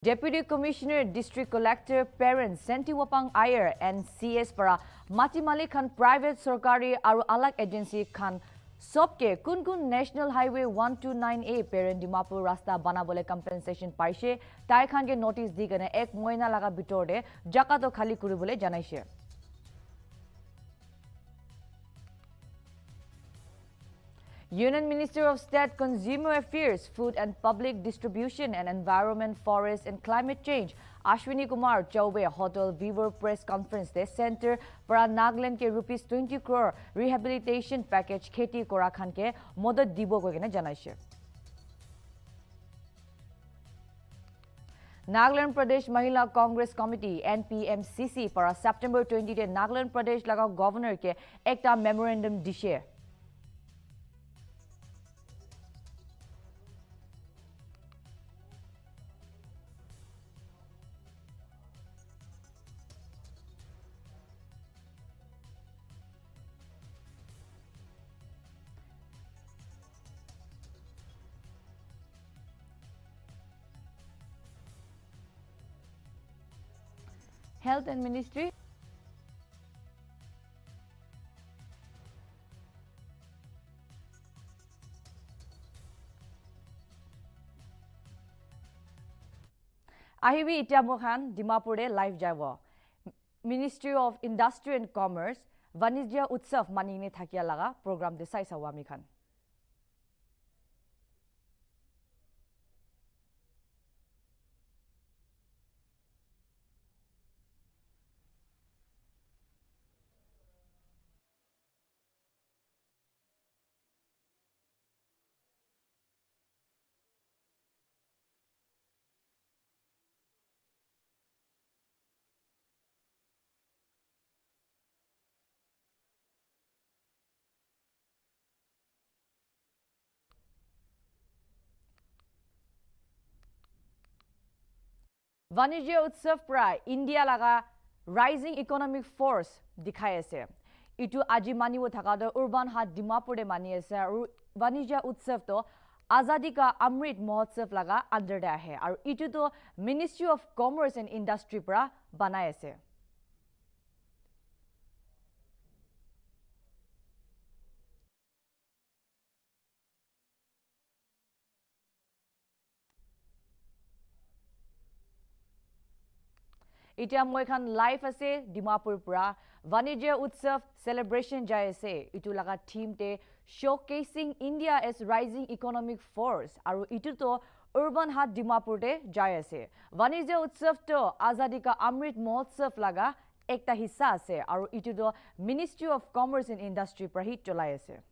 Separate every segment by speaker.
Speaker 1: Deputy Commissioner, District Collector, Parents, Sentiwapang Iyer, and CS para Matimali Khan Private Sorkari aru alag agency Khan Sobke Kun National Highway 129A Parent Dimapur Rasta Banabole compensation paise Tai Khan ke notice di gane ek moina laga bitor de jakato khali kuribole janaise. Union Minister of State, Consumer Affairs, Food and Public Distribution and Environment, Forest and Climate Change, Ashwini Kumar Chaube Hotel Weaver Press Conference de Center para Nagaland ke rupees 20 crore rehabilitation package kheti kora khan ke modad dibo koigena janaise. Nagaland Pradesh Mahila Congress Committee NPMCC para September 20 de Nagaland Pradesh laga governor ke ekta memorandum dishe. Health and Ministry. Ahibi Itiamokhan Dimapur live jaibo. Ministry of Industry and Commerce Vanijya Utsav manine thakia laga program de sai sawami khan. Vanijya Utsav pra India laga rising economic force dikhai ase. Itu aji manibo thakado urban hat Dimapur de mani ase aru Vanijya Utsav to Azadi ka Amrit Mahotsav laga under da hai aru itu to Ministry of Commerce and Industry pra banai ase. Itia moi khan live ase Dimapur pra Vanijya Utsav celebration jai ase itu laga theme te showcasing India as rising economic force aru itu to urban hat Dimapur te jai ase. Vanijya Utsav to Azadi ka Amrit Mahotsav laga ekta hissa ase aru itu to Ministry of Commerce and Industry pra hi cholai ase.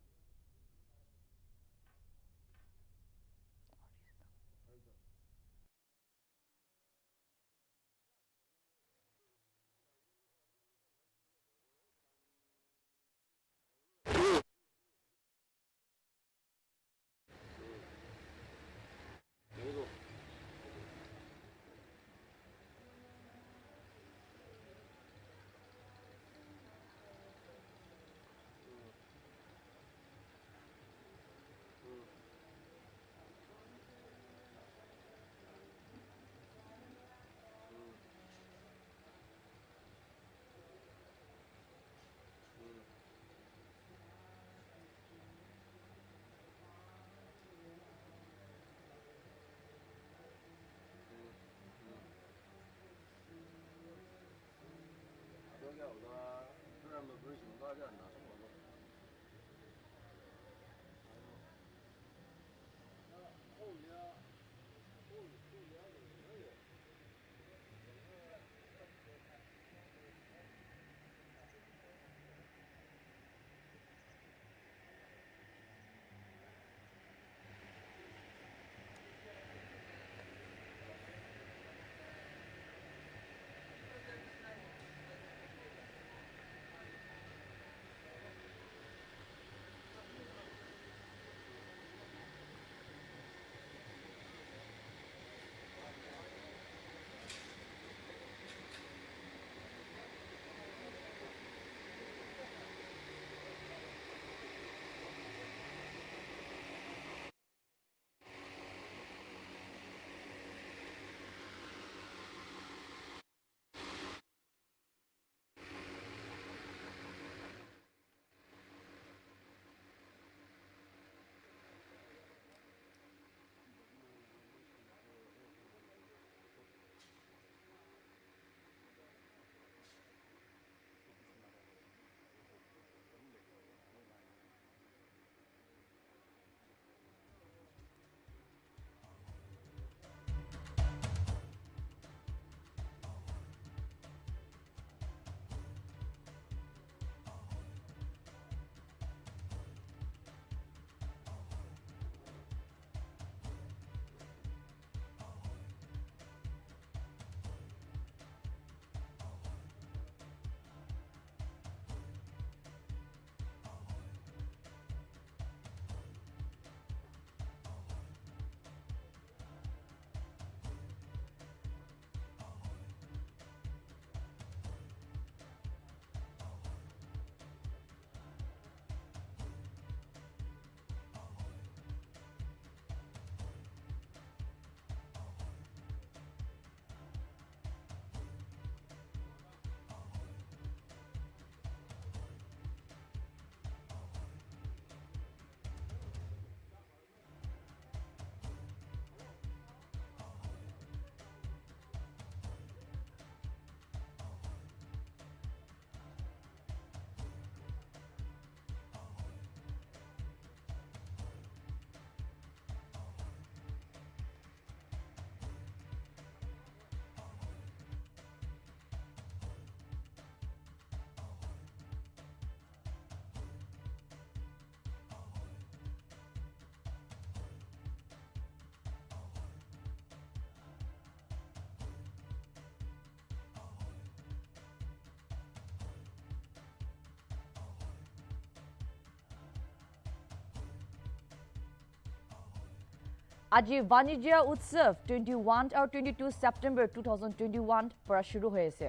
Speaker 1: আজি Vanijya Utsav 21 और 22 September 2021 পৰা শুরু হয়েছে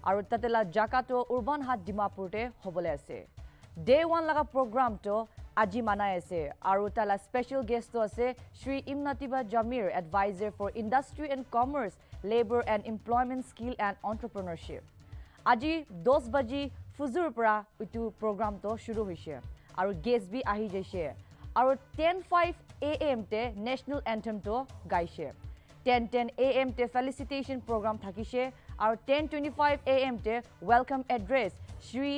Speaker 1: আৰু তাতেলা জাকাটো উর্বান হাট ডিমাপুরতে হবলে আছে day 1 লাগা প্রোগ্রাম তো আজি মানাই আছে আৰু তালা স্পেশাল গেস্ট তো আছে Shri Imnatiba Jamir advisor for industry and commerce labour and employment skill and entrepreneurship আজি 10 বাজি ফুজুৰ পৰা ইটো প্ৰগ্ৰাম তো শুরু হৈছে আৰু গেস্ট বি আহি যাইছে আৰু 10:05 AM te national anthem to gaise 10:10 AM te felicitation program thakise aru 10:25 AM te welcome address Shri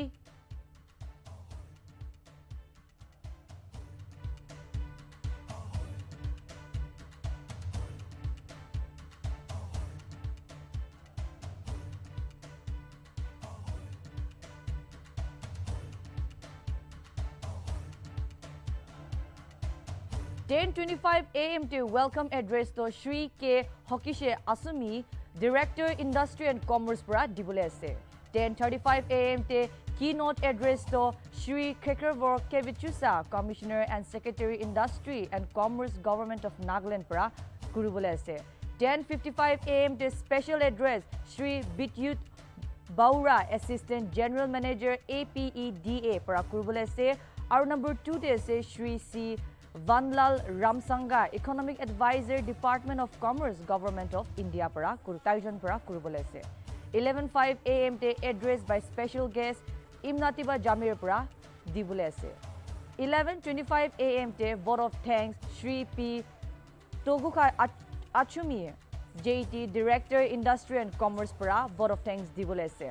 Speaker 1: Ten 25 AM to welcome address to Shri K. Hokishe Asumi, Director Industry and Commerce para dibule ase. 10:35 AM te keynote address to Shri Kekervor Kevichusa, Commissioner and Secretary Industry and Commerce Government of Nagaland para kurubule ase. 10:55 AM te special address Shri Bityut Baura, Assistant General Manager APEDA para kurubule ase. Our number 2 te ase Shri C. Vanlal Ramsanga, Economic Advisor, Department of Commerce, Government of India para Taijan para kurubole ase. 11:05 AM te address by special guest Imnatiba Jamir para dibule ase. 11:25 AM te vote of thanks Shri P. Toguka Achumi, JT Director Industry and Commerce para vote of thanks dibule ase.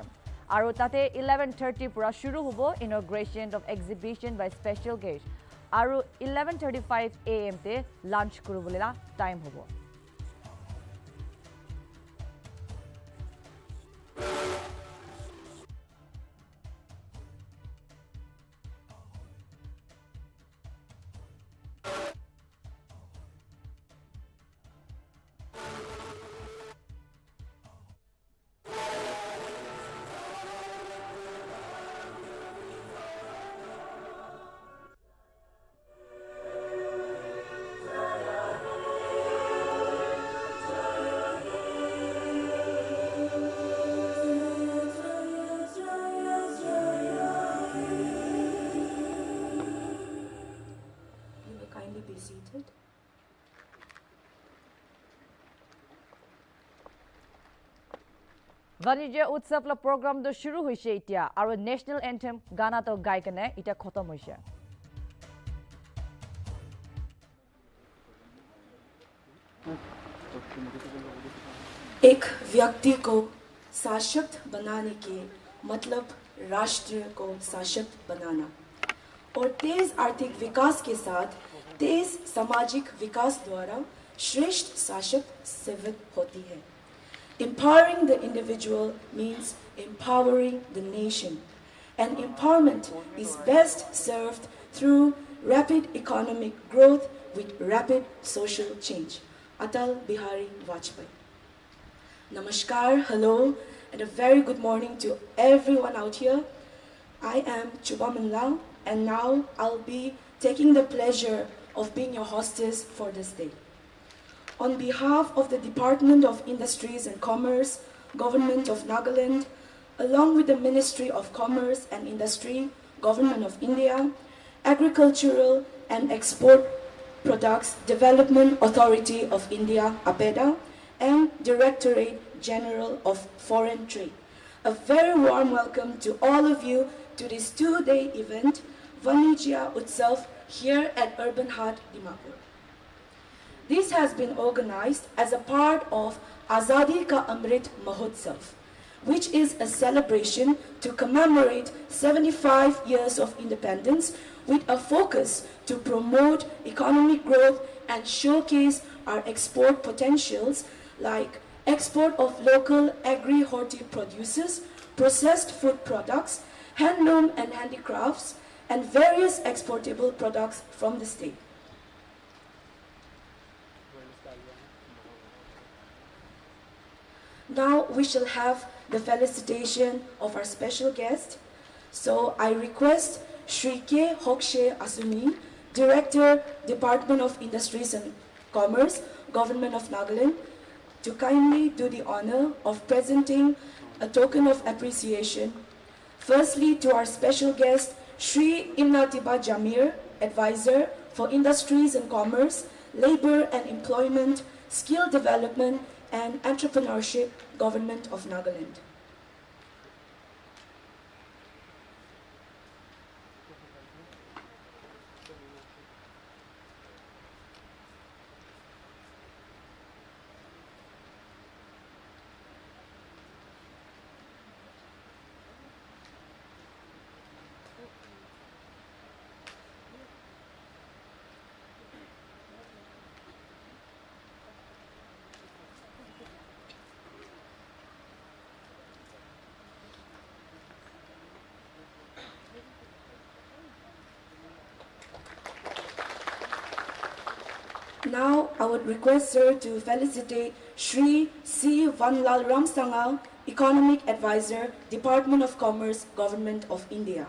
Speaker 1: Aru tate 11:30 para shuru hobo inauguration of exhibition by special guest. আৰু 11:35 AM te lunch kurubulila time hobo Vanijya Utsav la program do shuru hoise itia aru national anthem gana to gai kane ita khotom hoise
Speaker 2: एक व्यक्ति को सशक्त बनाने के मतलब राष्ट्र को सशक्त बनाना और तेज आर्थिक विकास के साथ तेज सामाजिक विकास द्वारा श्रेष्ठ सशक्त सिविक होती है. Empowering the individual means empowering the nation, and empowerment is best served through rapid economic growth with rapid social change. Atal Bihari Vajpayee. Namaskar, hello, and a very good morning to everyone out here. I am Chubaman Lau, and now I'll be taking the pleasure of being your hostess for this day. On behalf of the Department of Industries and Commerce, Government of Nagaland, along with the Ministry of Commerce and Industry, Government of India, Agricultural and Export Products Development Authority of India, APEDA, and Directorate General of Foreign Trade, a very warm welcome to all of you to this two-day event, Vanijya Utsav, here at Urban Heart, Dimapur. This has been organized as a part of Azadi Ka Amrit Mahotsav, which is a celebration to commemorate 75 years of independence with a focus to promote economic growth and showcase our export potentials like export of local agri-horti produces, processed food products, handloom and handicrafts, and various exportable products from the state. Now we shall have the felicitation of our special guest. So I request Shri K. Hokshe Asumi, Director, Department of Industries and Commerce, Government of Nagaland, to kindly do the honor of presenting a token of appreciation. Firstly, to our special guest, Shri Imnatiba Jamir, Advisor for Industries and Commerce, Labor and Employment, Skill Development and Entrepreneurship, Government of Nagaland. Now, I would request Sir to felicitate Shri C. Vanlal Ramsanga, Economic Advisor, Department of Commerce, Government of India.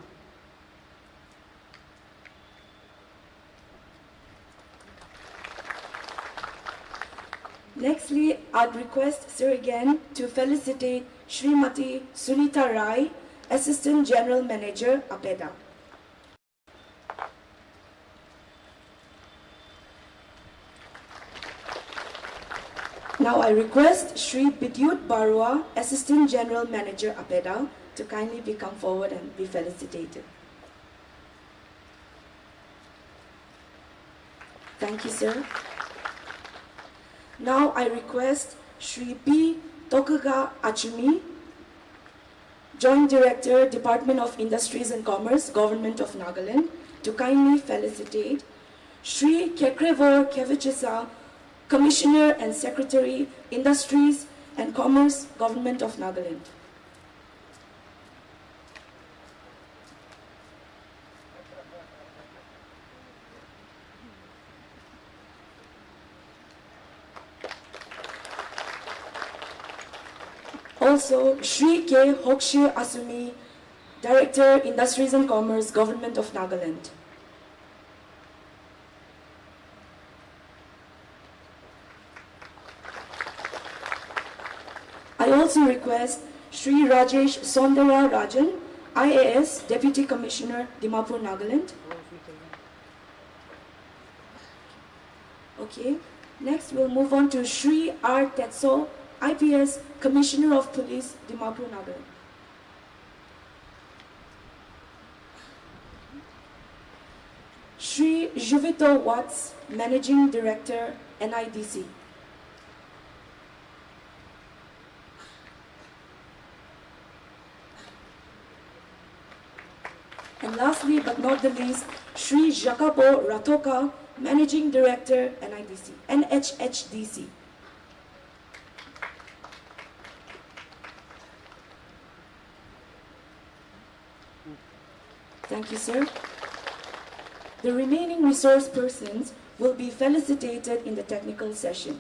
Speaker 2: Nextly, I'd request Sir again to felicitate Srimati Sunita Rai, Assistant General Manager, APEDA. Now I request Shri Bidyut Barua, Assistant General Manager, APEDA, to kindly come forward and be felicitated. Thank you, sir. Now I request Shri P. Tokuga Achumi, Joint Director, Department of Industries and Commerce, Government of Nagaland, to kindly felicitate Shri Kekrevor Kevichisa, Commissioner and Secretary, Industries and Commerce, Government of Nagaland. Also, Shri K. Hokshe Asumi, Director, Industries and Commerce, Government of Nagaland. I also request Shri Rajesh Sondara Rajan, IAS, Deputy Commissioner, Dimapur, Nagaland. Okay, next we'll move on to Shri R. Tetso, IPS, Commissioner of Police, Dimapur, Nagaland. Shri Juvito Watts, Managing Director, NIDC. And lastly, but not the least, Shri Jacopo Ratoka, Managing Director, NIDC, NHHDC. Thank you, sir. The remaining resource persons will be felicitated in the technical session.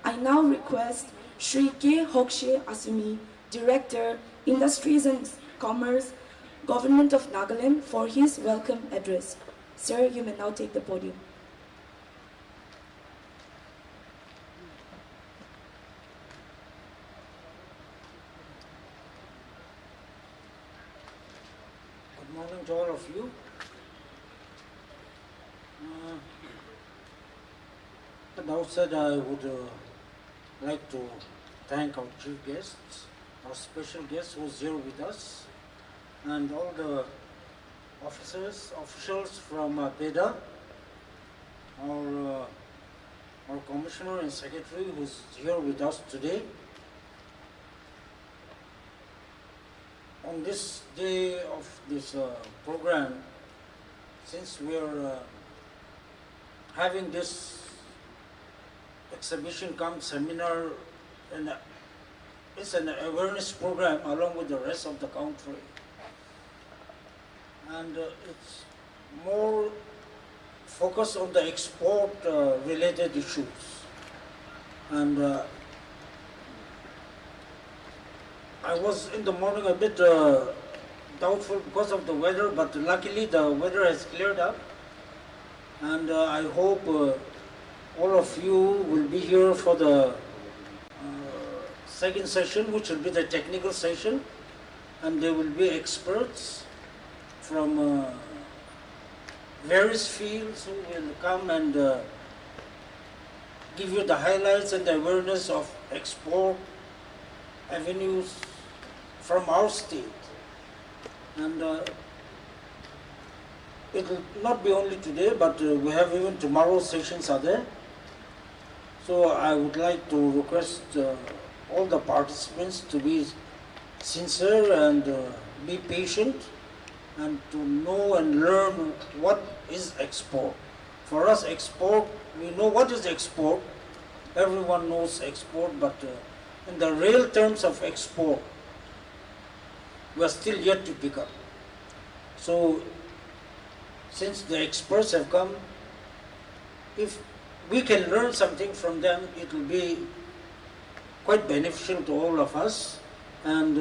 Speaker 2: I now request Shri K. Hokshe Asumi, Director, Industries and Commerce, Government of Nagaland, for his welcome address. Sir, you may now take the podium.
Speaker 3: Good morning to all of you. At the outset, I would like to thank our chief guests, our special guest who is here with us, and all the officials from PEDA, our commissioner and secretary who is here with us today. On this day of this program, since we are having this exhibition cum seminar, and it's an awareness program along with the rest of the country, and it's more focused on the export related issues. And I was in the morning a bit doubtful because of the weather, but luckily the weather has cleared up. And I hope all of you will be here for the second session, which will be the technical session, and there will be experts from various fields who will come and give you the highlights and the awareness of export avenues from our state. And it will not be only today, but we have even tomorrow's sessions are there. So I would like to request all the participants to be sincere and be patient and to know and learn what is export. For us, export, we know what is export. Everyone knows export, but in the real terms of export, we are still yet to pick up. So, since the experts have come, if we can learn something from them, it will be quite beneficial to all of us. And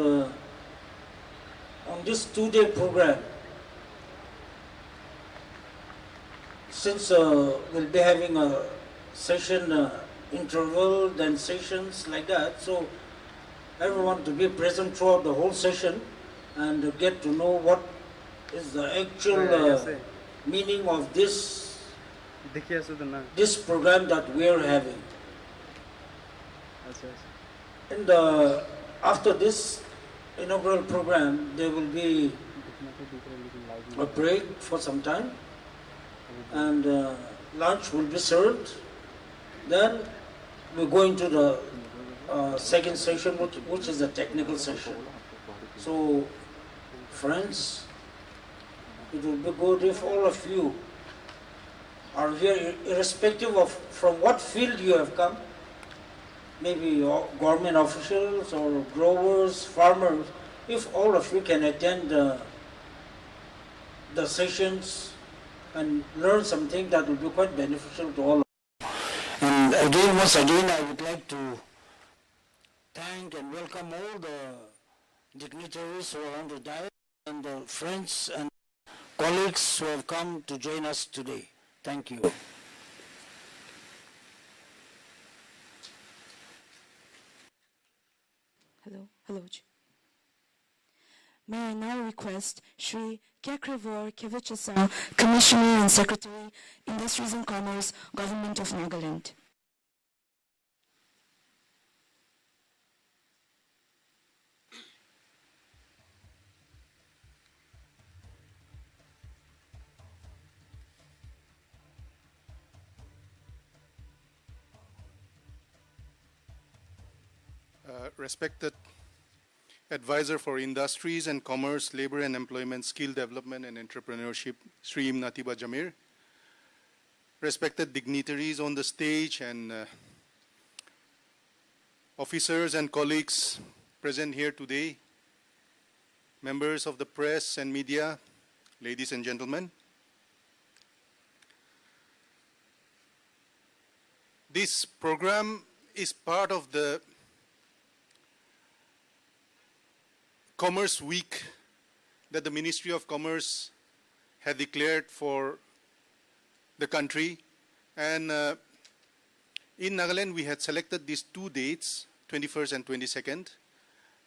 Speaker 3: on this two-day program, since we'll be having a session interval, then sessions like that, so everyone to be present throughout the whole session and get to know what is the actual meaning of this program that we are having. And after this inaugural program, there will be a break for some time, and lunch will be served. Then we go into the second session, which is the technical session. So, friends, it will be good if all of you are here, irrespective of from what field you have come, maybe government officials or growers, farmers, if all of you can attend the sessions and learn something, that will be quite beneficial to all of you. And again, once again, I would like to thank and welcome all the dignitaries who are on the dais and the friends and colleagues who have come to join us today. Thank you.
Speaker 2: Hello. May I now request Shri Kyakrivor Kevichasa, Commissioner and Secretary, Industries and Commerce, Government of Nagaland.
Speaker 4: Respected Advisor for Industries and Commerce, Labor and Employment, Skill Development and Entrepreneurship, Sri Imnatiba Jamir. Respected dignitaries on the stage and officers and colleagues present here today, members of the press and media, ladies and gentlemen. This program is part of the Commerce Week that the Ministry of Commerce had declared for the country. And in Nagaland, we had selected these two dates, 21st and 22nd.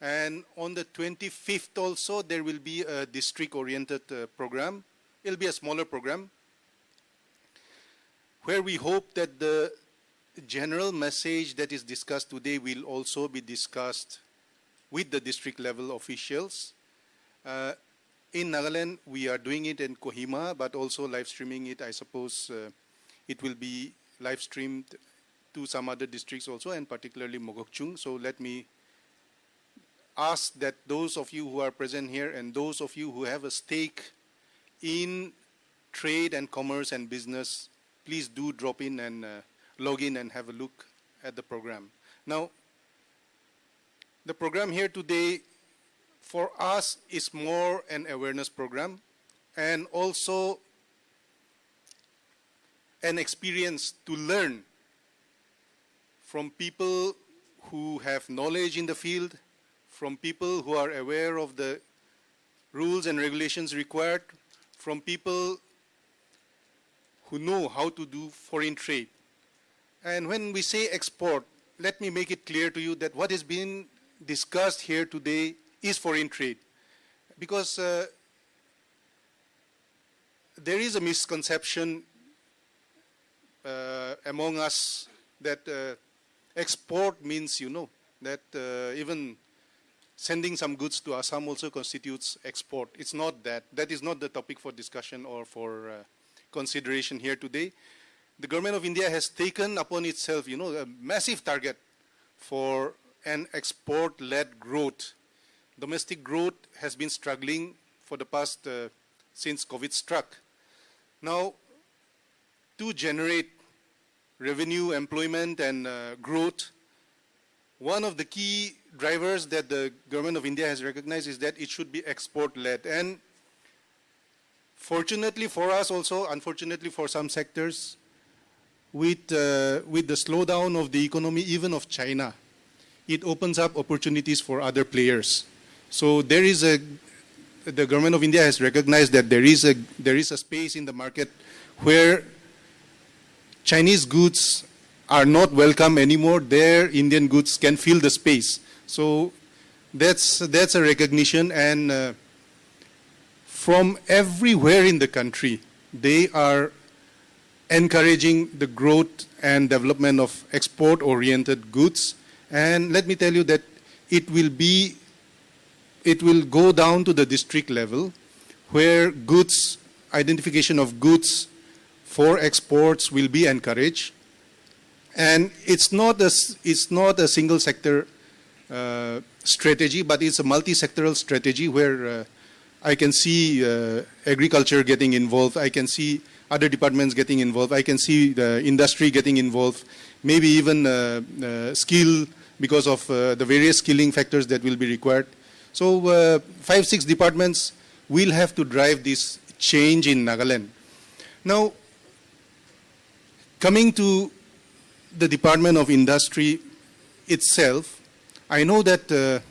Speaker 4: And on the 25th also, there will be a district-oriented program. It'll be a smaller program where we hope that the general message that is discussed today will also be discussed with the district level officials. In Nagaland, we are doing it in Kohima, but also live streaming it. I suppose it will be live streamed to some other districts also, and particularly Mogokchung. So let me ask that those of you who are present here and those of you who have a stake in trade and commerce and business, please do drop in and log in and have a look at the program. Now, the program here today for us is more an awareness program and also an experience to learn from people who have knowledge in the field, from people who are aware of the rules and regulations required from people who know how to do foreign trade. And when we say export, let me make it clear to you that what is being discussed here today is foreign trade. Because there is a misconception among us that export means, that even sending some goods to Assam also constitutes export. It's not that. That is not the topic for discussion or for consideration here today. The government of India has taken upon itself, a massive target for an export-led growth. Domestic growth has been struggling for the past, since COVID struck. Now, to generate revenue, employment, and growth, one of the key drivers that the government of India has recognized is that it should be export-led. And fortunately for us also, unfortunately for some sectors, with the slowdown of the economy, even of China, it opens up opportunities for other players. So there is the government of India has recognized that there is a space in the market where Chinese goods are not welcome anymore. There, Indian goods can fill the space. So that's a recognition, and from everywhere in the country, they are encouraging the growth and development of export-oriented goods. And let me tell you that it will go down to the district level, where identification of goods for exports will be encouraged. And it's not a single sector strategy, but it's a multi-sectoral strategy where I can see agriculture getting involved, I can see other departments getting involved, I can see the industry getting involved, maybe even skill because of the various skilling factors that will be required. So 5-6 departments will have to drive this change in Nagaland. Now, coming to the Department of Industry itself, I know that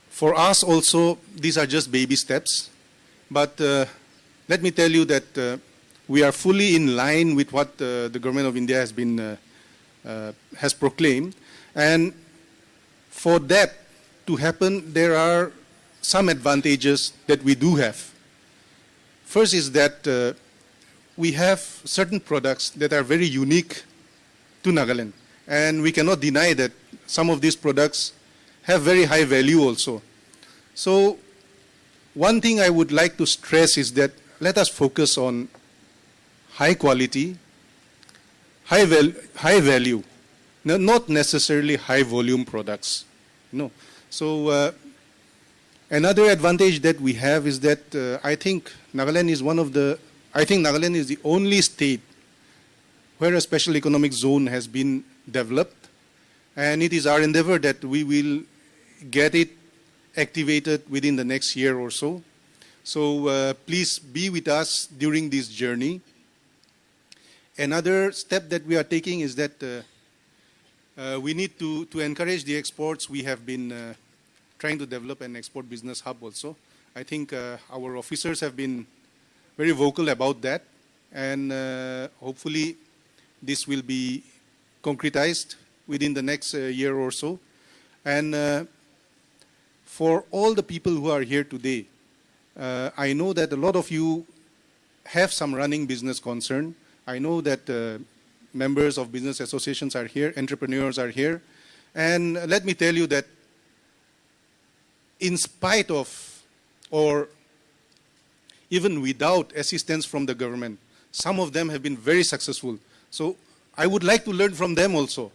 Speaker 4: for us also, these are just baby steps. But let me tell you that we are fully in line with what the government of India has proclaimed. And for that to happen, there are some advantages that we do have. First is that we have certain products that are very unique to Nagaland. And we cannot deny that some of these products have very high value also. So one thing I would like to stress is that let us focus on high quality, high value, not necessarily high volume products. No. So another advantage that we have is that I think Nagaland is Nagaland is the only state where a special economic zone has been developed, and it is our endeavor that we will get it activated within the next year or so. So please be with us during this journey. Another step that we are taking is that we need to encourage the exports. We have been trying to develop an export business hub also. I think our officers have been very vocal about that, and hopefully this will be concretized within the next year or so. And for all the people who are here today, I know that a lot of you have some running business concern. I know that members of business associations are here, entrepreneurs are here. And let me tell you that in spite of, or even without assistance from the government, some of them have been very successful. So I would like to learn from them also.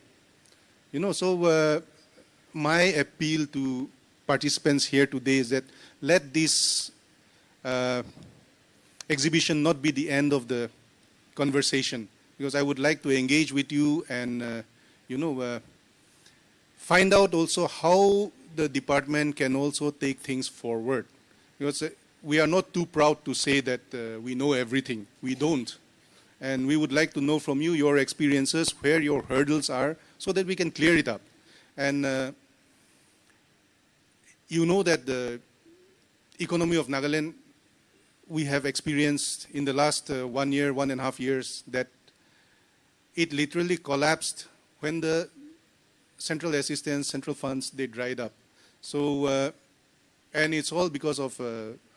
Speaker 4: So my appeal to participants here today is that let this exhibition not be the end of the conversation, because I would like to engage with you and find out also how the department can also take things forward. Because we are not too proud to say that we know everything. We don't. And we would like to know from you your experiences, where your hurdles are, so that we can clear it up. And you know that the economy of Nagaland, we have experienced in the last 1 year, 1.5 years, that it literally collapsed when the central assistance, central funds, they dried up. So, and it's all because of,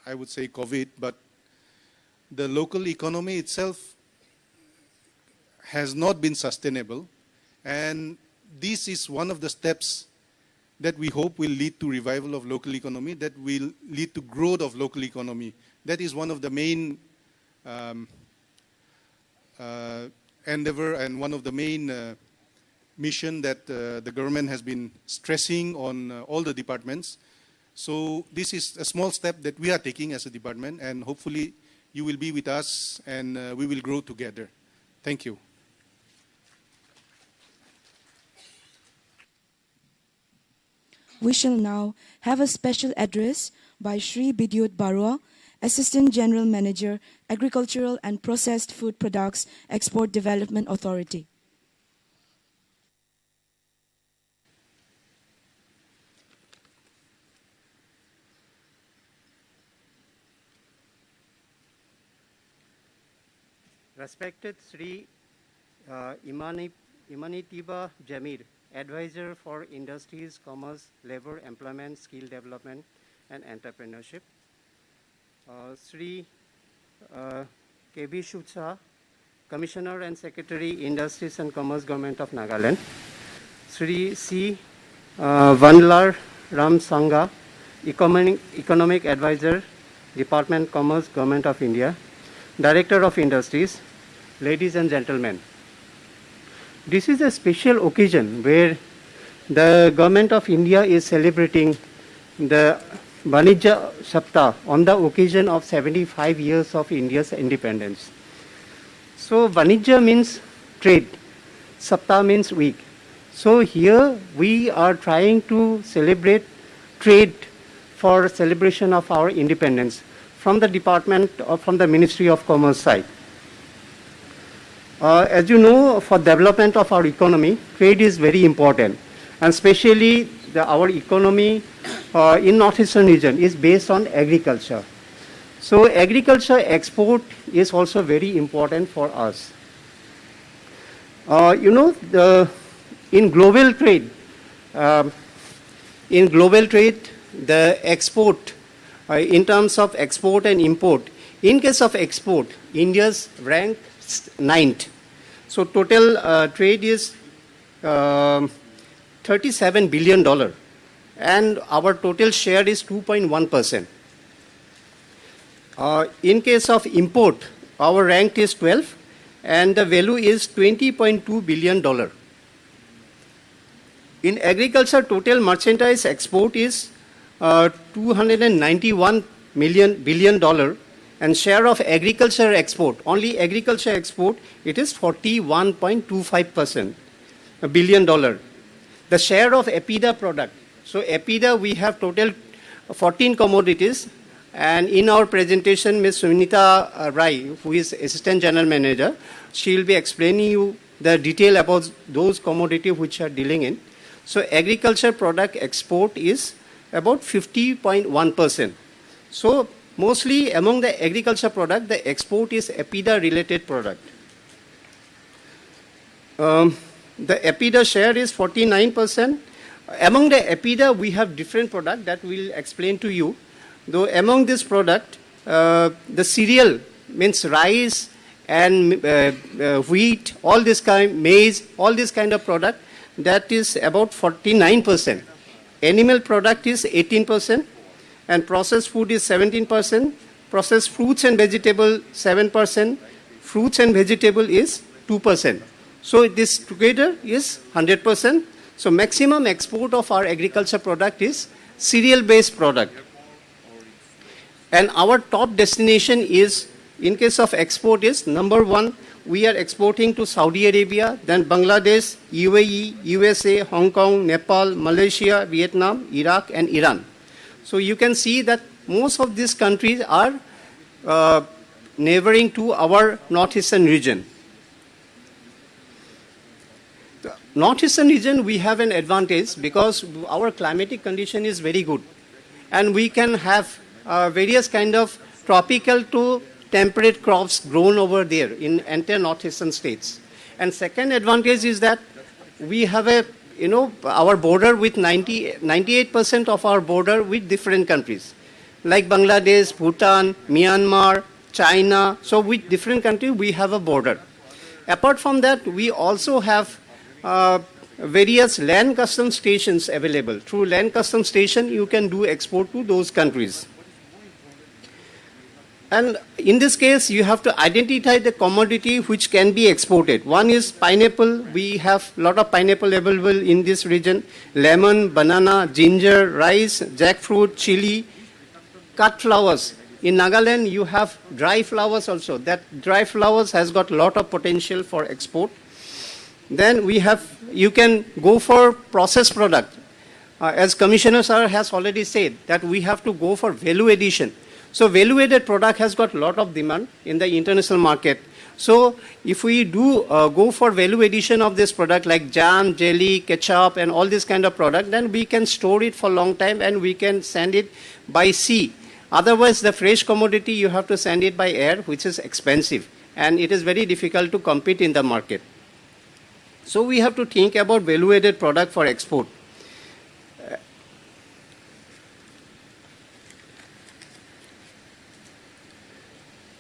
Speaker 4: I would say, COVID, but the local economy itself has not been sustainable. And this is one of the steps that we hope will lead to revival of local economy, that will lead to growth of local economy. That is one of the main endeavor and one of the main mission that the government has been stressing on all the departments. So this is a small step that we are taking as a department, and hopefully you will be with us and we will grow together. Thank you.
Speaker 2: We shall now have a special address by Shri Bidyut Barua, Assistant General Manager, Agricultural and Processed Food Products Export Development Authority.
Speaker 5: Respected Sri Imanitiba Jamir, Advisor for Industries, Commerce, Labor, Employment, Skill Development, and Entrepreneurship. Sri Vanijya Utsav, Commissioner and Secretary, Industries and Commerce, Government of Nagaland. Sri C. Vanlar Ram Sangha, Economic Advisor, Department Commerce, Government of India. Director of Industries, ladies and gentlemen. This is a special occasion where the Government of India is celebrating the Vanijya Saptah on the occasion of 75 years of India's independence. So Vanijya means trade, Saptah means week. So here we are trying to celebrate trade for celebration of our independence from the department or from the Ministry of Commerce side. As you know, for development of our economy, trade is very important, and especially our economy in Northeastern region is based on agriculture. So agriculture export is also very important for us. In global trade, the export, in terms of export and import, in case of export, India's rank 9th. So total trade is $37 billion, and our total share is 2.1%. In case of import, our rank is 12, and the value is $20.2 billion. In agriculture, total merchandise export is $291 billion, and share of agriculture export, only agriculture export, it is $41.25 billion. The share of APIDA product, so APIDA we have total 14 commodities, and in our presentation, Ms. Sunita Rai, who is Assistant General Manager, she will be explaining you the detail about those commodities which are dealing in. So agriculture product export is about 50.1%. So mostly among the agriculture product, the export is APIDA related product. The APIDA share is 49%. Among the APIDA, we have different product that we'll explain to you. Though among this product, the cereal means rice and wheat, all this kind, maize, all this kind of product, that is about 49%. Animal product is 18%, and processed food is 17%, processed fruits and vegetable 7%, fruits and vegetable is 2%. So this together is 100%. So maximum export of our agriculture product is cereal-based product. And our top destination is, in case of export, is number 1, we are exporting to Saudi Arabia, then Bangladesh, UAE, USA, Hong Kong, Nepal, Malaysia, Vietnam, Iraq, and Iran. So you can see that most of these countries are neighboring to our northeastern region. The northeastern region, we have an advantage because our climatic condition is very good, and we can have various kind of tropical to temperate crops grown over there in entire northeastern states. And second advantage is that we have our border with 98% of our border with different countries, like Bangladesh, Bhutan, Myanmar, China. So with different countries, we have a border. Apart from that, we also have various land custom stations available. Through land custom station, you can do export to those countries. And in this case, you have to identify the commodity which can be exported. One is pineapple. We have a lot of pineapple available in this region. Lemon, banana, ginger, rice, jackfruit, chili, cut flowers. In Nagaland, you have dry flowers also. That dry flowers has got a lot of potential for export. Then you can go for processed product. As Commissioner Sir has already said, that we have to go for value addition. So value-added product has got a lot of demand in the international market. So if we do go for value addition of this product like jam, jelly, ketchup, and all this kind of product, then we can store it for a long time and we can send it by sea. Otherwise, the fresh commodity, you have to send it by air, which is expensive. And it is very difficult to compete in the market. So we have to think about value-added product for export.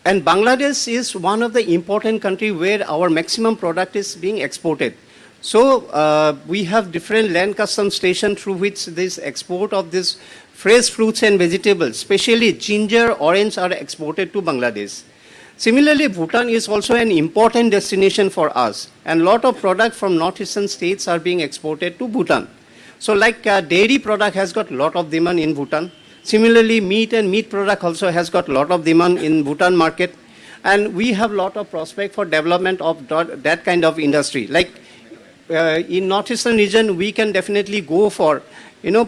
Speaker 5: And Bangladesh is one of the important countries where our maximum product is being exported. So we have different land custom stations through which this export of this fresh fruits and vegetables, especially ginger, orange, are exported to Bangladesh. Similarly, Bhutan is also an important destination for us, and a lot of products from northeastern states are being exported to Bhutan. So like dairy product has got a lot of demand in Bhutan. Similarly, meat and meat product also has got a lot of demand in Bhutan market. And we have a lot of prospect for development of that kind of industry. Like in northeastern region, we can definitely go for,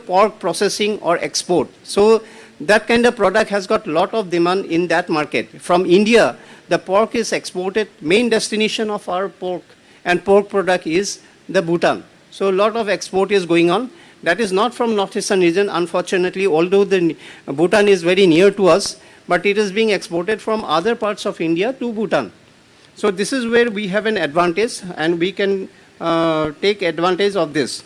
Speaker 5: pork processing or export. So that kind of product has got a lot of demand in that market. From India, the pork is exported, main destination of our pork and pork product is the Bhutan. So a lot of export is going on. That is not from northeastern region, unfortunately, although the Bhutan is very near to us, but it is being exported from other parts of India to Bhutan. So this is where we have an advantage, and we can take advantage of this.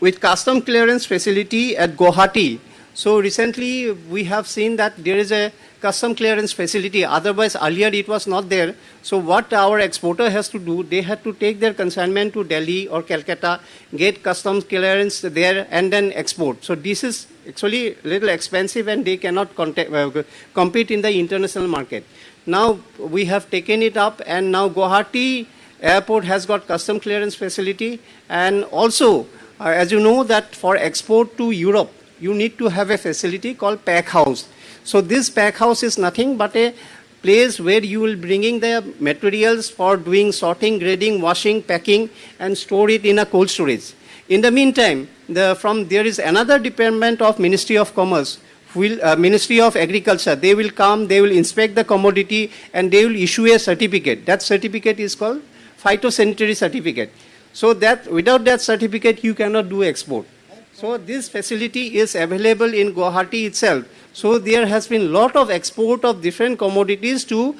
Speaker 5: With custom clearance facility at Guwahati, so recently we have seen that there is a custom clearance facility. Otherwise, earlier it was not there. So what our exporter has to do, they had to take their consignment to Delhi or Calcutta, get customs clearance there, and then export. So this is actually a little expensive, and they cannot compete in the international market. Now we have taken it up, and now Guwahati airport has got custom clearance facility. And also, as you know, that for export to Europe, you need to have a facility called pack house. So this pack house is nothing but a place where you will bringing the materials for doing sorting, grading, washing, packing, and store it in a cold storage. In the meantime, there is another department of Ministry of Commerce, Ministry of Agriculture. They will come, they will inspect the commodity, and they will issue a certificate. That certificate is called phytosanitary certificate. So that without that certificate, you cannot do export. So this facility is available in Guwahati itself. So there has been a lot of export of different commodities to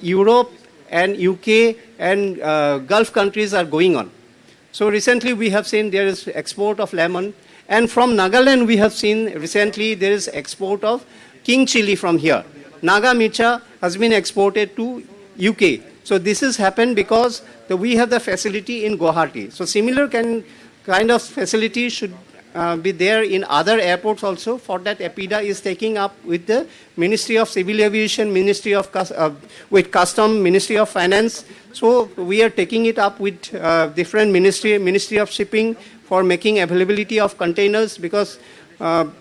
Speaker 5: Europe and UK and Gulf countries are going on. So recently we have seen there is export of lemon. And from Nagaland we have seen recently there is export of king chili from here. Naga Mircha has been exported to UK. So this has happened because we have the facility in Guwahati. So similar kind of facility should be there in other airports also. For that, APIDA is taking up with the Ministry of Civil Aviation, Ministry of with Custom, Ministry of Finance. So we are taking it up with different Ministry of Shipping for making availability of containers, because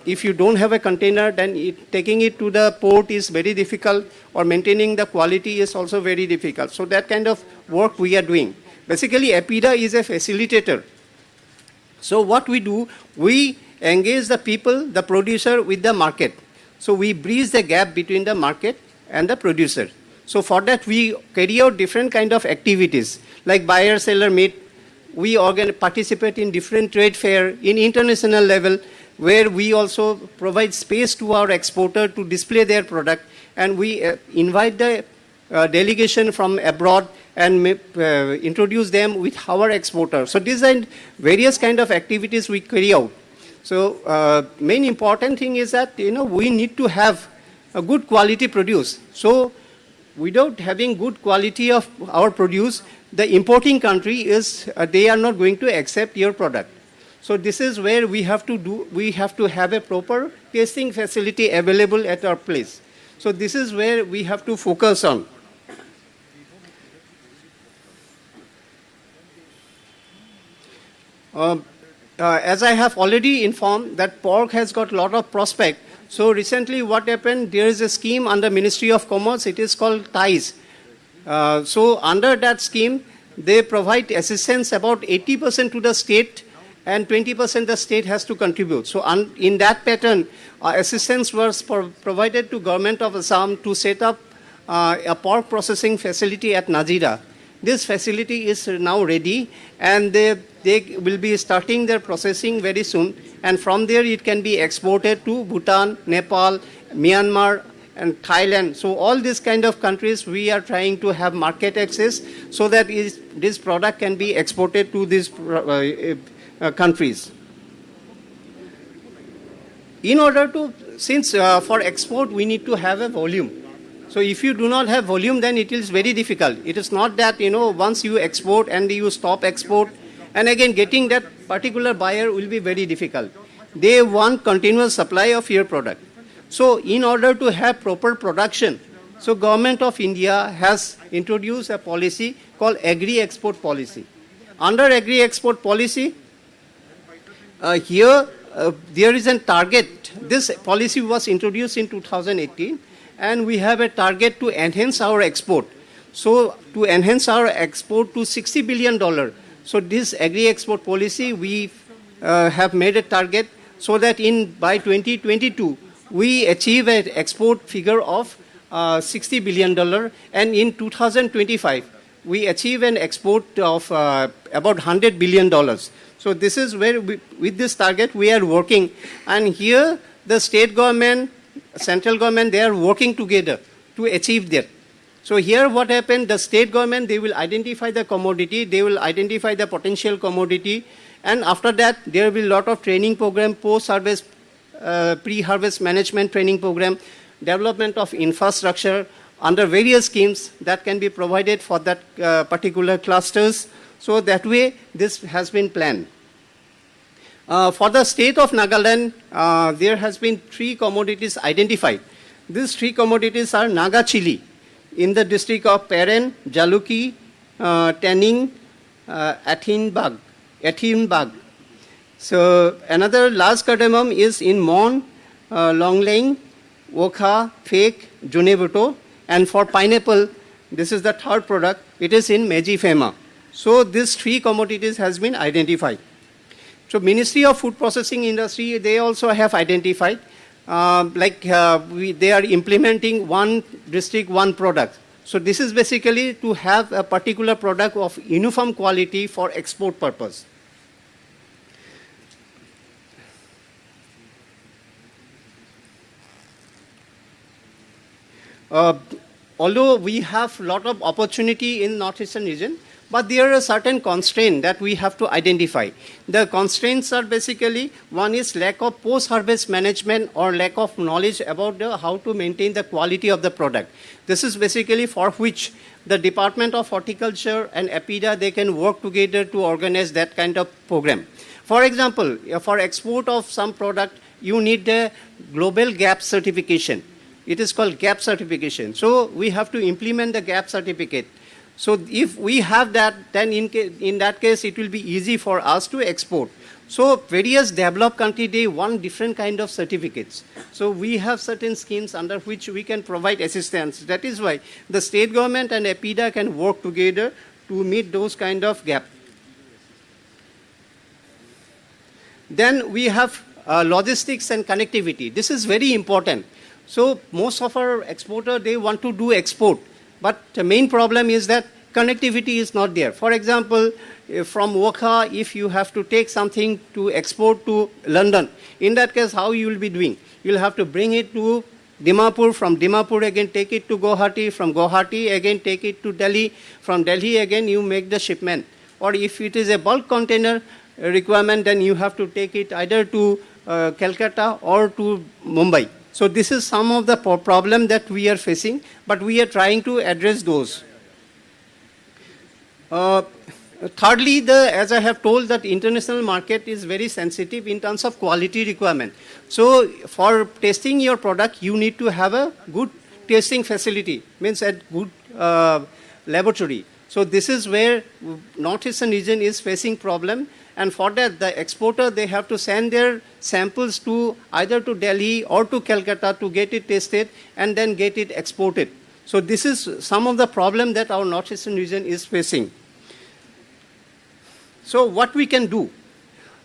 Speaker 5: if you don't have a container, then taking it to the port is very difficult, or maintaining the quality is also very difficult. So that kind of work we are doing. Basically, APIDA is a facilitator. So what we do, we engage the people, the producer with the market. So we bridge the gap between the market and the producer. So for that, we carry out different kind of activities, like buyer-seller meet. We participate in different trade fair in international level. where we also provide space to our exporter to display their product, and we invite the delegation from abroad and introduce them with our exporter. So these are various kind of activities we carry out. So main important thing is that, we need to have a good quality produce. So without having good quality of our produce, the importing country is, they are not going to accept your product. So this is where we have to have a proper tasting facility available at our place. So this is where we have to focus on. As I have already informed that pork has got a lot of prospect. So recently what happened, there is a scheme under Ministry of Commerce, it is called TIES. So under that scheme, they provide assistance about 80% to the state and 20% the state has to contribute. So in that pattern, assistance was provided to Government of Assam to set up a pork processing facility at Nazira. This facility is now ready and they will be starting their processing very soon, and from there it can be exported to Bhutan, Nepal, Myanmar and Thailand. So all these kind of countries we are trying to have market access so that this product can be exported to these countries. In order to, since for export we need to have a volume. So if you do not have volume, then it is very difficult. It is not that, once you export and you stop export, and again getting that particular buyer will be very difficult. They want continuous supply of your product. So in order to have proper production, so Government of India has introduced a policy called Agri-Export Policy. Under Agri-Export Policy, here there is a target. This policy was introduced in 2018. And we have a target to enhance our export. So to enhance our export to $60 billion. So this agri-export policy, we have made a target so that by 2022, we achieve an export figure of $60 billion. And in 2025, we achieve an export of about $100 billion. So this is where, with this target, we are working. And here, the state government, central government, they are working together to achieve that. So here what happened, the state government, they will identify the commodity, they will identify the potential commodity, and after that there will be a lot of training program, post-harvest, pre-harvest management training program, development of infrastructure under various schemes that can be provided for that particular clusters. So that way this has been planned. For the state of Nagaland, there has been 3 commodities identified. These 3 commodities are Naga chili in the district of Peren, Jaluki, Tanning, Athinbag. So another large cardamom is in Mon, Longlang, Wokha, Fake, Junebuto, and for pineapple, this is the 3rd product, it is in Mejifema. So these 3 commodities has been identified. So Ministry of Food Processing Industry, they also have identified, they are implementing one district, one product. So this is basically to have a particular product of uniform quality for export purpose. Although we have a lot of opportunity in Northeastern region, but there are certain constraints that we have to identify. The constraints are basically, one is lack of post-harvest management or lack of knowledge about how to maintain the quality of the product. This is basically for which the Department of Horticulture and APIDA, they can work together to organize that kind of program. For example, for export of some product, you need a global GAP certification. It is called GAP certification. So we have to implement the GAP certificate. So if we have that, then in that case, it will be easy for us to export. So various developed countries, they want different kind of certificates. So we have certain schemes under which we can provide assistance. That is why the state government and APIDA can work together to meet those kind of gaps. Then we have logistics and connectivity. This is very important. So most of our exporters, they want to do export. But the main problem is that connectivity is not there. For example, from Wokha, if you have to take something to export to London, in that case, how you will be doing? You'll have to bring it to Dimapur, from Dimapur again take it to Guwahati, from Guwahati again take it to Delhi, from Delhi again you make the shipment. Or if it is a bulk container requirement, then you have to take it either to Calcutta or to Mumbai. So this is some of the problem that we are facing, but we are trying to address those. Thirdly, as I have told, that international market is very sensitive in terms of quality requirement. So for testing your product, you need to have a good testing facility, means a good laboratory. So this is where Northeastern region is facing problem. And for that, the exporter, they have to send their samples to either to Delhi or to Calcutta to get it tested and then get it exported. So this is some of the problem that our Northeastern region is facing. So what we can do?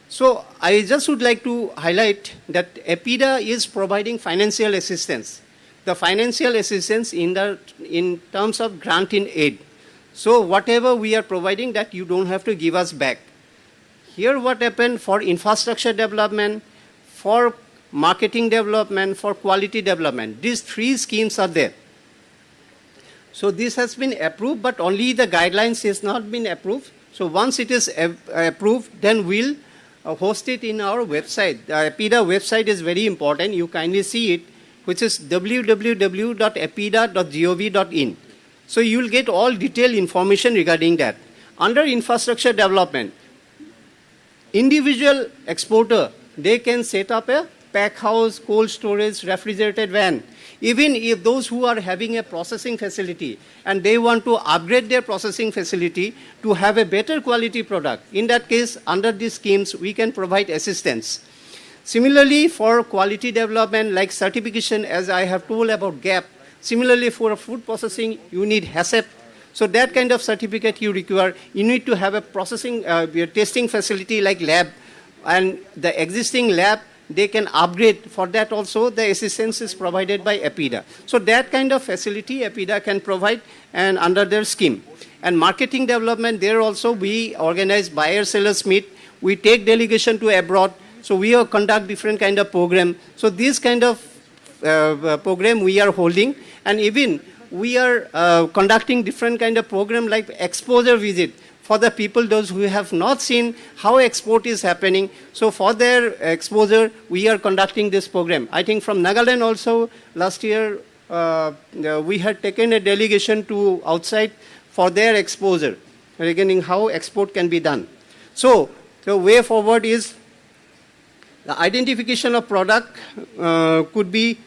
Speaker 5: So I just would like to highlight that EPIDA is providing financial assistance. The financial assistance in terms of grant in aid. So whatever we are providing, that you don't have to give us back. Here what happened for infrastructure development, for marketing development, for quality development. These three schemes are there. So this has been approved, but only the guidelines has not been approved. So once it is approved, then we'll host it in our website. The EPIDA website is very important. You kindly see it, which is www.epida.gov.in. So you will get all detailed information regarding that. Under infrastructure development, individual exporter, they can set up a pack house, cold storage, refrigerated van. Even if those who are having a processing facility and they want to upgrade their processing facility to have a better quality product, in that case, under these schemes, we can provide assistance. Similarly, for quality development, like certification, as I have told about GAP, similarly for food processing, you need HACCP. So that kind of certificate you require. You need to have a processing, testing facility like lab, and the existing lab, they can upgrade. For that also, the assistance is provided by EPIDA. So that kind of facility EPIDA can provide, and under their scheme. And marketing development, there also we organize buyer-sellers meet. We take delegation to abroad. So we conduct different kind of program. So this kind of program we are holding, and even we are conducting different kind of program like exposure visit for the people, those who have not seen how export is happening. So for their exposure, we are conducting this program. I think from Nagaland also, last year, we had taken a delegation to outside for their exposure, regarding how export can be done. So the way forward is the identification of product could be,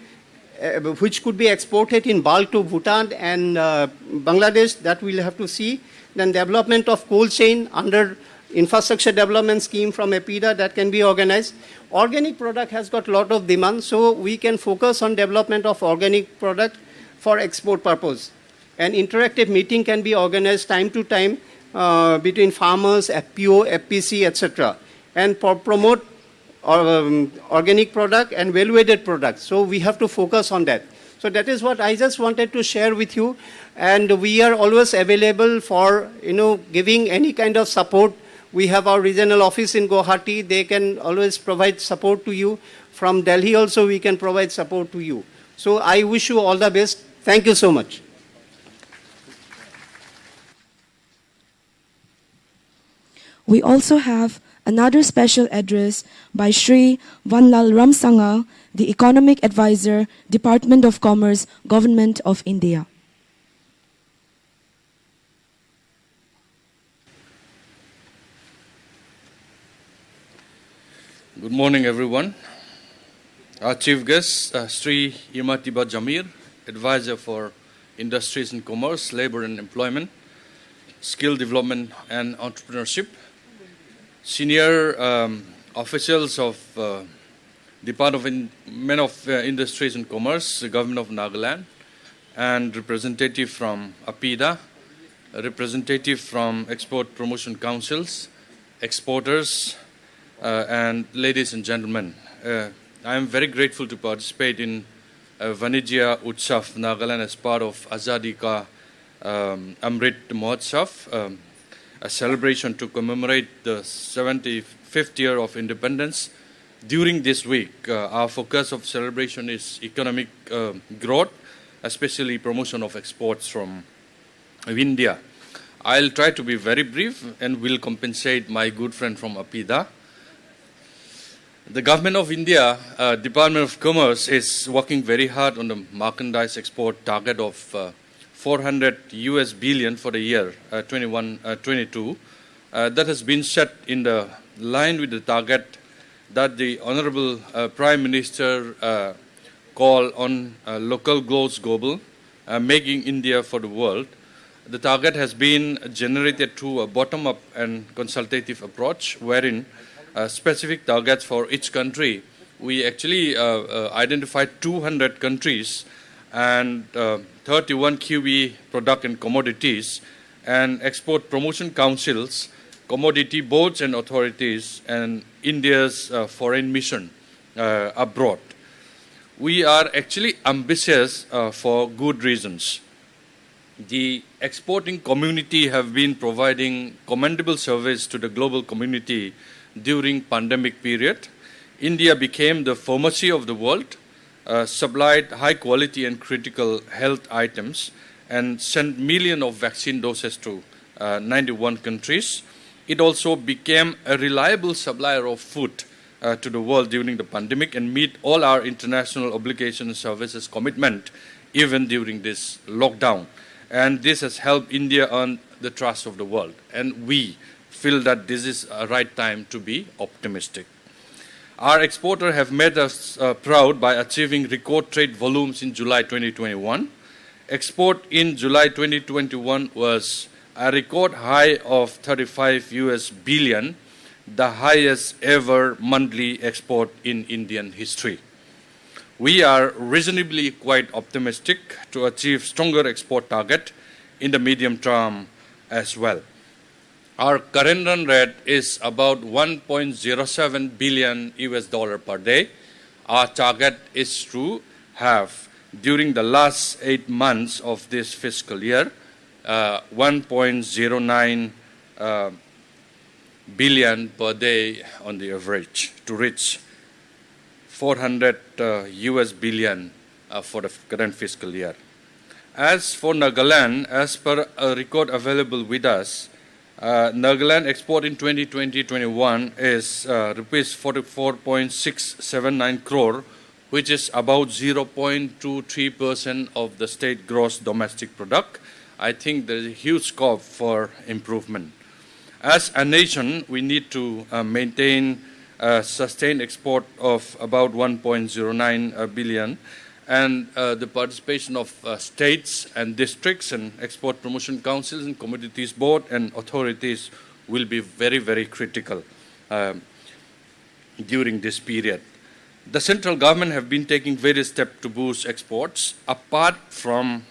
Speaker 5: which could be exported in bulk to Bhutan and Bangladesh, that we'll have to see. Then development of cold chain under infrastructure development scheme from EPIDA, that can be organized. Organic product has got a lot of demand, so we can focus on development of organic product for export purpose. An interactive meeting can be organized time to time between farmers, FPO, FPC, etc. and promote organic product and value-added products. So we have to focus on that. So that is what I just wanted to share with you. And we are always available for, giving any kind of support. We have our regional office in Guwahati. They can always provide support to you. From Delhi also, we can provide support to you. So I wish you all the best. Thank you so much.
Speaker 2: We also have another special address by Shri Vanlal Ramsanga, the Economic Advisor, Department of Commerce, Government of India.
Speaker 6: Good morning, everyone. Our chief guest, Sri Irmatiba Jamir, Advisor for Industries and Commerce, Labor and Employment, Skill Development and Entrepreneurship, senior officials of Department of Industries and Commerce, the Government of Nagaland, and representative from EPIDA, a representative from Export Promotion Councils, exporters, and ladies and gentlemen. I am very grateful to participate in Vanijya Utsav Nagaland as part of Azadi Ka Amrit Mahotsav, a celebration to commemorate the 75th year of independence. During this week, our focus of celebration is economic growth, especially promotion of exports from India. I'll try to be very brief and will compensate my good friend from APIDA. The Government of India, Department of Commerce, is working very hard on the merchandise export target of 400 US billion for the year 21-22. That has been set in the line with the target that the Honorable Prime Minister called on local goals global, making India for the world. The target has been generated through a bottom-up and consultative approach, wherein specific targets for each country. We actually identified 200 countries and 31 QE product and commodities, and export promotion councils, commodity boards and authorities, and India's foreign mission abroad. We are actually ambitious for good reasons. The exporting community have been providing commendable service to the global community during pandemic period. India became the pharmacy of the world, supplied high quality and critical health items, and sent millions of vaccine doses to 91 countries. It also became a reliable supplier of food to the world during the pandemic and meet all our international obligation services commitment even during this lockdown. And this has helped India earn the trust of the world. And we feel that this is a right time to be optimistic. Our exporters have made us proud by achieving record trade volumes in July 2021. Export in July 2021 was a record high of 35 US billion, the highest ever monthly export in Indian history. We are reasonably quite optimistic to achieve stronger export target in the medium term as well. Our current run rate is about 1.07 billion US dollar per day. Our target is to have, during the last 8 months of this fiscal year, 1.09 billion per day on the average to reach 400 US billion for the current fiscal year. As for Nagaland, as per a record available with us, Nagaland export in 2020-21 is rupees 44.679 crore, which is about 0.23% of the state gross domestic product. I think there is a huge scope for improvement. As a nation, we need to maintain sustained export of about 1.09 billion, and the participation of states and districts and export promotion councils and commodities board and authorities will be very, very critical during this period. The central government have been taking various steps to boost exports. Apart from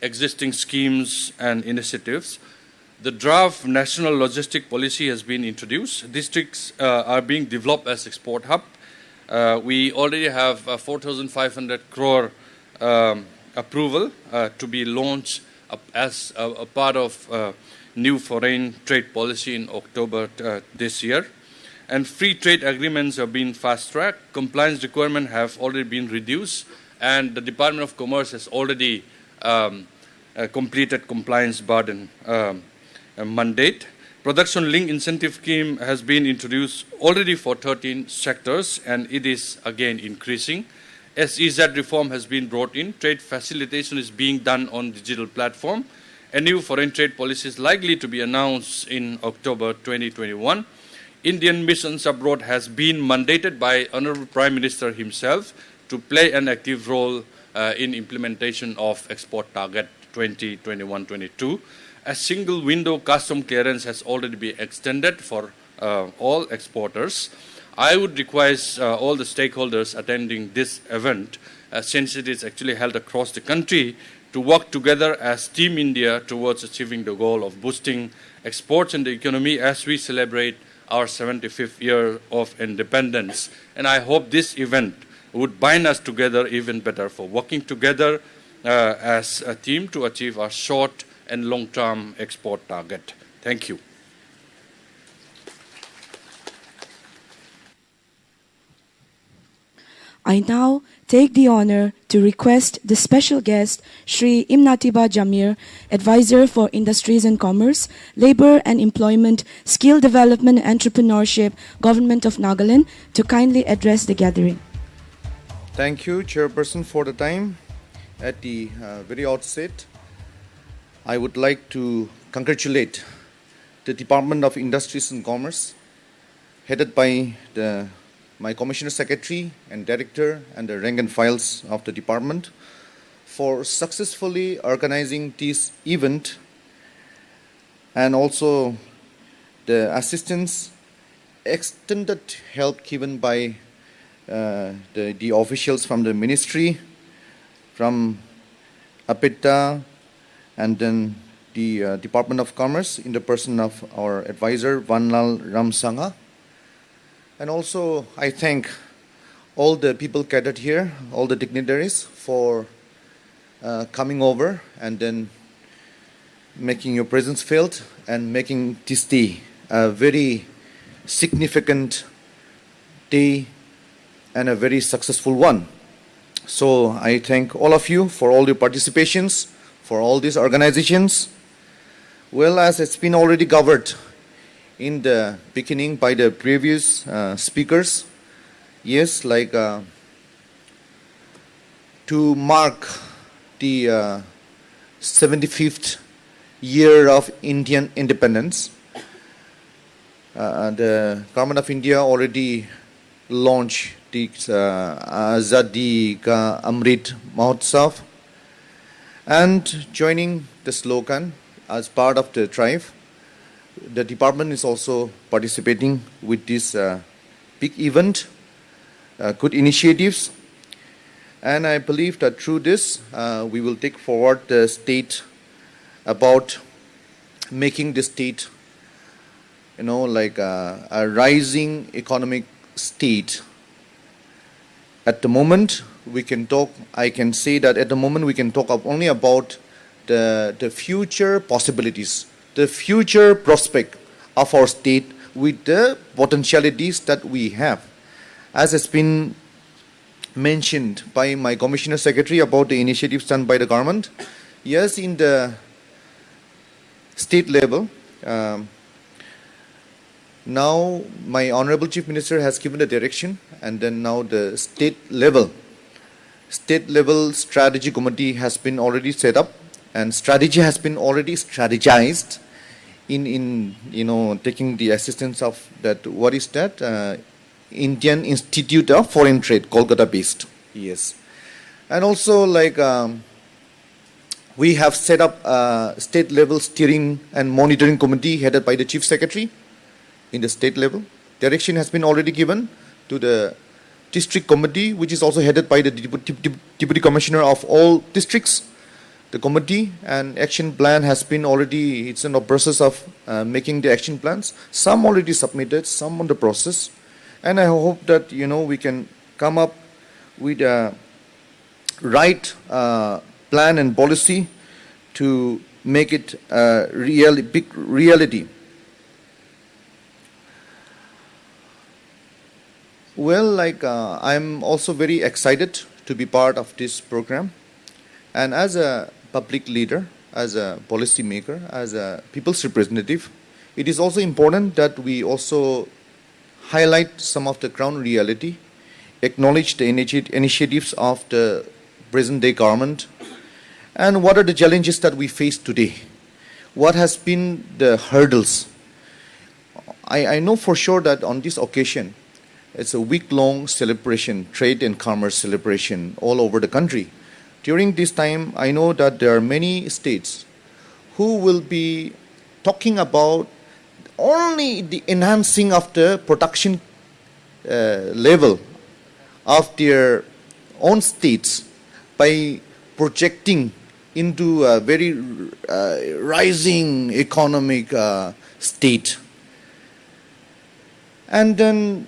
Speaker 6: existing schemes and initiatives, the draft national logistic policy has been introduced. Districts are being developed as export hub. We already have 4,500 crore approval to be launched as a part of new foreign trade policy in October this year. And free trade agreements have been fast-tracked. Compliance requirements have already been reduced, and the Department of Commerce has already completed compliance burden mandate. Production-linked incentive scheme has been introduced already for 13 sectors, and it is again increasing. SEZ reform has been brought in. Trade facilitation is being done on digital platform. A new foreign trade policy is likely to be announced in October 2021. Indian missions abroad has been mandated by Honorable Prime Minister himself to play an active role in implementation of export target 2021-22. A single window custom clearance has already been extended for all exporters. I would request all the stakeholders attending this event, since it is actually held across the country, to work together as Team India towards achieving the goal of boosting exports and the economy as we celebrate our 75th year of independence. And I hope this event would bind us together even better for working together as a team to achieve our short and long-term export target. Thank you.
Speaker 2: I now take the honor to request the special guest, Shri Imnatiba Jamir, Advisor for Industries and Commerce, Labor and Employment, Skill Development and Entrepreneurship, Government of Nagaland, to kindly address the gathering.
Speaker 7: Thank you, Chairperson, for the time. At the very outset, I would like to congratulate the Department of Industries and Commerce, headed by my Commissioner Secretary and Director and the rank and files of the department, for successfully organizing this event, and also the assistance, extended help given by the officials from the ministry, from APITA, and then the Department of Commerce in the person of our advisor, Vanlal Ramsanga. And also, I thank all the people gathered here, all the dignitaries, for coming over and then making your presence felt and making this day a very significant day and a very successful one. So I thank all of you for all your participations, for all these organizations. Well, as it's been already covered in the beginning by the previous speakers, yes, like to mark the 75th year of Indian independence, the Government of India already launched the Azadi Ka Amrit Mahotsav, and joining the slogan as part of the drive, the department is also participating with this big event, good initiatives, and I believe that through this we will take forward the state about making the state, like a rising economic state. At the moment, we can talk, I can say that at the moment we can talk only about the future possibilities, the future prospect of our state with the potentialities that we have. As has been mentioned by my Commissioner Secretary about the initiatives done by the government, yes, in the state level, now my Honorable Chief Minister has given the direction, and then now the state level strategy committee has been already set up, and strategy has been already strategized in taking the assistance of that, what is that, Indian Institute of Foreign Trade, Kolkata based, yes. And also like we have set up a state level steering and monitoring committee headed by the Chief Secretary in the state level. Direction has been already given to the district committee, which is also headed by the deputy commissioner of all districts. The committee and action plan has been already, it's in the process of making the action plans. Some already submitted, some on the process. And I hope that, we can come up with a right plan and policy to make it a big reality. Well, I'm also very excited to be part of this program. And as a public leader, as a policy maker, as a people's representative, it is also important that we also highlight some of the ground reality, acknowledge the initiatives of the present-day government, and what are the challenges that we face today. What has been the hurdles? I know for sure that on this occasion, it's a week-long celebration, trade and commerce celebration all over the country. During this time, I know that there are many states who will be talking about only the enhancing of the production level of their own states by projecting into a very rising economic state. And then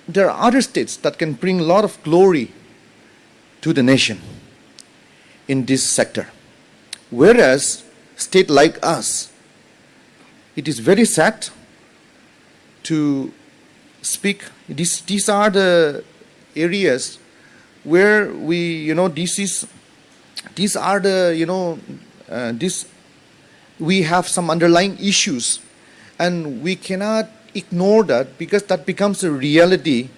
Speaker 7: there are other states that can bring a lot of glory to the nation. in this sector. Whereas state like us, it is very sad to speak. These are the areas where we, these are the, we have some underlying issues, and we cannot ignore that, because that becomes a reality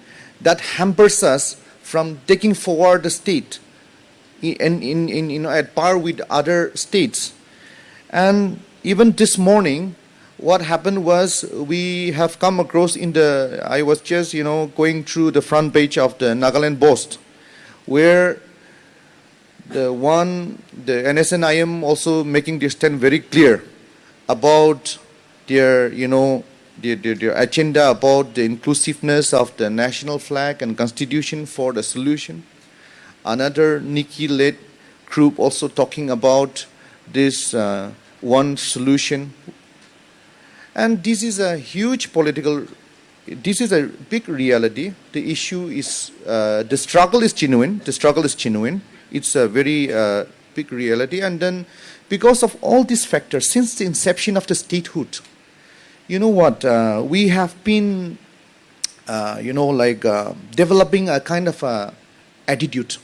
Speaker 7: that hampers us from taking forward the state at par with other states. And even this morning, what happened was, we have come across I was just, going through the front page of the Nagaland Post, where the NSNIM also making their stand very clear about their, their agenda about the inclusiveness of the national flag and constitution for the solution. Another Nikki-led group also talking about this one solution. And this is a huge this is a big reality. The issue is, the struggle is genuine. It's a very big reality. And then, because of all these factors, since the inception of the statehood, we have been, developing a kind of attitude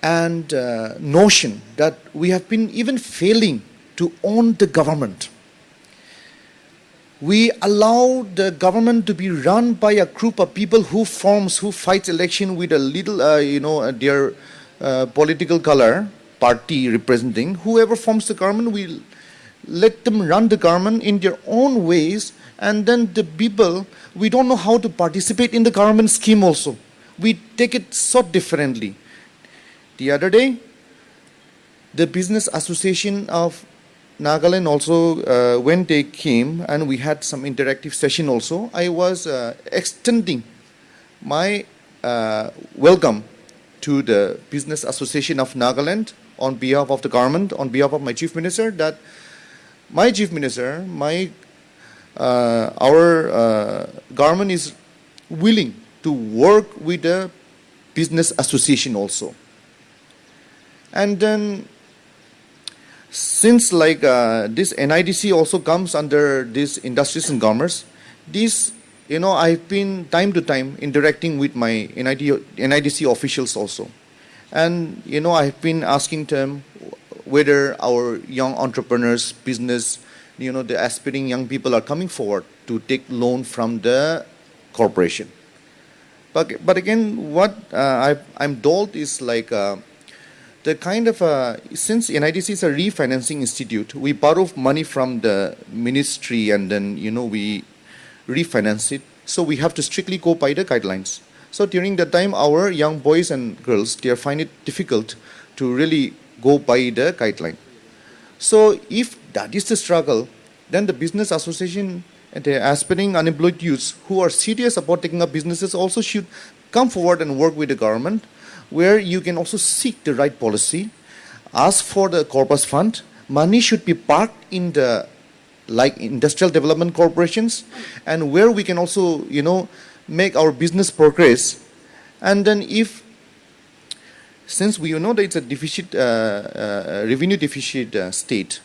Speaker 7: and notion that we have been even failing to own the government. We allow the government to be run by a group of people who fights election with a little, their political color, party representing. Whoever forms the government, we let them run the government in their own ways, and then the people, we don't know how to participate in the government scheme also. We take it so differently. The other day, the Business Association of Nagaland also, when they came and we had some interactive session also, I was extending my welcome to the Business Association of Nagaland on behalf of the government, on behalf of my Chief Minister, that my Chief Minister, our government is willing to work with the Business Association also. And then, since this NIDC also comes under this Industries and Commerce, this, I've been time to time interacting with my NIDC officials also. And, I've been asking them whether our young entrepreneurs, business, the aspiring young people are coming forward to take loan from the corporation. But again, what I'm told is the kind of, since NIDC is a refinancing institute, we borrow money from the ministry and then, we refinance it. So we have to strictly go by the guidelines. So during that time, our young boys and girls, they find it difficult to really go by the guideline. So if that is the struggle, then the Business Association and the aspiring unemployed youths who are serious about taking up businesses also should come forward and work with the government, where you can also seek the right policy, ask for the corpus fund. Money should be parked in the industrial development corporations, and where we can also, make our business progress. And then since we know that it's a deficit, revenue deficit state,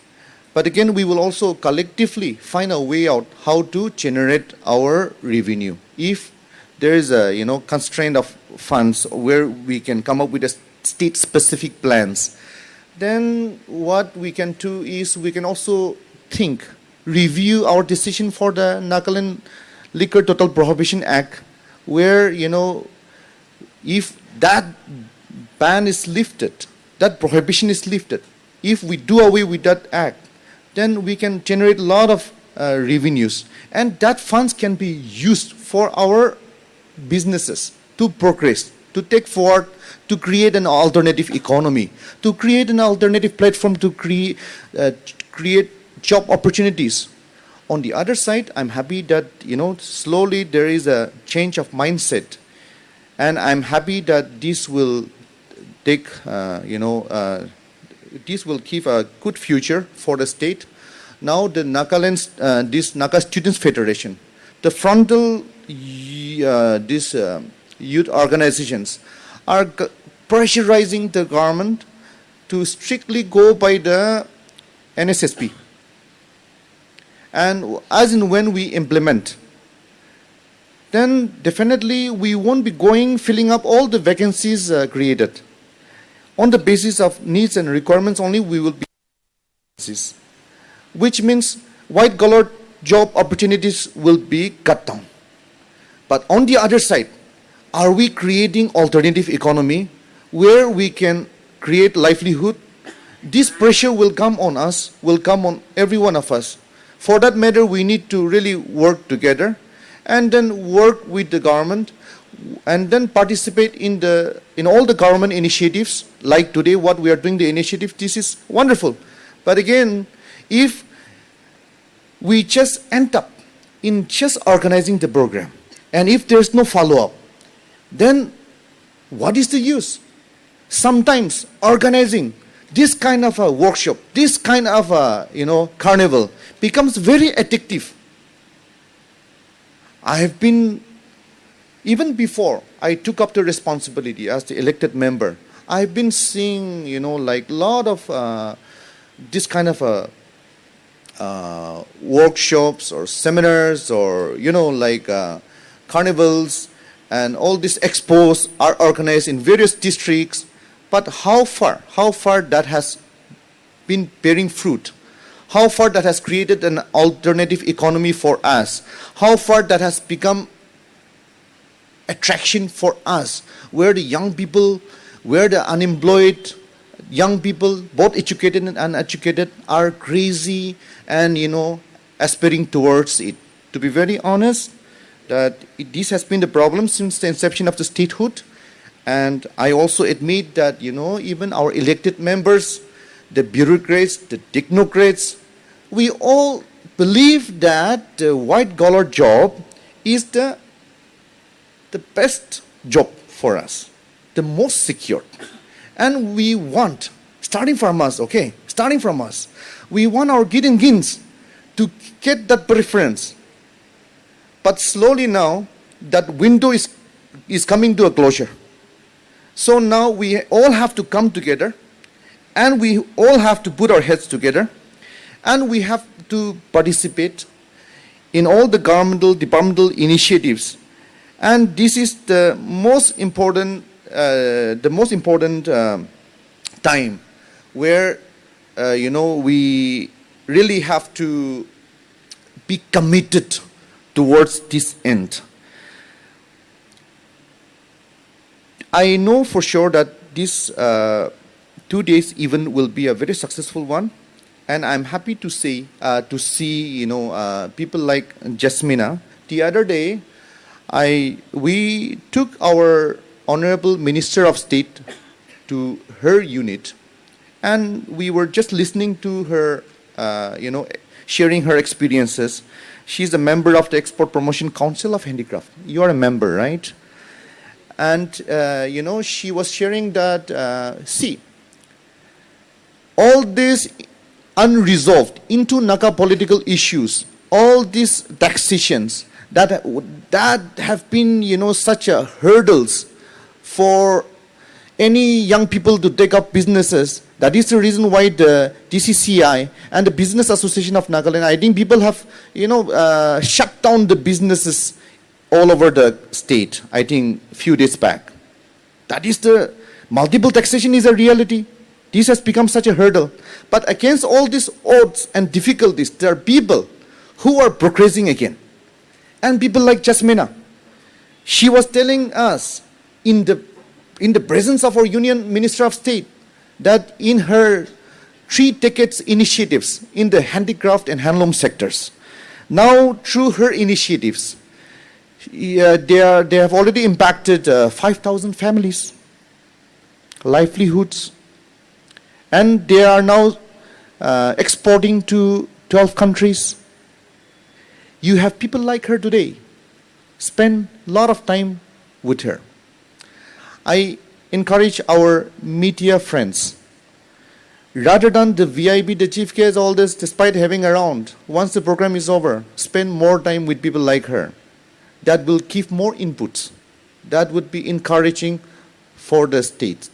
Speaker 7: but again, we will also collectively find a way out how to generate our revenue. If there is a, constraint of funds where we can come up with a state-specific plans, then what we can do is we can also review our decision for the Nagaland Liquor Total Prohibition Act, where, if that ban is lifted, that prohibition is lifted, if we do away with that act, then we can generate a lot of revenues, and that funds can be used for our businesses to progress, to take forward, to create an alternative economy, to create an alternative platform to create job opportunities. On the other side, I'm happy that, slowly there is a change of mindset, and I'm happy that this will take, this will give a good future for the state. Now the Nagaland, this Naga Students Federation, the frontal, youth organizations are pressurizing the government to strictly go by the NSSP. And as in when we implement, then definitely we won't be filling up all the vacancies created. On the basis of needs and requirements only, we will be vacancies, which means white-collar job opportunities will be cut down. But on the other side, are we creating alternative economy where we can create livelihood? This pressure will come on us, will come on every one of us. For that matter, we need to really work together and then work with the government and then participate in all the government initiatives. Like today, what we are doing, the initiative, this is wonderful. But again, if we just end up in just organizing the program, and if there's no follow-up, then what is the use? Sometimes organizing this kind of a workshop, this kind of a carnival becomes very addictive. I have been, even before I took up the responsibility as the elected member, I've been seeing, like a lot of this kind of workshops or seminars or, like carnivals, and all these expos are organized in various districts. But how far that has been bearing fruit? How far that has created an alternative economy for us? How far that has become attraction for us, where the young people, where the unemployed young people, both educated and uneducated, are crazy and, aspiring towards it. To be very honest, this has been the problem since the inception of the statehood. And I also admit that, even our elected members, the bureaucrats, the technocrats, we all believe that the white-collar job is the best job for us, the most secure. And we want, starting from us, we want our Gidingins to get that preference. But slowly now, that window is coming to a closure. So now we all have to come together, and we all have to put our heads together, and we have to participate in all the governmental, departmental initiatives. And this is the most important time where, we really have to be committed towards this end. I know for sure that this 2 days event will be a very successful one, and I'm happy to see people like Jasmina. The other day, we took our Honorable Minister of State to her unit, and we were just listening to her, sharing her experiences. She's a member of the Export Promotion Council of Handicraft. You are a member, right? And, she was sharing that, all these unresolved into Naka political issues, all these taxations that have been, such a hurdles for any young people to take up businesses. That is the reason why the DCCI and the Business Association of Nagaland, I think people have, shut down the businesses all over the state, I think a few days back. That is the multiple taxation is a reality. This has become such a hurdle. But against all these odds and difficulties, there are people who are progressing again. And people like Jasmina. She was telling us in the presence of our Union Minister of State that in her 3 decades initiatives in the handicraft and handloom sectors, now through her initiatives, they have already impacted 5,000 families, livelihoods, and they are now exporting to 12 countries. You have people like her today. Spend a lot of time with her. I encourage our media friends, rather than the VIP, the chief guest, all this, despite having around, once the program is over, spend more time with people like her. That will give more inputs. That would be encouraging for the state.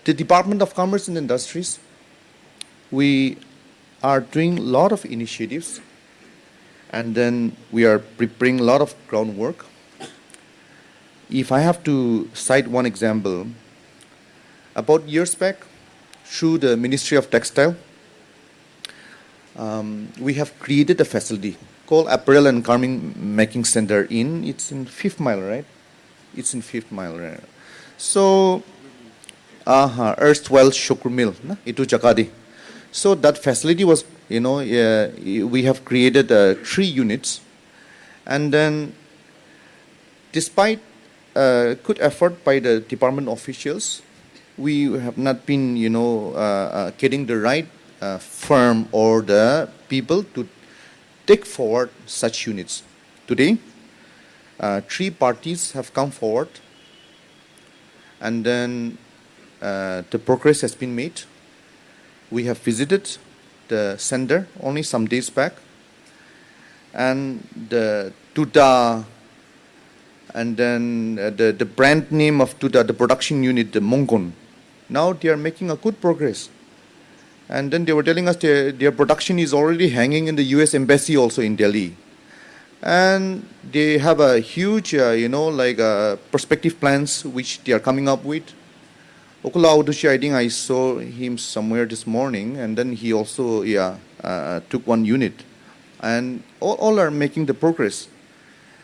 Speaker 7: The Department of Commerce and Industries, we are doing a lot of initiatives, and then we are preparing a lot of groundwork. If I have to cite one example, about years back, through the Ministry of Textile, we have created a facility called Apparel and Garment Making Center it's in 5th Mile, right? It's in 5th Mile, right? So, erstwhile sugar mill, itu Jakadi. So that facility was, we have created 3 units, and then despite good effort by the department officials, we have not been, getting the right firm or the people to take forward such units. Today, 3 parties have come forward, and then the progress has been made. We have visited the center only some days back, and the Tuda, and then the brand name of Tuda, the production unit, the Mongon, now they are making a good progress. And then they were telling us their production is already hanging in the US Embassy also in Delhi. And they have a huge, perspective plans which they are coming up with. Okula Audushi, I think I saw him somewhere this morning, and then he also took 1 unit. And all are making the progress.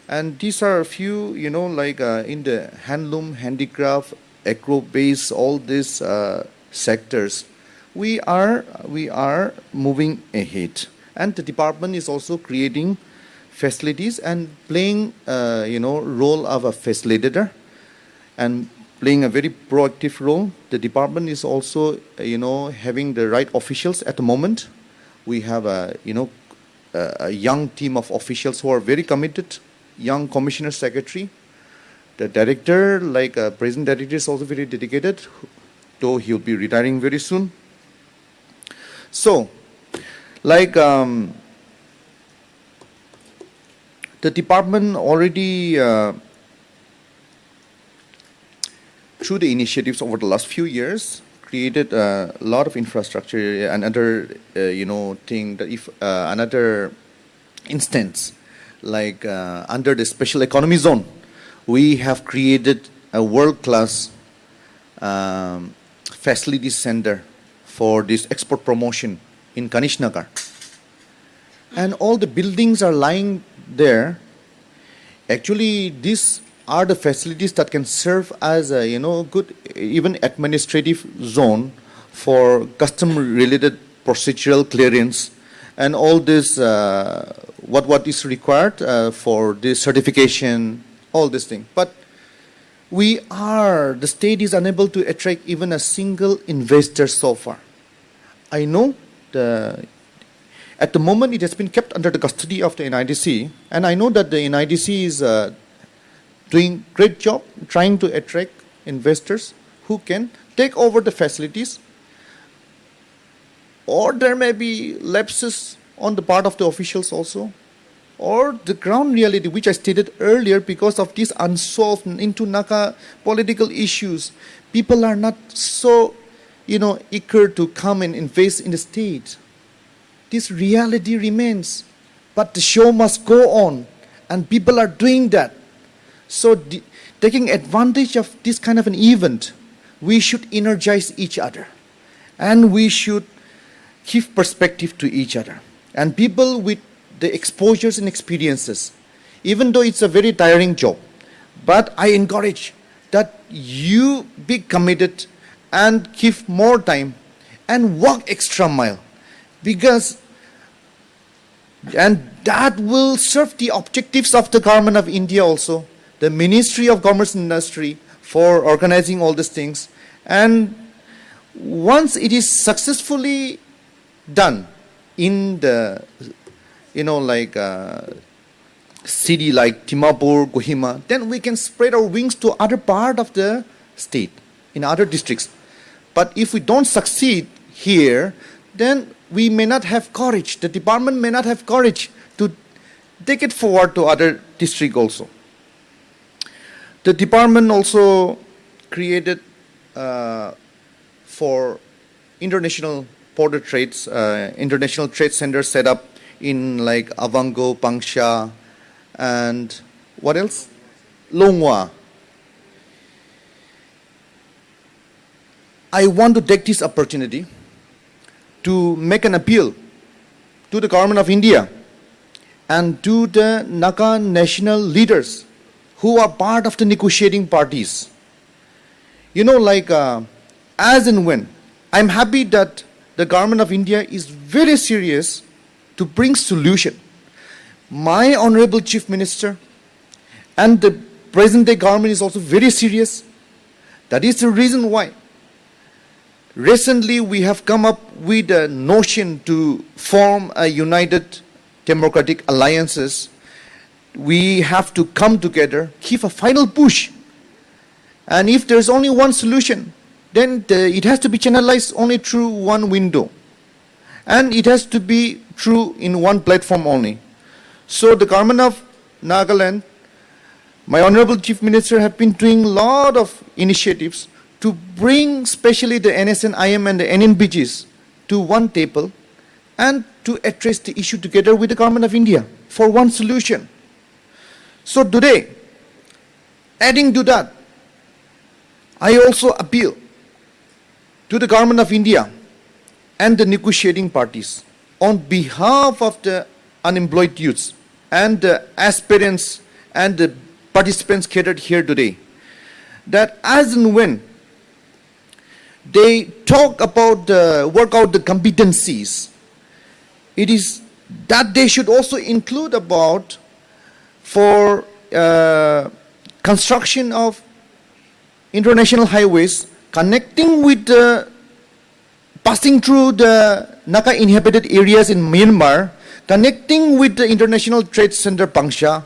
Speaker 7: And these are a few, in the handloom, handicraft, agro-based, all these sectors. We are moving ahead. And the department is also creating facilities and playing, role of a facilitator and playing a very proactive role. The department is also, having the right officials at the moment. We have a young team of officials who are very committed, young commissioner secretary. The director, president director, is also very dedicated, though he'll be retiring very soon. So, the department already, through the initiatives over the last few years, created a lot of infrastructure. Another, thing that if another instance, under the special economy zone, we have created a world-class facility center for this export promotion in Kanishnagar. And all the buildings are lying there. Actually, these are the facilities that can serve as a, good, even administrative zone for custom-related procedural clearance and all this, what is required for this certification, all this thing. But the state is unable to attract even a single investor so far. I know at the moment it has been kept under the custody of the NIDC, and I know that the NIDC is doing great job trying to attract investors who can take over the facilities, or there may be lapses on the part of the officials also, or the ground reality, which I stated earlier, because of these unsolved into Naka political issues, people are not so, eager to come and invest in the state. This reality remains, but the show must go on, and people are doing that. So, taking advantage of this kind of an event, we should energize each other, and we should give perspective to each other. And people with the exposures and experiences, even though it's a very tiring job, but I encourage that you be committed and give more time and walk extra mile, and that will serve the objectives of the government of India also, the Ministry of Commerce and Industry, for organizing all these things. And once it is successfully done in the, city like Dimapur, Kohima, then we can spread our wings to other part of the state, in other districts. But if we don't succeed here, then we may not have courage, the department may not have courage to take it forward to other districts also. The department also created for international border trades, international trade centers set up in like Avango, Pangsha, and what else? Longwa. I want to take this opportunity to make an appeal to the government of India and to the Naga national leaders who are part of the negotiating parties. You know, like as and when, I'm happy that the government of India is very serious to bring solution. My Honorable Chief Minister and the present-day government is also very serious. That is the reason why recently we have come up with a notion to form a united democratic alliances. We have to come together, give a final push. And if there's only one solution, then it has to be channelized only through one window. And it has to be true in one platform only. So the government of Nagaland, my Honorable Chief Minister, have been doing a lot of initiatives to bring especially the NSNIM and the NNBGs to one table and to address the issue together with the government of India for one solution. So today, adding to that, I also appeal to the government of India and the negotiating parties on behalf of the unemployed youths and the aspirants and the participants gathered here today, that as and when they talk about work out the competencies, it is that they should also include about for construction of international highways connecting with the passing through the Naga inhabited areas in Myanmar, connecting with the International Trade Center Pangsha,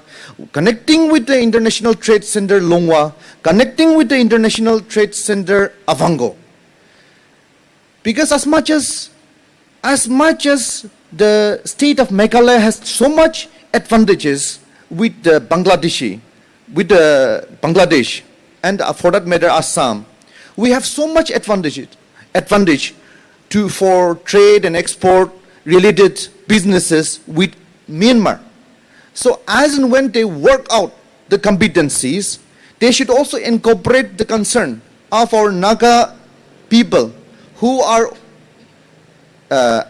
Speaker 7: connecting with the International Trade Center Longwa, connecting with the International Trade Center Avango. Because as much as the state of Meghalaya has so much advantages with the Bangladesh, and for that matter Assam, we have so much advantage for trade and export related businesses with Myanmar. So as and when they work out the competencies, they should also incorporate the concern of our Naga people who are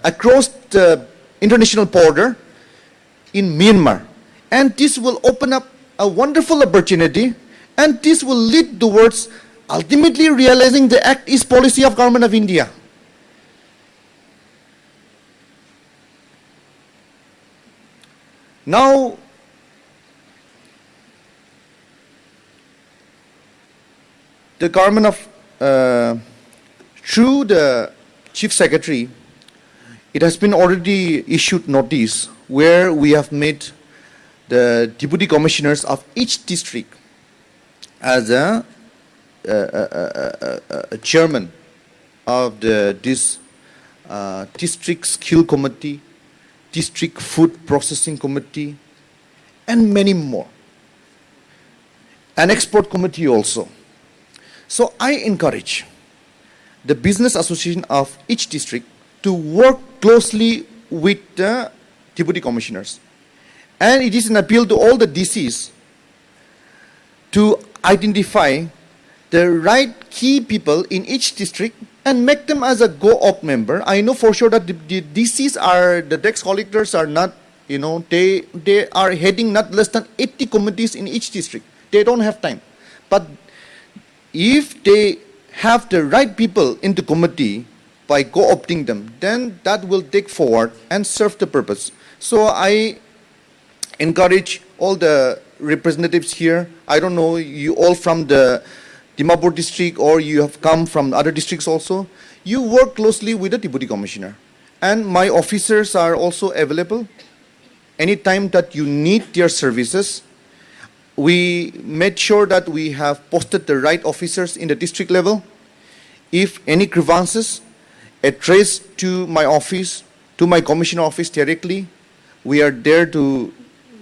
Speaker 7: across the international border in Myanmar. And this will open up a wonderful opportunity, and this will lead towards ultimately realizing the Act East policy of Government of India. Now, the government of, through the Chief Secretary, it has been already issued notice where we have made the deputy commissioners of each district as a chairman of this district skill committee, district food processing committee, and many more. An export committee also. So I encourage the business association of each district to work closely with the deputy commissioners. And it is an appeal to all the DCs to identify the right key people in each district and make them as a go-op member. I know for sure that the DCs are, the tax collectors are not, you know, they are heading not less than 80 committees in each district. They don't have time. But if they have the right people in the committee by co-opting them, then that will take forward and serve the purpose. So I encourage all the representatives here. I don't know, you all from the Dimapur district or you have come from other districts also. You work closely with the deputy commissioner. And my officers are also available anytime that you need their services. We made sure that we have posted the right officers in the district level. If any grievances addressed to my office, to my commissioner office directly, we are there to,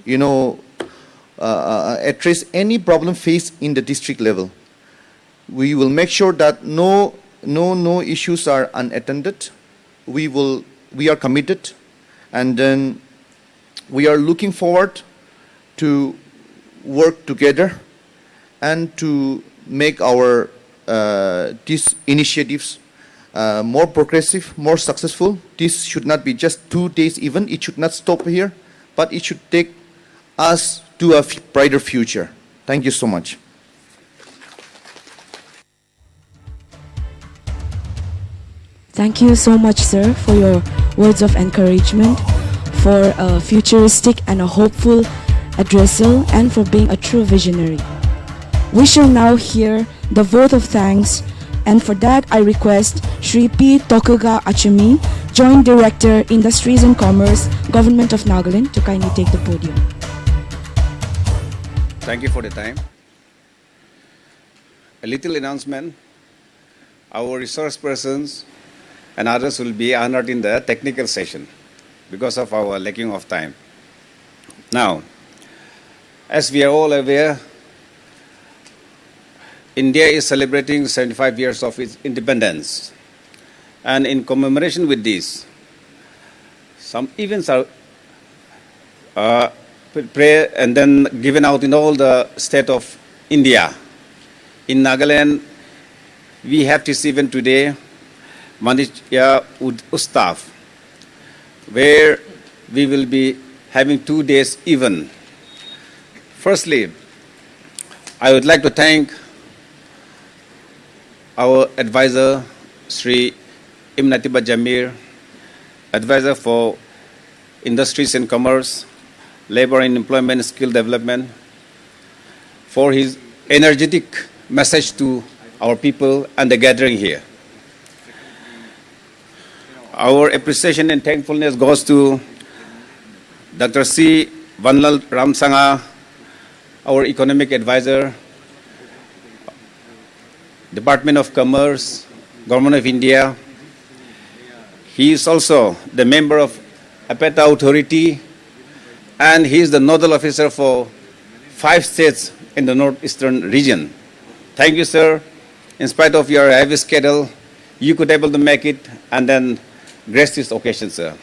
Speaker 7: you know, address any problem faced in the district level. We will make sure that no no issues are unattended. We are committed, and then we are looking forward to work together and to make our these initiatives more progressive, more successful. This should not be just 2 days event. It should not stop here, but it should take us to a brighter future. Thank you so much.
Speaker 2: Thank you so much, sir, for your words of encouragement, for a futuristic and a hopeful addressal, and for being a true visionary. We shall now hear the vote of thanks, and for that I request Shri P. Tokuga Achumi, Joint Director, Industries and Commerce, Government of Nagaland, to kindly take the podium.
Speaker 8: Thank you for the time. A little announcement. Our resource persons and others will be honored in the technical session because of our lacking of time. Now, as we are all aware, India is celebrating 75 years of its independence. And in commemoration with this, some events are and then given out in all the state of India. In Nagaland, we have this event today, Vanijya Utsav, where we will be having 2 days event. Firstly, I would like to thank our advisor, Sri Imnatiba Jamir, advisor for Industries and Commerce, Labor and Employment Skill Development, for his energetic message to our people and the gathering here. Our appreciation and thankfulness goes to Dr. C. Vanlal Ramsanga, our economic advisor, Department of Commerce, Government of India. He is also the member of APETA Authority, and he is the nodal officer for 5 states in the northeastern region. Thank you, sir. In spite of your heavy schedule, you could able to make it and then grace this occasion, sir.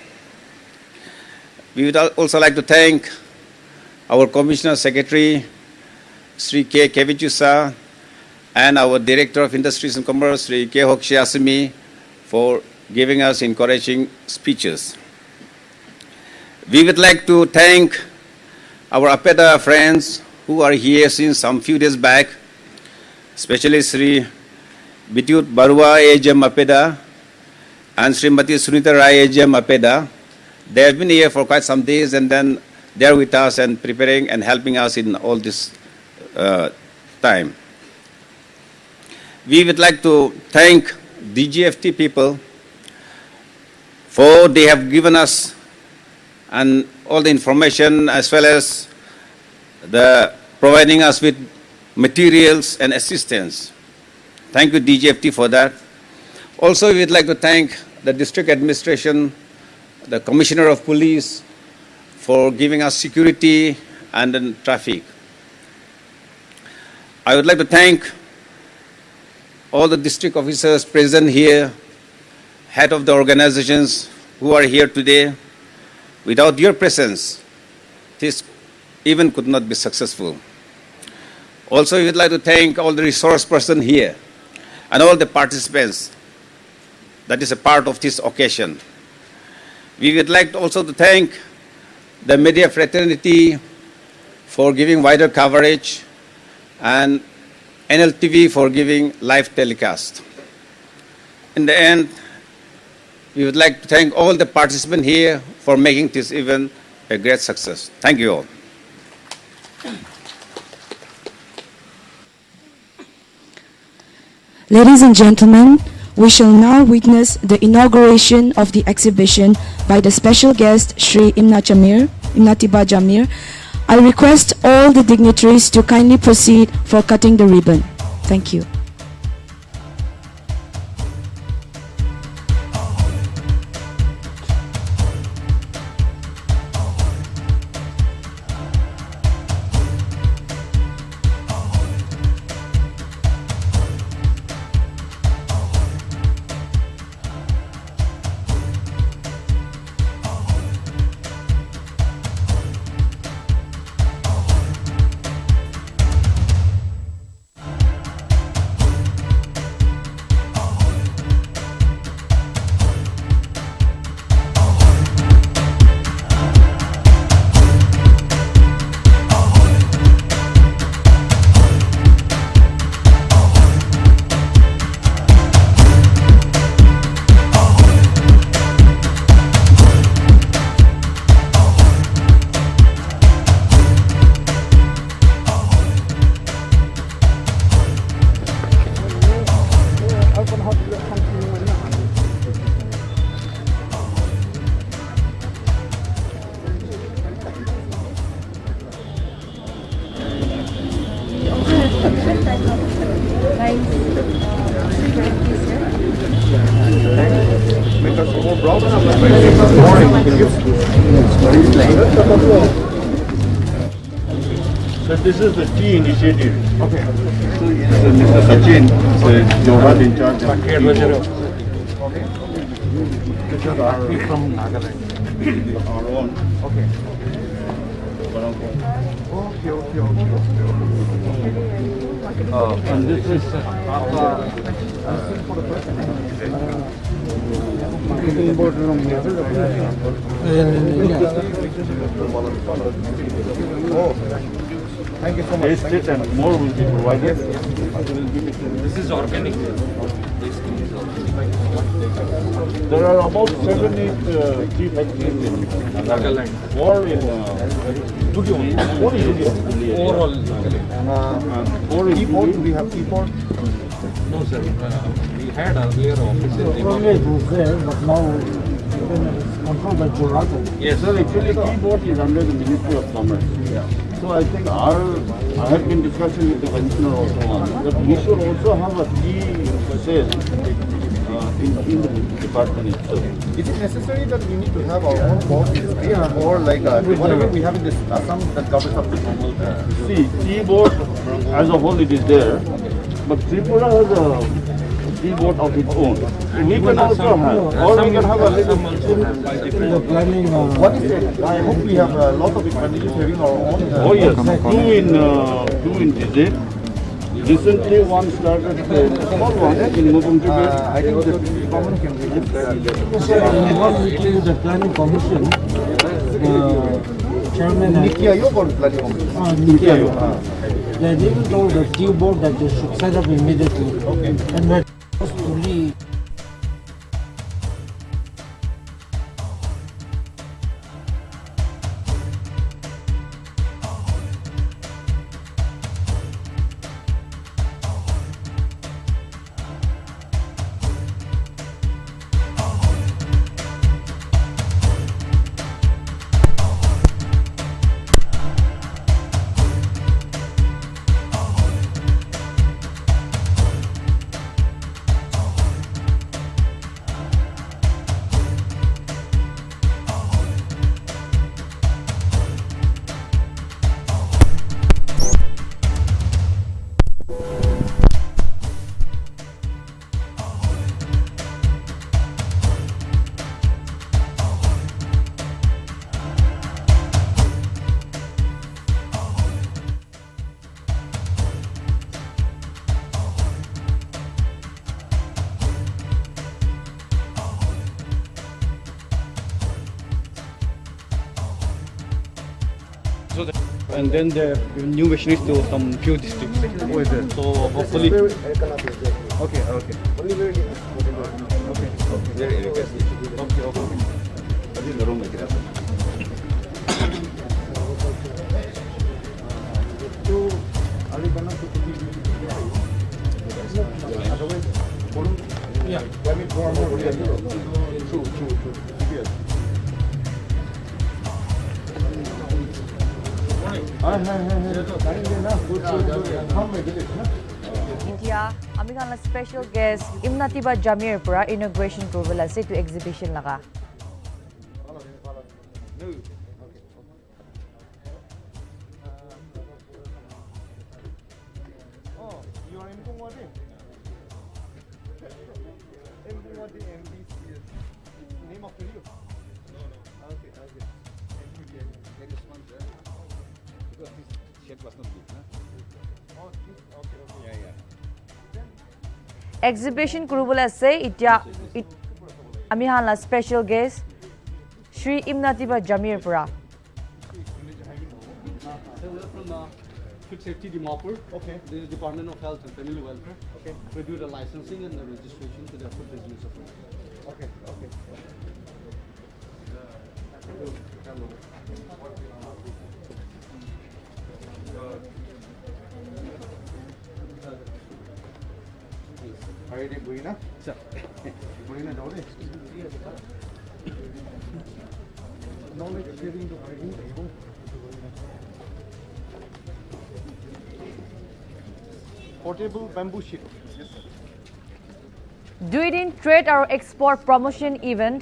Speaker 8: We would also like to thank our Commissioner Secretary, Sri K. Kevichusa, and our Director of Industries and Commerce, Sri K. Hokshe Asumi, for giving us encouraging speeches. We would like to thank our APETA friends who are here since some few days back, especially Sri Bidyut Barua AGM APETA and Srimati Sunita Rai AGM APETA. They have been here for quite some days, and then they are with us and preparing and helping us in all this time. We would like to thank DGFT people for they have given us and all the information as well as the providing us with materials and assistance. Thank you, DGFT, for that. Also, we would like to thank the district administration, the Commissioner of Police, for giving us security and then traffic. I would like to thank all the district officers present here, head of the organizations who are here today. Without your presence, this event could not be successful. Also, we would like to thank all the resource persons here and all the participants that is a part of this occasion. We would like also to thank the media fraternity for giving wider coverage and NLTV for giving live telecast. In the end, we would like to thank all the participants here for making this event a great success. Thank you all.
Speaker 2: Ladies and gentlemen, we shall now witness the inauguration of the exhibition by the special guest, Shri Imnatiba Jamir. I request all the dignitaries to kindly proceed for cutting the ribbon. Thank you.
Speaker 7: Make us more broad.
Speaker 9: So this is the tea initiative.
Speaker 7: Okay.
Speaker 9: So Mr. Sachin, so Johan in charge.
Speaker 7: Okay.
Speaker 9: This is our from Nagaland. Our own.
Speaker 7: Okay.
Speaker 9: And this is
Speaker 7: Oh, thank you so much.
Speaker 9: taste it and more will be provided.
Speaker 6: This is organic.
Speaker 9: There are about 7-8 tea factories in Nagaland. Or in
Speaker 6: Overall.
Speaker 9: or in
Speaker 7: Teapot, do we have teapot?
Speaker 6: No, sir. We had earlier office in Dimapur.
Speaker 10: It was there, but now it's controlled by Jordan.
Speaker 6: Yes,
Speaker 9: Sir, actually tea board is under the Ministry of Commerce. So I think I have been discussing with the Commissioner also on that we should also have a tea sale in the department itself.
Speaker 7: Is it necessary that we need to have our own board display or like whatever we have in this Assam that covers up the normal?
Speaker 9: See, tea board as a whole it is there, but Tripura has a tea board of its own. We can also have, or we can have a little.
Speaker 10: The planning.
Speaker 7: What is it? I hope we have a lot of advantages having our own.
Speaker 9: Oh yes, two in Tizet. Recently one started the small one in Mubumjube.
Speaker 7: I think the government can visit there.
Speaker 10: In one meeting with the planning commission, the chairman and
Speaker 7: Niti Aayog or planning commission?
Speaker 10: Niti Aayog, they even told the tea board that they should set up immediately.
Speaker 7: Okay.
Speaker 10: And we're supposed to leave.
Speaker 11: And then the new missionaries to some few districts.
Speaker 7: Oh, is it?
Speaker 11: So hopefully.
Speaker 7: Okay, okay.
Speaker 10: Yeah.
Speaker 1: India, আমি খান special guest ইমনাতিবা Jamir পৰা ইনগ্ৰেশ্যন কৰিবলৈ আছে to exhibition laga. Exhibition কৰিবলৈ আছে এতিয়া আমি হানলা special guest Shri ইমনাতিবা Jamir পৰা.
Speaker 11: Food Safety Dimapur. Okay. This is Department of Health and Family Welfare. Okay. We do the licensing and the registration to the food business of it.
Speaker 7: Okay, okay. Already Buina?
Speaker 11: Sir.
Speaker 7: Buina Dore? Knowledge sharing to hiding. Portable bamboo sheet. Yes, sir.
Speaker 1: দুইদিন trade আৰু export promotion event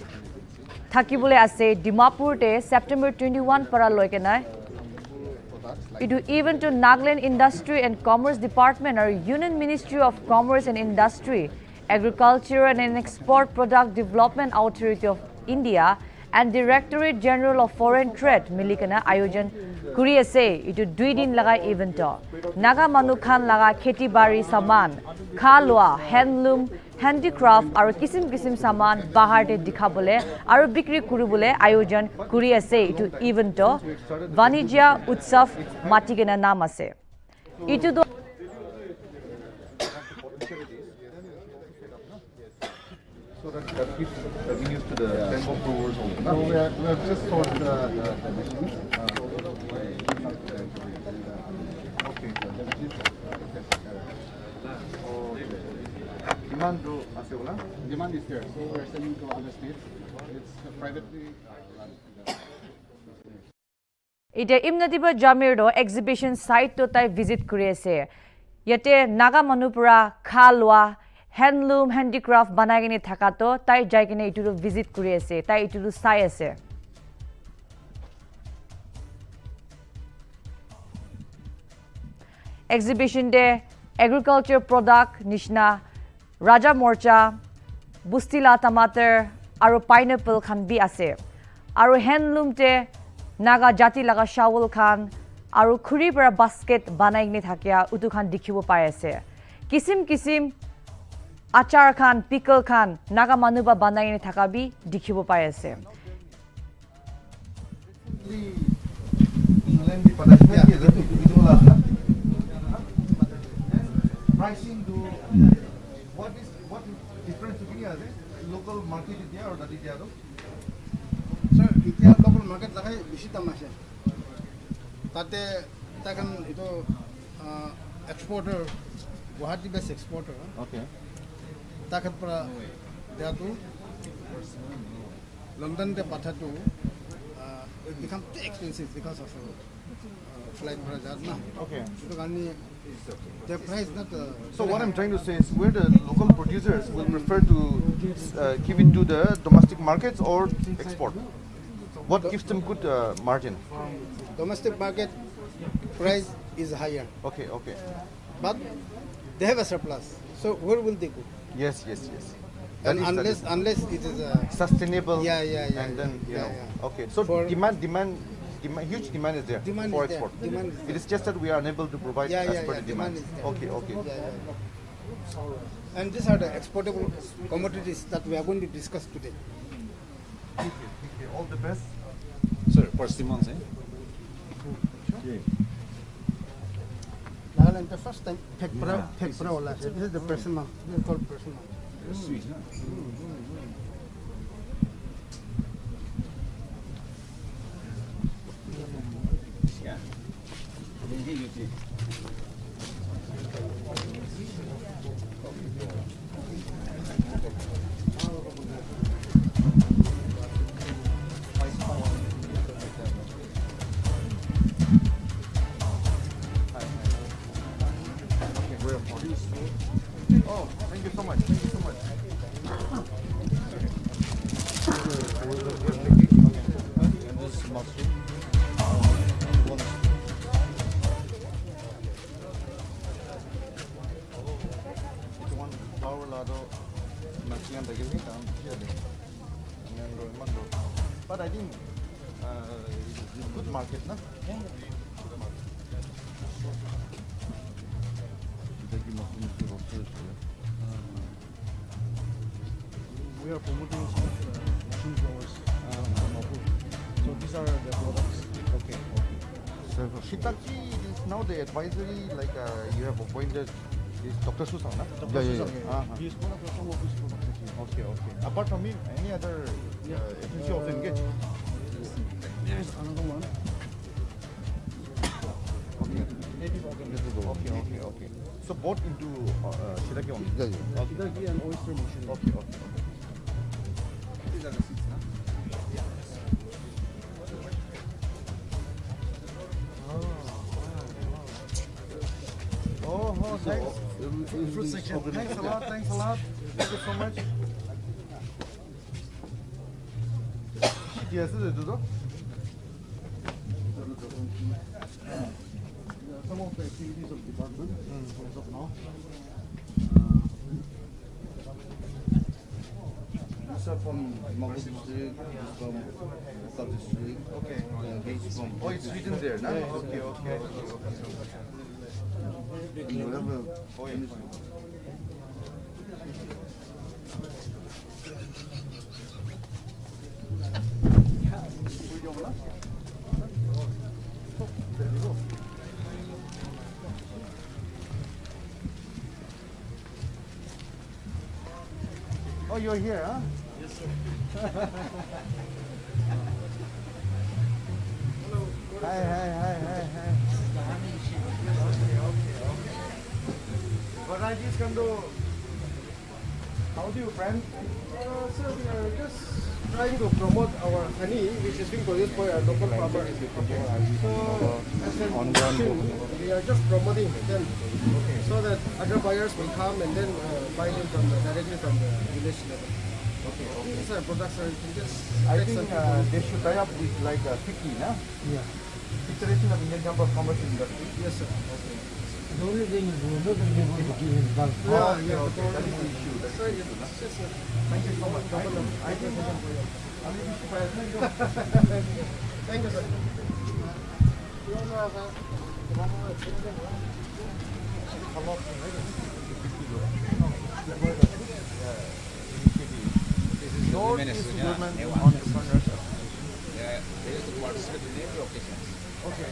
Speaker 1: থাকিবলৈ আছে ডিমাপুৰতে September 21 পৰা লৈকে নাই ইটো ইভেণ্টটো Nagaland industry and commerce department আৰু union ministry of commerce and industry agriculture and export product development authority of India and Directorate General of Foreign Trade milikana ayojan kuri ase itu 2 din laga event naga manu khan laga kheti bari saman khalwa handloom handicraft aru kisim saman bahar te dikhabole aru bikri kuribole ayojan kuri ase itu event Vanijya Utsav matigena naam ase itu
Speaker 7: So that gives revenues to the temple brewers also.
Speaker 9: So we have just sold the machines.
Speaker 7: Okay. Demand to Aseola?
Speaker 9: Demand is there, so we are selling to other states. It's privately run.
Speaker 1: Ite imnatiba jamirdo exhibition site to tai visit kuri ase yate naga manupura khalwa handloom handicraft banagini thakato tai jaigine itu visit kuri ase tai itu sai ase exhibition de agriculture product nishna raja morcha bustila tomato aru pineapple khan bi ase aru handloom te naga jati laga shawl khan aru khuri para basket banaigini thakia utu khan dikhibo pai ase kisim achar khan pickle khan naga manuba banaigini thakabi dikhibo pai ase
Speaker 7: Pricing to what difference to local market is there or that is there?
Speaker 12: Sir, India local market lagai bishi tam ase. Tate takan ito exporter Guwahati based exporter.
Speaker 7: Okay.
Speaker 12: Takan para datu London de pathatu it become too expensive because of flight charges na.
Speaker 7: Okay.
Speaker 12: So the price not.
Speaker 7: So what I'm trying to say is, where the local producers will prefer to give it to the domestic markets or export? What gives them good margin?
Speaker 12: Domestic market price is higher.
Speaker 7: Okay, okay.
Speaker 12: But they have a surplus. So where will they go?
Speaker 7: Yes.
Speaker 12: And unless it is
Speaker 7: sustainable.
Speaker 12: Yeah.
Speaker 7: And then you know.
Speaker 12: Yeah.
Speaker 7: Okay. So demand, huge demand is there for export.
Speaker 12: Demand is
Speaker 7: it is just that we are unable to provide as per the demand. Okay.
Speaker 12: Yeah. And these are the exportable commodities that we are going to discuss today.
Speaker 7: All the best.
Speaker 13: Sir, for Simons, eh?
Speaker 12: Nagaland, the first time, this is the personal. This is called personal.
Speaker 13: Sweet, huh? Yeah.
Speaker 7: Oh, thank you so much. But I think it's a good market, no?
Speaker 11: We are promoting some mushroom growers. So these are the products.
Speaker 7: Okay. So Shitaki is now the advisory, like you have appointed is Dr. Susan, no?
Speaker 11: Dr. Susan. He is one of some of his products.
Speaker 7: Okay. Apart from him, any other agency also engaged?
Speaker 11: There is another one. Native organism.
Speaker 7: Okay. So both into Shitaki only?
Speaker 11: Shitaki and oyster mushroom.
Speaker 7: Okay.
Speaker 13: These are the seeds, huh?
Speaker 7: Oh, thanks.
Speaker 11: Fruit section.
Speaker 7: Thanks a lot. Thank you so much. Yes,
Speaker 12: some of the activities of the department as of now.
Speaker 7: These are from Dimapur district, from Utsav district. Okay. Oh, it's written there, no? Okay. You have a Oh, you're here, huh?
Speaker 12: Yes, sir.
Speaker 7: Hi. Varieties can do. How do you brand?
Speaker 12: Sir, we are just trying to promote our honey, which is being produced by our local farmers. So, as an we are just promoting them so that other buyers will come and then buy them directly from the village level.
Speaker 7: Okay.
Speaker 12: These are products that you can just.
Speaker 7: I think they should tie up with like a FICCI, no?
Speaker 12: Yeah.
Speaker 7: Federation of Indian Chamber of Commerce and Industry.
Speaker 12: Yes, sir.
Speaker 7: Okay.
Speaker 10: The only thing is we're not going to be able to give him bulk.
Speaker 7: Okay. That is the issue. That's the issue, no?
Speaker 12: Yes, sir.
Speaker 7: Thank you so much. I think
Speaker 12: Thank you, sir.
Speaker 7: North is women on the corners.
Speaker 13: They used to participate in every occasion.
Speaker 7: Okay.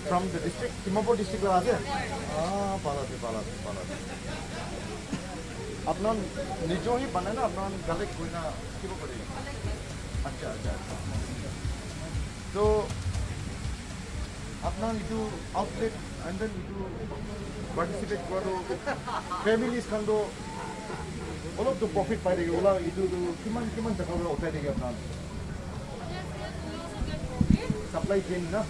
Speaker 7: From the district, Dimapur district में आते हैं? पाला थी. अपना निजों ही बने ना अपना गले कोई ना क्यों करेगा? अच्छा. So अपना itu outlet and then itu participate करो families kan do all of the profit पाएंगे ओला itu किमान जगह में होता है अपना supply chain ना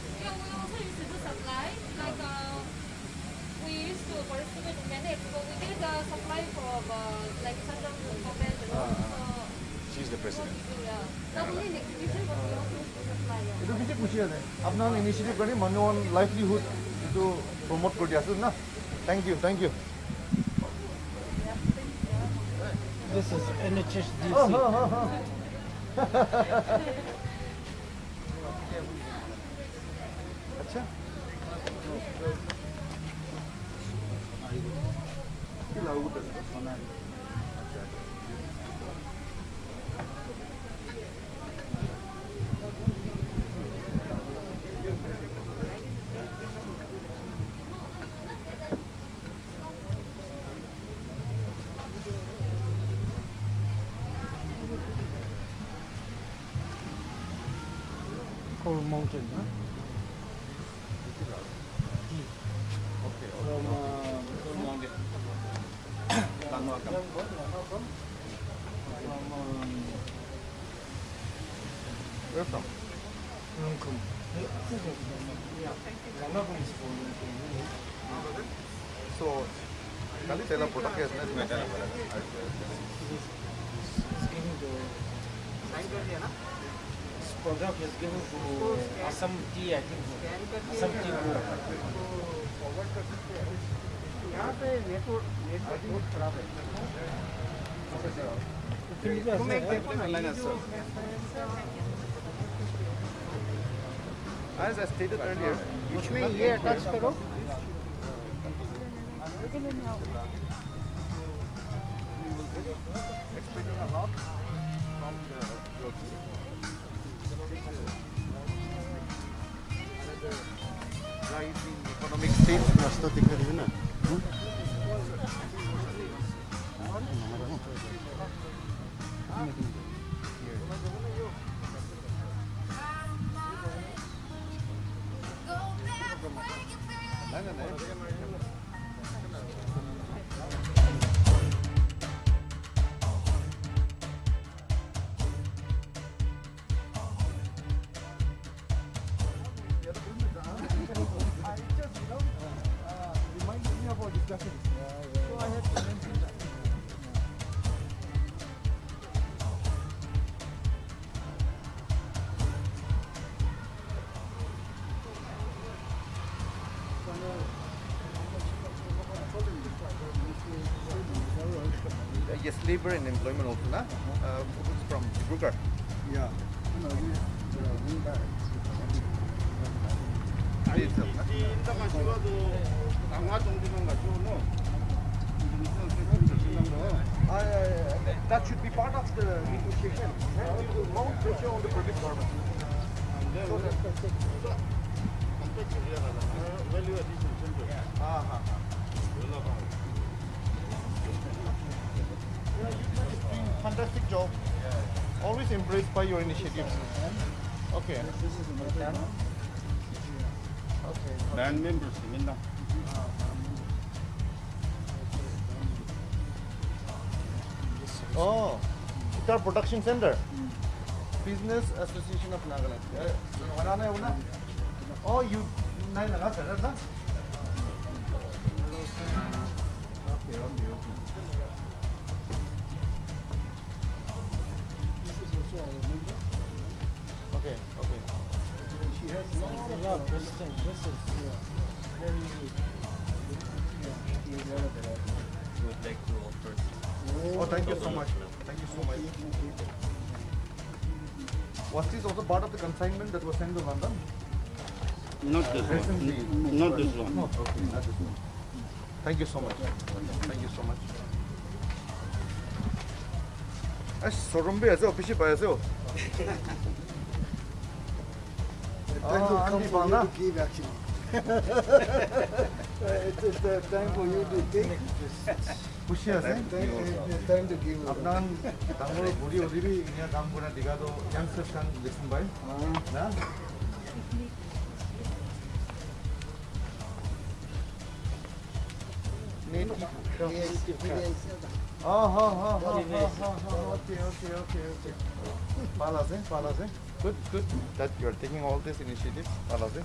Speaker 14: we used to participate in many expo. We did supply from like Central Government.
Speaker 13: She's the president.
Speaker 14: Yeah. Not only in exhibition, but we also used to supply.
Speaker 7: itu bisa खुशी है अपना initiative करने manual livelihood itu promote कर दिया ना thank you
Speaker 10: This is NHSDC.
Speaker 7: अच्छा
Speaker 10: Coral Mountain, huh?
Speaker 7: Where from? So, kali tela product है इसमें
Speaker 12: This product is given to Assam tea, I think. Assam tea group. यहाँ पे network खराब है. तुम एक देखो ना ये जो
Speaker 7: as I stated earlier
Speaker 12: उसमें ये अटैच करो.
Speaker 7: expecting a lot from the rising economic state
Speaker 12: रास्ता दिख रही है ना.
Speaker 7: Yes, labor and employment also, na? Who's from Dimapur?
Speaker 12: Yeah. No,
Speaker 7: that should be part of the negotiation. It will mount pressure on the British government.
Speaker 9: Value addition center.
Speaker 7: Yeah, you guys are doing a fantastic job. Always impressed by your initiatives. Okay. Okay.
Speaker 9: Band members, Minna.
Speaker 7: Oh, it's our production center. Business Association of Nagaland. Oh, you nine na sir, na? Okay. Okay.
Speaker 12: she has a lot of this thing. This is very
Speaker 13: Would like to offer.
Speaker 7: Oh, thank you so much. Thank you so much. Was this also part of the consignment that was sent to London?
Speaker 9: Not this
Speaker 7: Recently.
Speaker 9: one. Not this one.
Speaker 7: Okay, not this one. Thank you so much. Thank you so much. 소름배 해서 빛이 봐야죠.
Speaker 12: time to come
Speaker 7: Andy
Speaker 12: for you
Speaker 7: Bana.
Speaker 12: to give actually. It's the time for you to take.
Speaker 7: खुशियासे
Speaker 12: Time to give.
Speaker 7: अपनान तांगोलो बुरी ओदिबी इन्या काम करना दिखा दो youngsters kan listen भाई ना Okay. Palase. Good. That you are taking all these initiatives. Palase.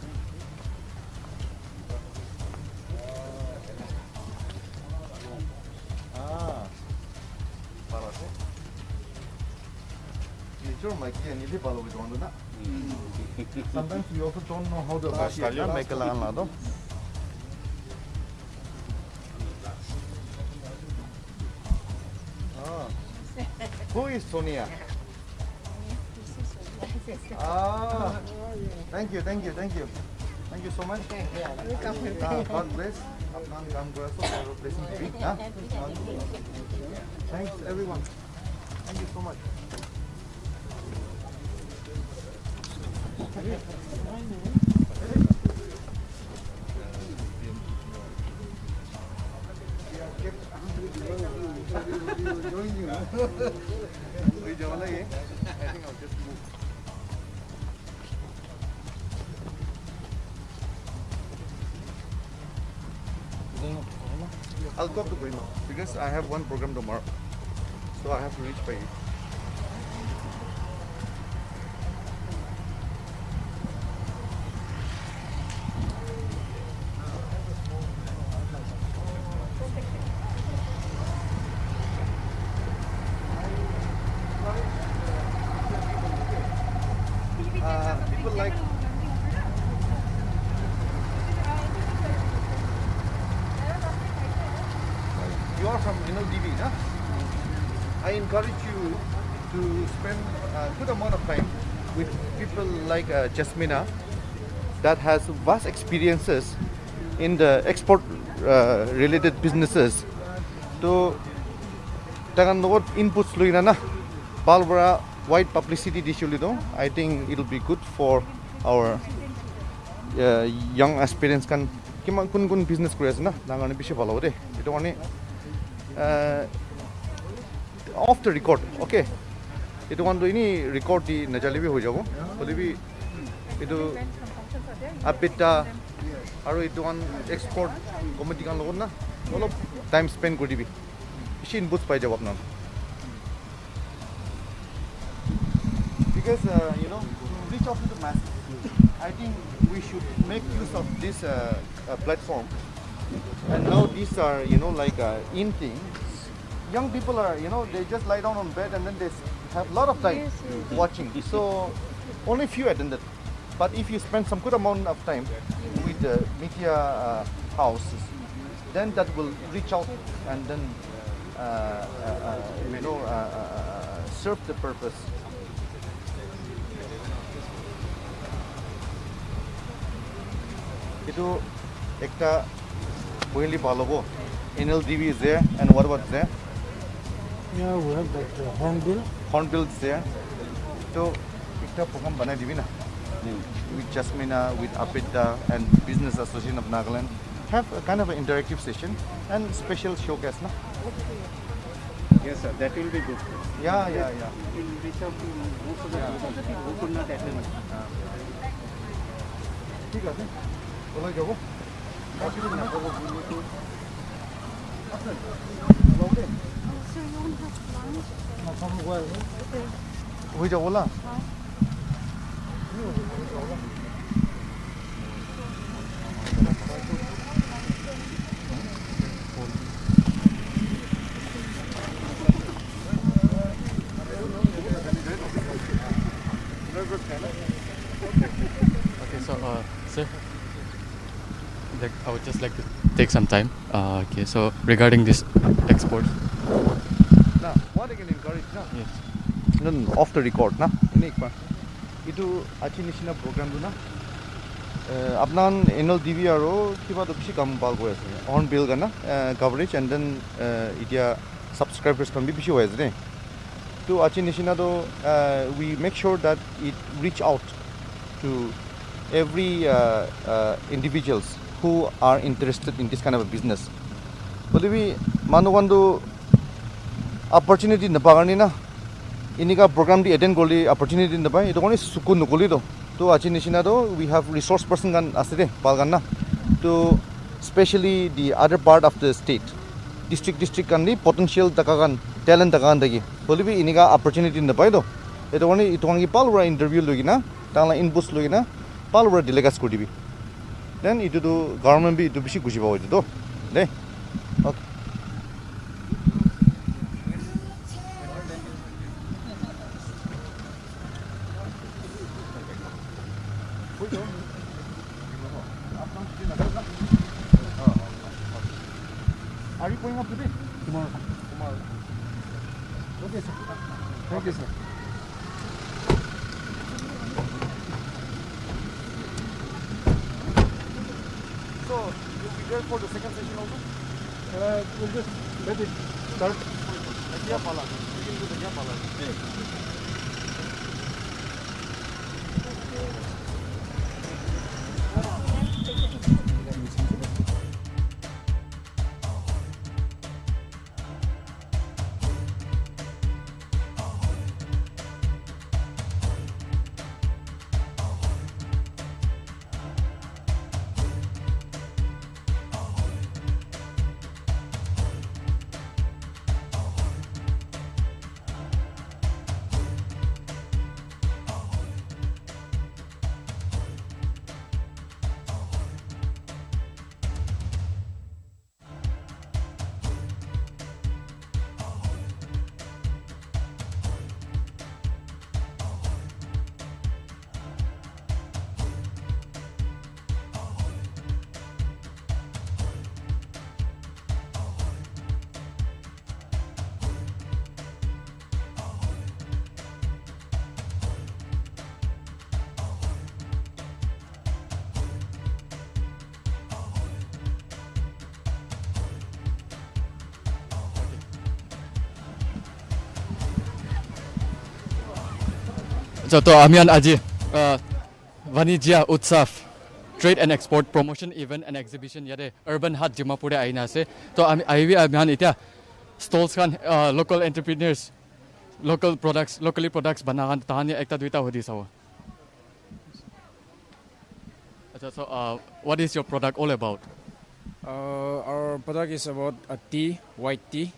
Speaker 7: Palase. Sometimes we also don't know how to make a land. Who is Sonia? Thank you so much. God bless. Thanks everyone. Thank you so much. I think I'll just move. I'll go up to Grima because I have one program tomorrow, so I have to reach by 8. People like you are from NLTV, huh? I encourage you to spend a good amount of time with people like Jasmina that has vast experiences in the export related businesses. So, tagan lot inputs luina na balbara wide publicity dishulido. I think it'll be good for our young aspirants kan kiman kun business careers na nangani bishe bhalo de itu ani off the record, okay? Itu one ini record di najali bi ho jabo bole bi itu apita aru itu one export committee kan logon na olop time spend kori dibi bishi inputs pai jabo apna because you know to reach out to the masses. I think we should make use of this platform. And now these are, you know, like in things. Young people are, you know, they just lie down on bed and then they have a lot of time watching. So only few attended. But if you spend some good amount of time with the media houses, then that will reach out and then serve the purpose. Itu ekta really valuable. NLTV is there, and what about there?
Speaker 10: Yeah, we have that hornbill.
Speaker 7: Hornbill is there. So, ekta program banai dibi na. With Jasmina, with Apita, and Business Association of Nagaland, have a kind of an interactive session and special showcase, na?
Speaker 15: Yes, sir. That will be good.
Speaker 7: Yeah.
Speaker 15: We'll reach out to most of the people who could not attend.
Speaker 7: ঠিক আছে ওলাই যাব হয়ে যাব না
Speaker 16: Okay, so sir, I would just like to take some time. Okay, so regarding this export.
Speaker 7: Now, what I can encourage now?
Speaker 16: Yes.
Speaker 7: No, off the record na. Ini ikpa. Itu achi nishina program do na. Apnan NLTV aro kiba to bishi kam bal koi ase. On bill gana coverage and then itia subscribers kan bi bishi hoye ase ne. To achi nishina do we make sure that it reach out to every individuals who are interested in this kind of a business. But we manuwandu opportunity na pagani na inika program di attend goli opportunity na pai itokoni sukun nukuli do to achi nishina do we have resource person gan aside palgan na to especially the other part of the state district kan ni potential takagan talent takagan dagi boli bi inika opportunity na pai do itokoni palura interview logina tala inputs logina palura delegates kodibi then itu do government bi itu bishi gushi bawo do ne okay Are you going up today? Tomorrow. Okay, sir. Thank you, sir. So, you'll be there for the second session also?
Speaker 12: We'll just let it start.
Speaker 7: Dia pala. We can do the dia pala.
Speaker 16: So to amian aji Vanijya Utsav Trade and Export Promotion Event and Exhibition yade Urban Hut Dimapur aina ase to aiwi amian itia stalls kan local entrepreneurs locally products banakan tahani ekta duita hodi sawa. So what is your product all about?
Speaker 17: Our product is about a tea, white tea,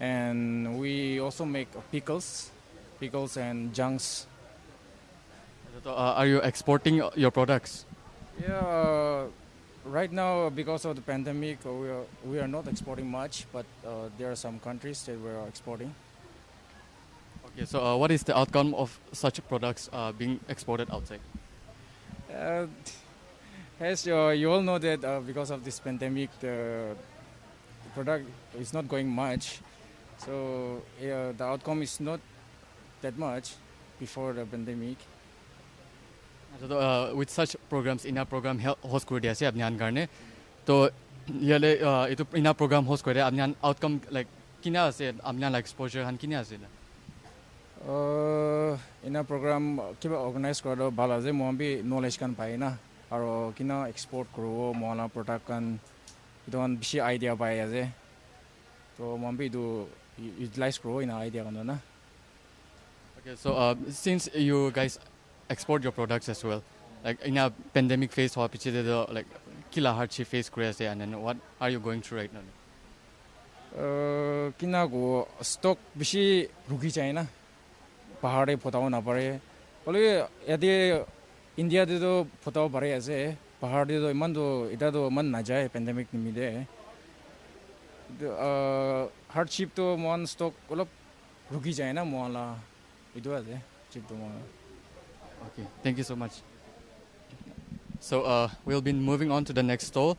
Speaker 17: and we also make pickles and junks.
Speaker 16: So, are you exporting your products?
Speaker 17: Yeah, right now because of the pandemic, we are not exporting much, but there are some countries that we are exporting.
Speaker 16: Okay, so what is the outcome of such products being exported outside?
Speaker 17: As you all know that because of this pandemic, the product is not going much. So the outcome is not that much before the pandemic.
Speaker 16: With such programs, in a program host kori dia ase apni karne. To yale itu in a program host kori apni outcome like kina ase apni like exposure han kina ase.
Speaker 17: In a program kiba organize kora bhala ase mo bi knowledge kan pai na aro kina export koro mo na product kan idon bishi idea pai ase. To mo bi do utilize koro in idea kan na.
Speaker 16: Okay, so since you guys export your products as well, like in a pandemic phase, how like kila hardship phase create and then what are you going through right now?
Speaker 17: Kina go stock bishi rugi chai na pahade photao na pare. Bole yadi India de do photao pare ase pahade do iman do ita do man na jaye pandemic nimide. Hardship to mon stock olop rugi chai na moala idu ase chip to moala.
Speaker 16: Okay, thank you so much. So we'll be moving on to the next stall.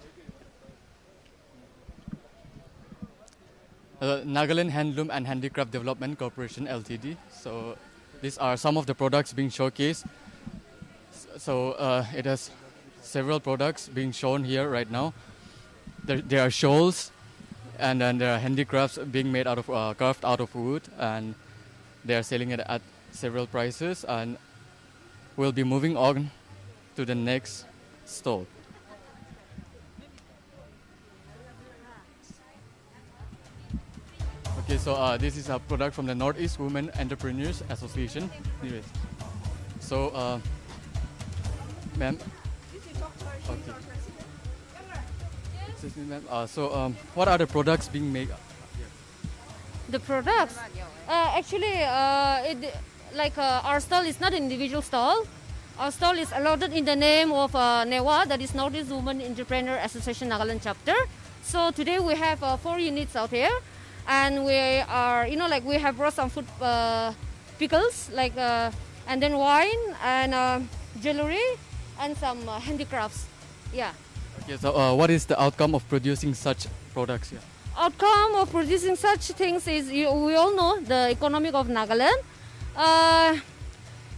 Speaker 16: Nagaland Handloom and Handicraft Development Corporation Ltd. So these are some of the products being showcased. So it has several products being shown here right now. There are shawls, and then there are handicrafts being made out of carved out of wood, and they are selling it at several prices. And we'll be moving on to the next stall. Okay, so this is a product from the Northeast Women Entrepreneurs Association. Anyways, so ma'am. Okay. Excuse me, ma'am. So what are the products being made?
Speaker 14: The products? Actually, our stall is not an individual stall. Our stall is allotted in the name of NEWA, that is Northeast Women Entrepreneur Association Nagaland chapter. So today we have 4 units out here, and we are, we have brought some food pickles, and then wine and jewelry and some handicrafts. Yeah.
Speaker 16: Okay, so what is the outcome of producing such products here?
Speaker 14: Outcome of producing such things is, we all know the economic of Nagaland.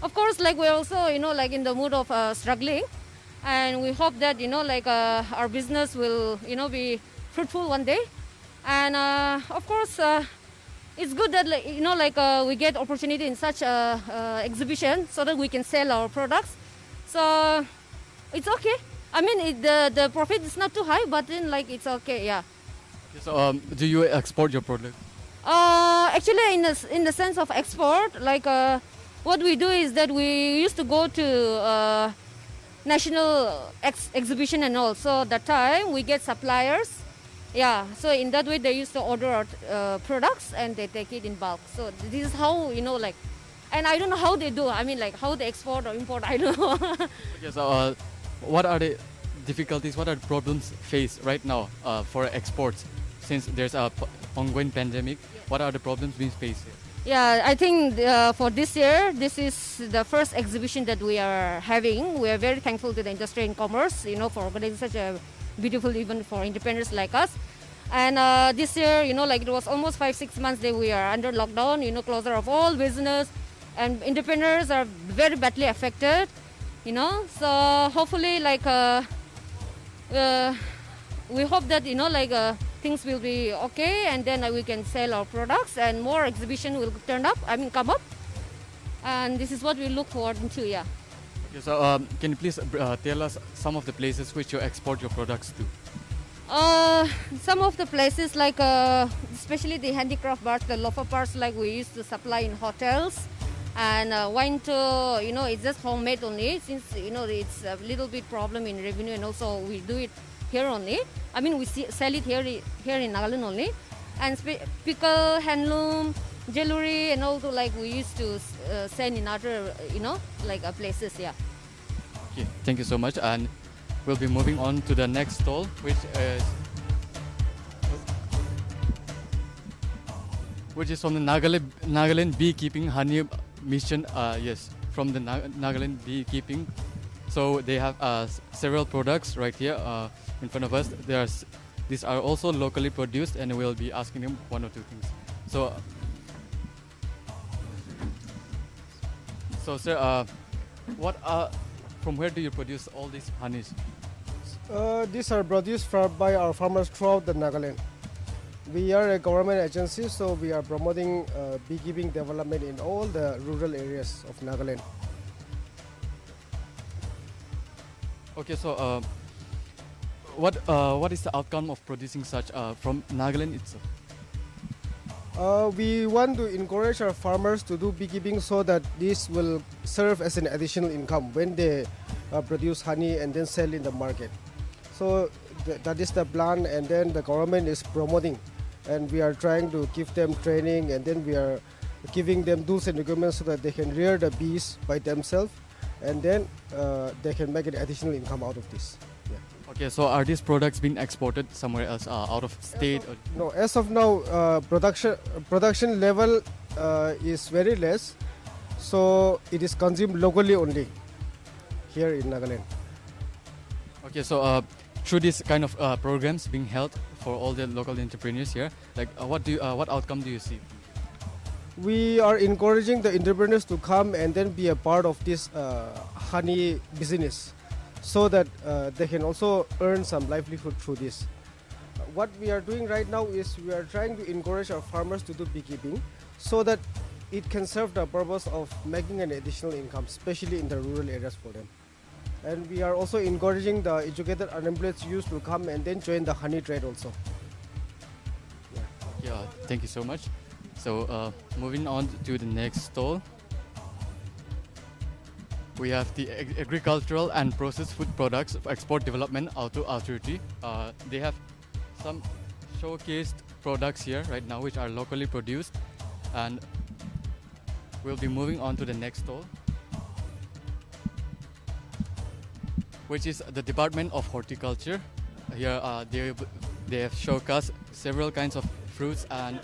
Speaker 14: Of course, we're also, in the mood of struggling, and we hope that, our business will, be fruitful one day. And of course, it's good that, we get opportunity in such exhibition so that we can sell our products. So it's okay. I mean, the profit is not too high, but then it's okay, yeah.
Speaker 16: So do you export your product?
Speaker 14: Actually, in the sense of export, what we do is that we used to go to national exhibition and all. So that time we get suppliers. Yeah, so in that way they used to order our products and they take it in bulk. So this is how, and I don't know how they do. I mean, how they export or import, I don't know.
Speaker 16: Okay, so what are the difficulties, what are the problems faced right now for exports? Since there's a ongoing pandemic, what are the problems being faced here?
Speaker 14: Yeah, I think for this year, this is the first exhibition that we are having. We are very thankful to the industry and commerce, for organizing such a beautiful event for entrepreneurs like us. And this year, it was almost 5-6 months that we are under lockdown, closure of all business, and entrepreneurs are very badly affected, So hopefully, we hope that, things will be okay, and then we can sell our products and more exhibition will come up. And this is what we look forward to, yeah.
Speaker 16: Okay, so can you please tell us some of the places which you export your products
Speaker 14: to? Some of the places especially the handicraft parts, the loafer parts we used to supply in hotels. And wine too, it's just homemade only, since, it's a little bit problem in revenue, and also we do it here only. I mean, we sell it here in Nagaland only. And pickle, handloom, jewelry, and also we used to send in other, places, yeah.
Speaker 16: Okay, thank you so much. And we'll be moving on to the next stall, which is from the Nagaland Beekeeping Honey Mission. Yes, from the Nagaland Beekeeping. So they have several products right here in front of us. There's these are also locally produced, and we'll be asking him one or two things. So sir, from where do you produce all these honeys?
Speaker 12: These are produced by our farmers throughout the Nagaland. We are a government agency, so we are promoting beekeeping development in all the rural areas of Nagaland.
Speaker 16: Okay, so what is the outcome of producing such from Nagaland itself?
Speaker 12: We want to encourage our farmers to do beekeeping so that this will serve as an additional income when they produce honey and then sell in the market. So that is the plan, and then the government is promoting, and we are trying to give them training, and then we are giving them tools and equipment so that they can rear the bees by themselves, and then they can make an additional income out of this. Yeah.
Speaker 16: Okay, so are these products being exported somewhere else, out of state?
Speaker 12: No, as of now, production level is very less, so it is consumed locally only here in Nagaland.
Speaker 16: Okay, so through this kind of programs being held for all the local entrepreneurs here, like what outcome do you see?
Speaker 12: We are encouraging the entrepreneurs to come and then be a part of this honey business, so that they can also earn some livelihood through this. What we are doing right now is we are trying to encourage our farmers to do beekeeping so that it can serve the purpose of making an additional income, especially in the rural areas for them. And we are also encouraging the educated unemployed youth to come and then join the honey trade also.
Speaker 16: Yeah, thank you so much. So moving on to the next stall, we have the Agricultural and Processed Food Products Export Development Authority. They have some showcased products here right now which are locally produced, and we'll be moving on to the next stall, which is the Department of Horticulture. Here they have showcased several kinds of fruits and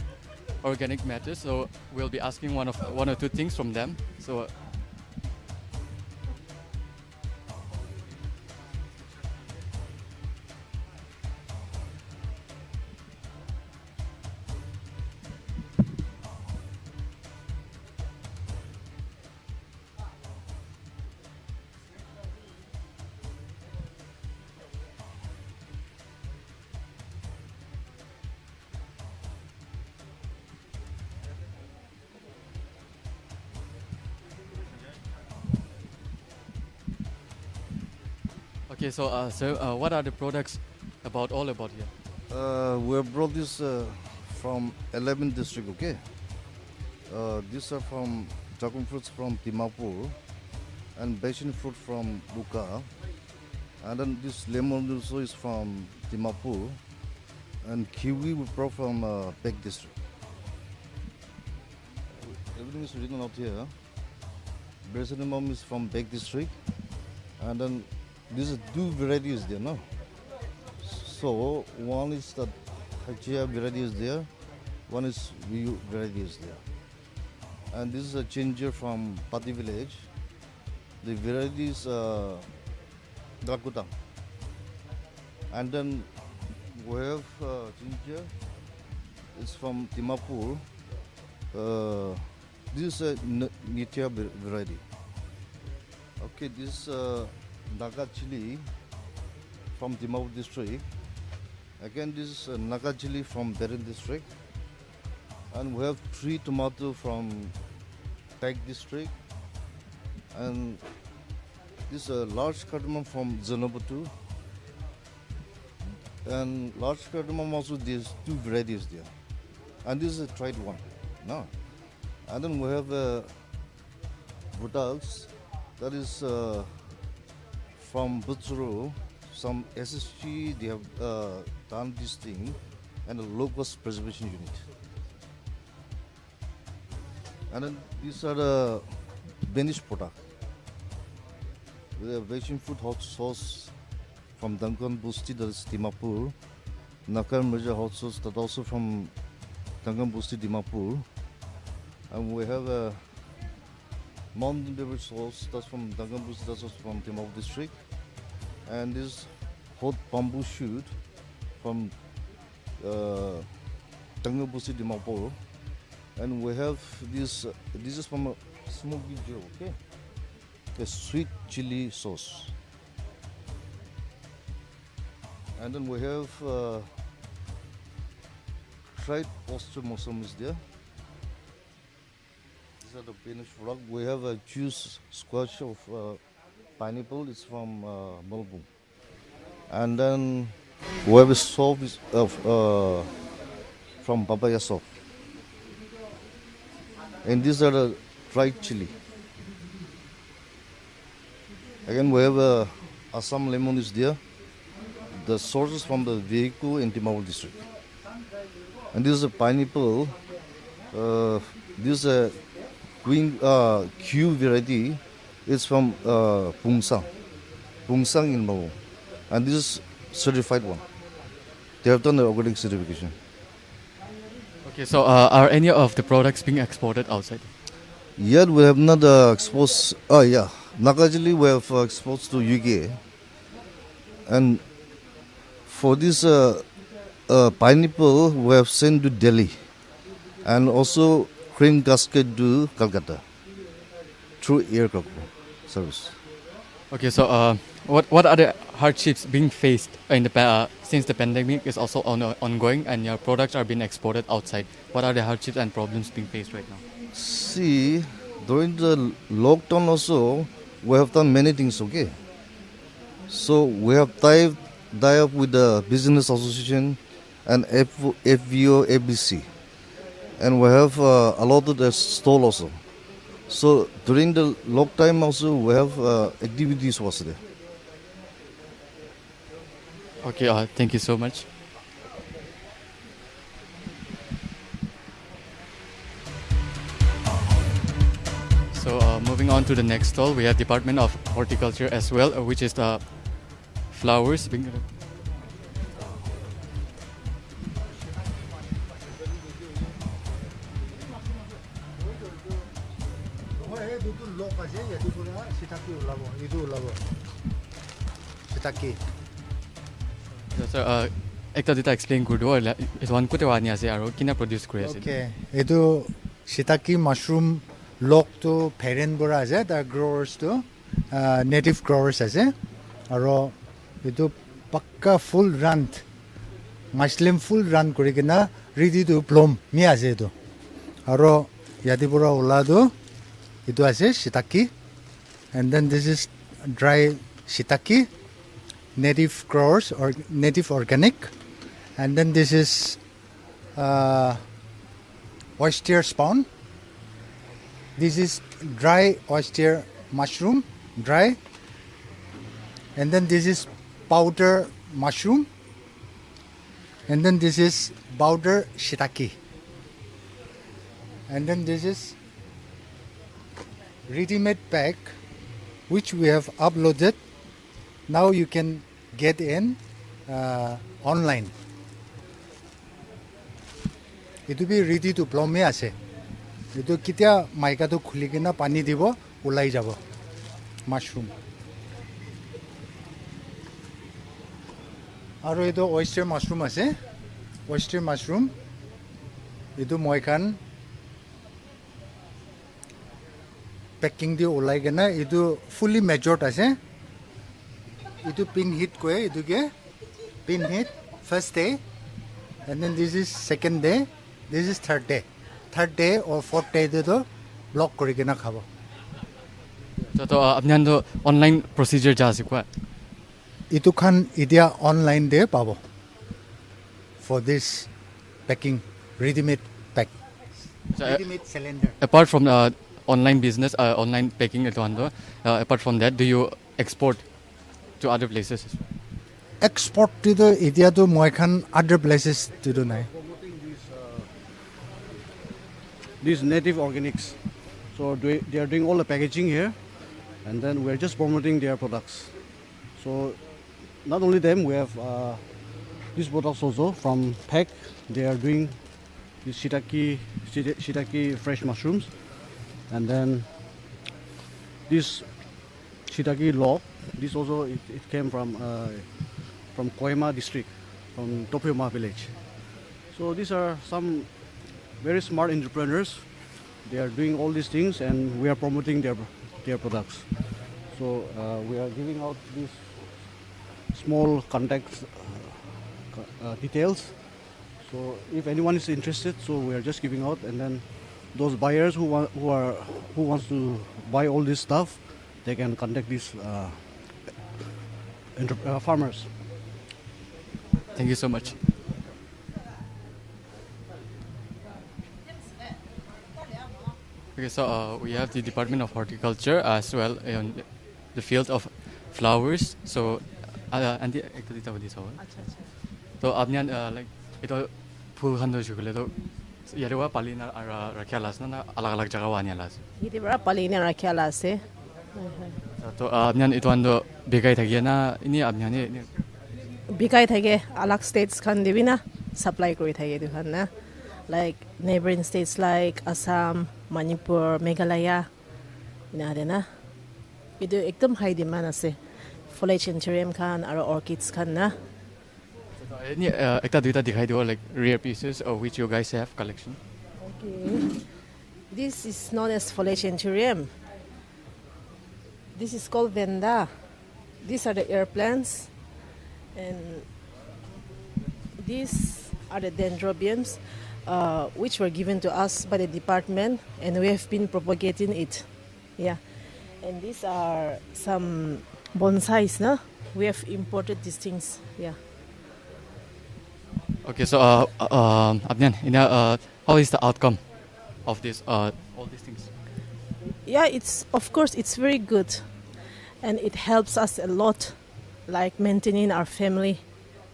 Speaker 16: organic matters, so we'll be asking one or two things from them. So okay, so sir, what are the products all about here?
Speaker 7: We have brought this from 11 district, okay? These are from dragon fruits from Dimapur and passion fruit from Buka. And then this lemon also is from Dimapur, and kiwi we brought from Pek district. Everything is written out here. Bersenimum is from Pek district, and then these are two varieties there, no? So one is the Hachia variety is there, one is Viu variety is there. And this is a ginger from Pati village. The variety is Drakuta. And then we have ginger, it's from Dimapur. This is a Nitya variety. Okay, this Naga chili from Dimapur district. Again, this is Naga chili from Beren district. And we have 3 tomato from Pek district. And this is a large cardamom from Zanabatu. And large cardamom also, there's 2 varieties there. And this is a tried one. No. And then we have Butals, that is from Butsuru. Some SSG, they have done this thing, and a low-cost preservation unit. And then these are the Danish product. We have Asian food hot sauce from Duncan Busti, that is Dimapur. Nakar Mirza hot sauce, that also from Duncan Busti, Dimapur. And we have a mountain beverage sauce, that's from Duncan Busti, that's also from Dimapur district. And this hot bamboo shoot from Tangabusi Dimapur, and we have this. This is from a smoky Joe, okay? A sweet chili sauce, and then we have fried oyster mushroom is there. These are the finished product. We have a juice squash of pineapple. It's from Melbourne, and then we have a soup of from papaya soup. And these are the fried chili. Again, we have Assam lemon is there. The source is from the vehicle in Dimapur district. And this is a pineapple. This is a Queen Q variety. It's from Pungsang in Malone. And this is certified one. They have done the organic certification.
Speaker 16: Okay, so are any of the products being exported outside?
Speaker 7: Yet we have not exposed. Oh yeah, Nakajili we have exposed to UK, and for this pineapple we have sent to Delhi, and also cream cascade to Calcutta through air cargo service.
Speaker 16: Okay, so what are the hardships being faced in the since the pandemic is also ongoing and your products are being exported outside? What are the hardships and problems being faced right now?
Speaker 7: See, during the lockdown also, we have done many things, okay? So we have tied up with the business association and FVO, ABC. And we have allotted a stall also. So during the lockdown also, we have activities was there.
Speaker 16: Okay, thank you so much. So moving on to the next stall, we have Department of Horticulture as well, which is the flowers. So, ekta dita explain kudo. It one kute wani ase aro kina produce kore ase.
Speaker 18: Okay, edu shiitake mushroom lok to parent bora ase, the growers to native growers ase, aro edu pakka full run, mushroom full run kori kena ready to bloom mi ase edu, aro yadi bora ulado edu ase shiitake, and then this is dry shiitake. Native growers or native organic, and then this is oyster spawn. This is dry oyster mushroom, dry, and then this is powder mushroom, and then this is powder shiitake, and then this is ready-made pack which we have uploaded. Now you can get in online. It will be ready to bloom me ase. It will kitia maika to khulikena pani dibo ulai jabo mushroom. Aro edo oyster mushroom ase. Oyster mushroom. Edo moikan packing di ulai gena. Edo fully matured ase. Itu pin hit ko hai, itu ke pin hit first day, and then this is second day, this is third day or fourth day de to block kori kena khabo.
Speaker 16: So apne ando online procedure ja sikwa.
Speaker 18: Itu khan idia online de pabo for this packing, ready-made pack, ready-made cylinder.
Speaker 16: Apart from online business, online packing ito ando, apart from that, do you export to other places?
Speaker 18: Export to the India to Moikan other places to do now.
Speaker 11: These native organics. So they are doing all the packaging here, and then we're just promoting their products. So not only them, we have these products also from PEC. They are doing these shiitake fresh mushrooms, and then this shiitake log. This also it came from Kohima district, from Topyoma village. So these are some very smart entrepreneurs. They are doing all these things, and we are promoting their products. So we are giving out these small contact details. So if anyone is interested, so we are just giving out, and then those buyers who wants to buy all this stuff, they can contact these farmers.
Speaker 16: Thank you so much. Okay, so we have the Department of Horticulture as well in the field of flowers. So, Auntie, actually, tell this one. So, आपने like itu फूल खान जो जुगले तो यार वो पाली ना रखा लास ना अलग अलग जगह वानिया लास.
Speaker 19: Ini berapa paling yang rakyat lah sih?
Speaker 16: तो आपने itu ando bekai thagi na ini आपने ini.
Speaker 19: Bikai thage alak states kan debi na supply kori thage tu kan na. Like neighboring states like Assam, Manipur, Meghalaya, ini ada na. Itu ekdom high demand ase. Foliage anthurium kan, or orchids kan na.
Speaker 16: Ini ekta duita dikhai do like rare pieces of which you guys have collection.
Speaker 19: Okay. This is known as foliage anthurium. This is called venda. These are the air plants, and these are the dendrobiums. Which were given to us by the department, and we have been propagating it. Yeah, and these are some bonsais, no? We have imported these things. Yeah.
Speaker 16: Okay, so Abnyan, how is the outcome of this all these things?
Speaker 19: Yeah, of course it's very good, and it helps us a lot, like maintaining our family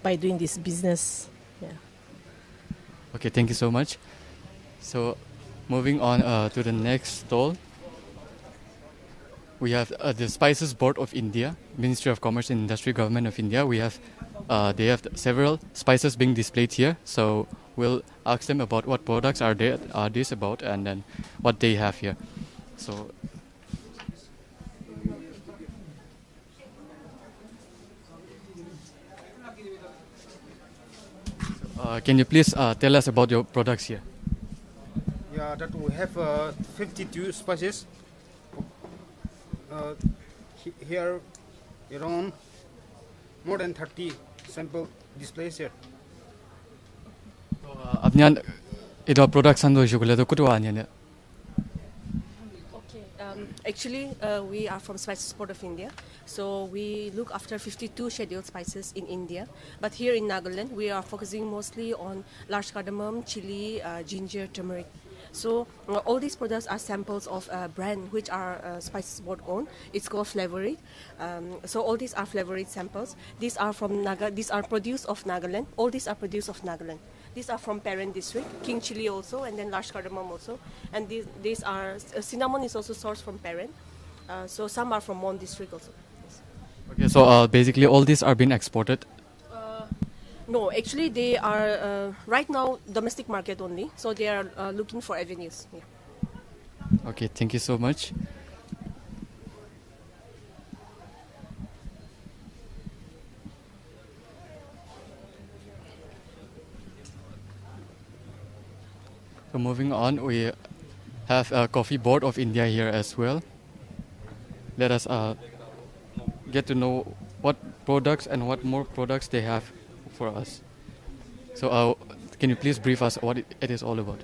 Speaker 19: by doing this business. Yeah.
Speaker 16: Okay, thank you so much. So, moving on to the next stall, we have the Spices Board of India, Ministry of Commerce and Industry, Government of India. We have they have several spices being displayed here. So we'll ask them about what products are this about, and then what they have here. So. Can you please tell us about your products here?
Speaker 20: Yeah, that we have 52 spices. Here, around more than 30 sample displays here.
Speaker 16: Abnyan, ito products ando jugule to kutu anya.
Speaker 21: Actually, we are from Spices Board of India, so we look after 52 scheduled spices in India. But here in Nagaland, we are focusing mostly on large cardamom, chili, ginger, turmeric. So all these products are samples of a brand which are Spices Board owned. It's called Flavorit. So all these are Flavorit samples. These are from These are produced of Nagaland. All these are produced of Nagaland. These are from Peren district, King Chili also, and then large cardamom also. And these are cinnamon is also sourced from Peren. So some are from Mon district also. Yes.
Speaker 16: Okay, so basically all these are being exported.
Speaker 21: No, actually they are right now domestic market only. So they are looking for avenues. Yeah.
Speaker 16: Okay, thank you so much. So moving on, we have a Coffee Board of India here as well. Let us get to know what products and what more products they have for us. So can you please brief us what it is all about?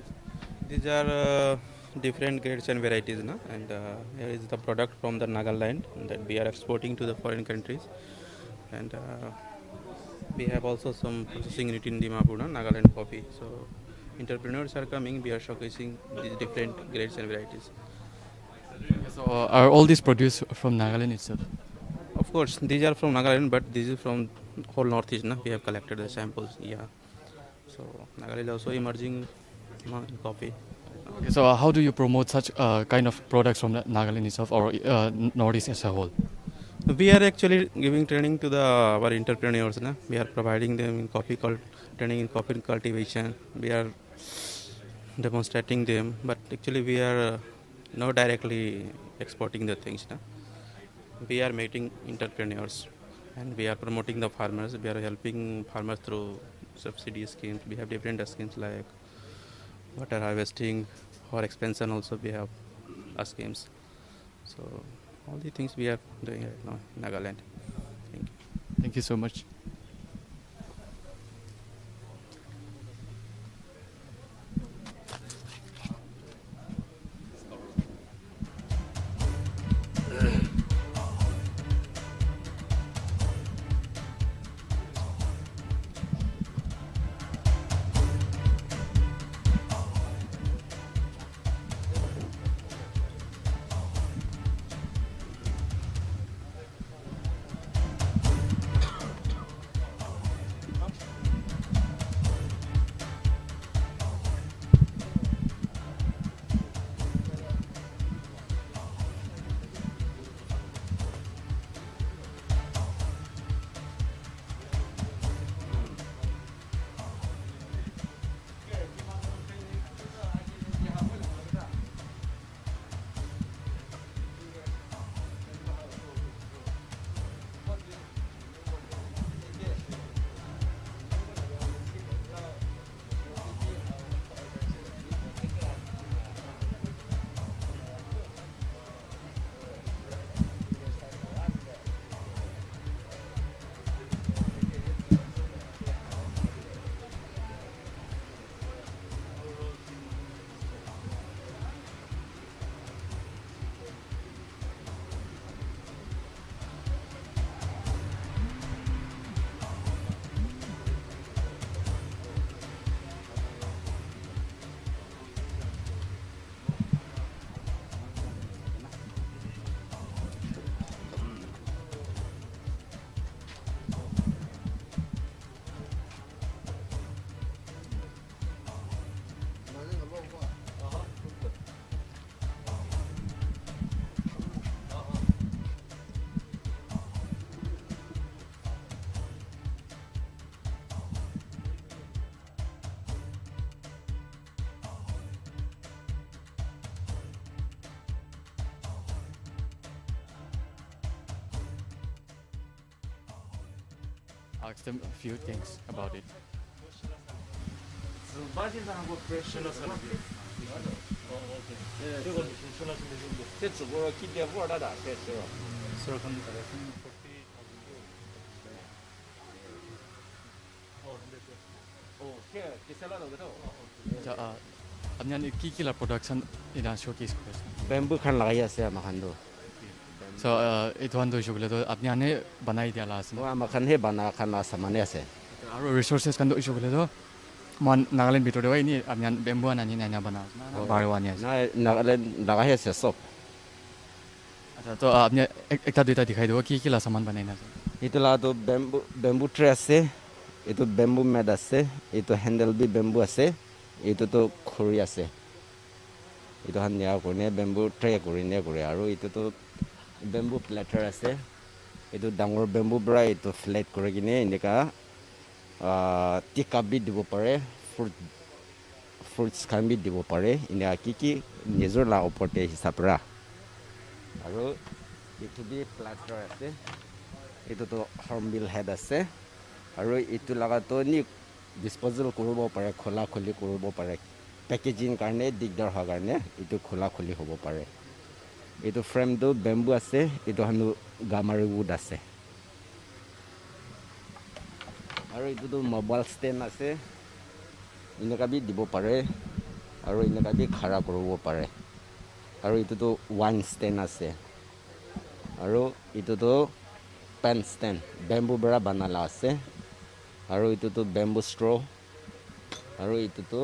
Speaker 22: These are different grades and varieties, no? And here is the product from the Nagaland that we are exporting to the foreign countries. And we have also some processing unit in Dimapur, no? Nagaland coffee. So entrepreneurs are coming, we are showcasing these different grades and varieties.
Speaker 16: So are all these produced from Nagaland itself?
Speaker 22: Of course, these are from Nagaland, but this is from whole Northeast. No? We have collected the samples, yeah. So Nagaland is also emerging in coffee.
Speaker 16: Okay, so how do you promote such kind of products from Nagaland itself or Northeast as a whole?
Speaker 22: We are actually giving training to our entrepreneurs. No? We are providing them in training in coffee cultivation. We are demonstrating them, but actually we are not directly exporting the things. No? We are meeting entrepreneurs and we are promoting the farmers. We are helping farmers through subsidy schemes. We have different schemes like water harvesting or expansion. Also, we have schemes. So all the things we are doing right now in Nagaland. Thank you.
Speaker 16: Thank you so much. Ask them a few things about it. Apnya kikila production ina showcase ko.
Speaker 3: Bamboo khan lagaya ase amakhan do.
Speaker 16: So itu ando shogle to apnya ne banai dia la ase.
Speaker 3: Amakhan he bana khan la samane ase.
Speaker 16: Aro resources kan do shogle to mon Nagaland bitor de ini apnya bamboo ani na bana. Barwani ase.
Speaker 3: Na Nagaland lagaya ase sob.
Speaker 16: अच्छा तो आपने एक दुईटा दिखाई दो कि किला सामान बनाइना
Speaker 3: इतला तो bamboo tray ase itu bamboo mat ase itu handle bi bamboo ase itu to khuri ase itu han ya kone bamboo tray kurine kore aru itu to bamboo platter ase itu dangor bamboo bra itu flat kore kine indika tikap bi dibo pare fruits kan bi dibo pare ina kiki nizor la oporte hisapra aru itu bi platter ase itu to hornbill head ase aru itu laga to ni disposal koribo pare khola kholi koribo pare packaging karne digdar ha karne itu khola kholi hobo pare itu frame do bamboo ase itu hanu gamari wood ase aru itu to mobile stand ase inaka bi dibo pare aru inaka bi khara koribo pare aru itu to wine stand ase aru itu to pen stand bamboo bra banala ase aru itu to bamboo straw aru itu to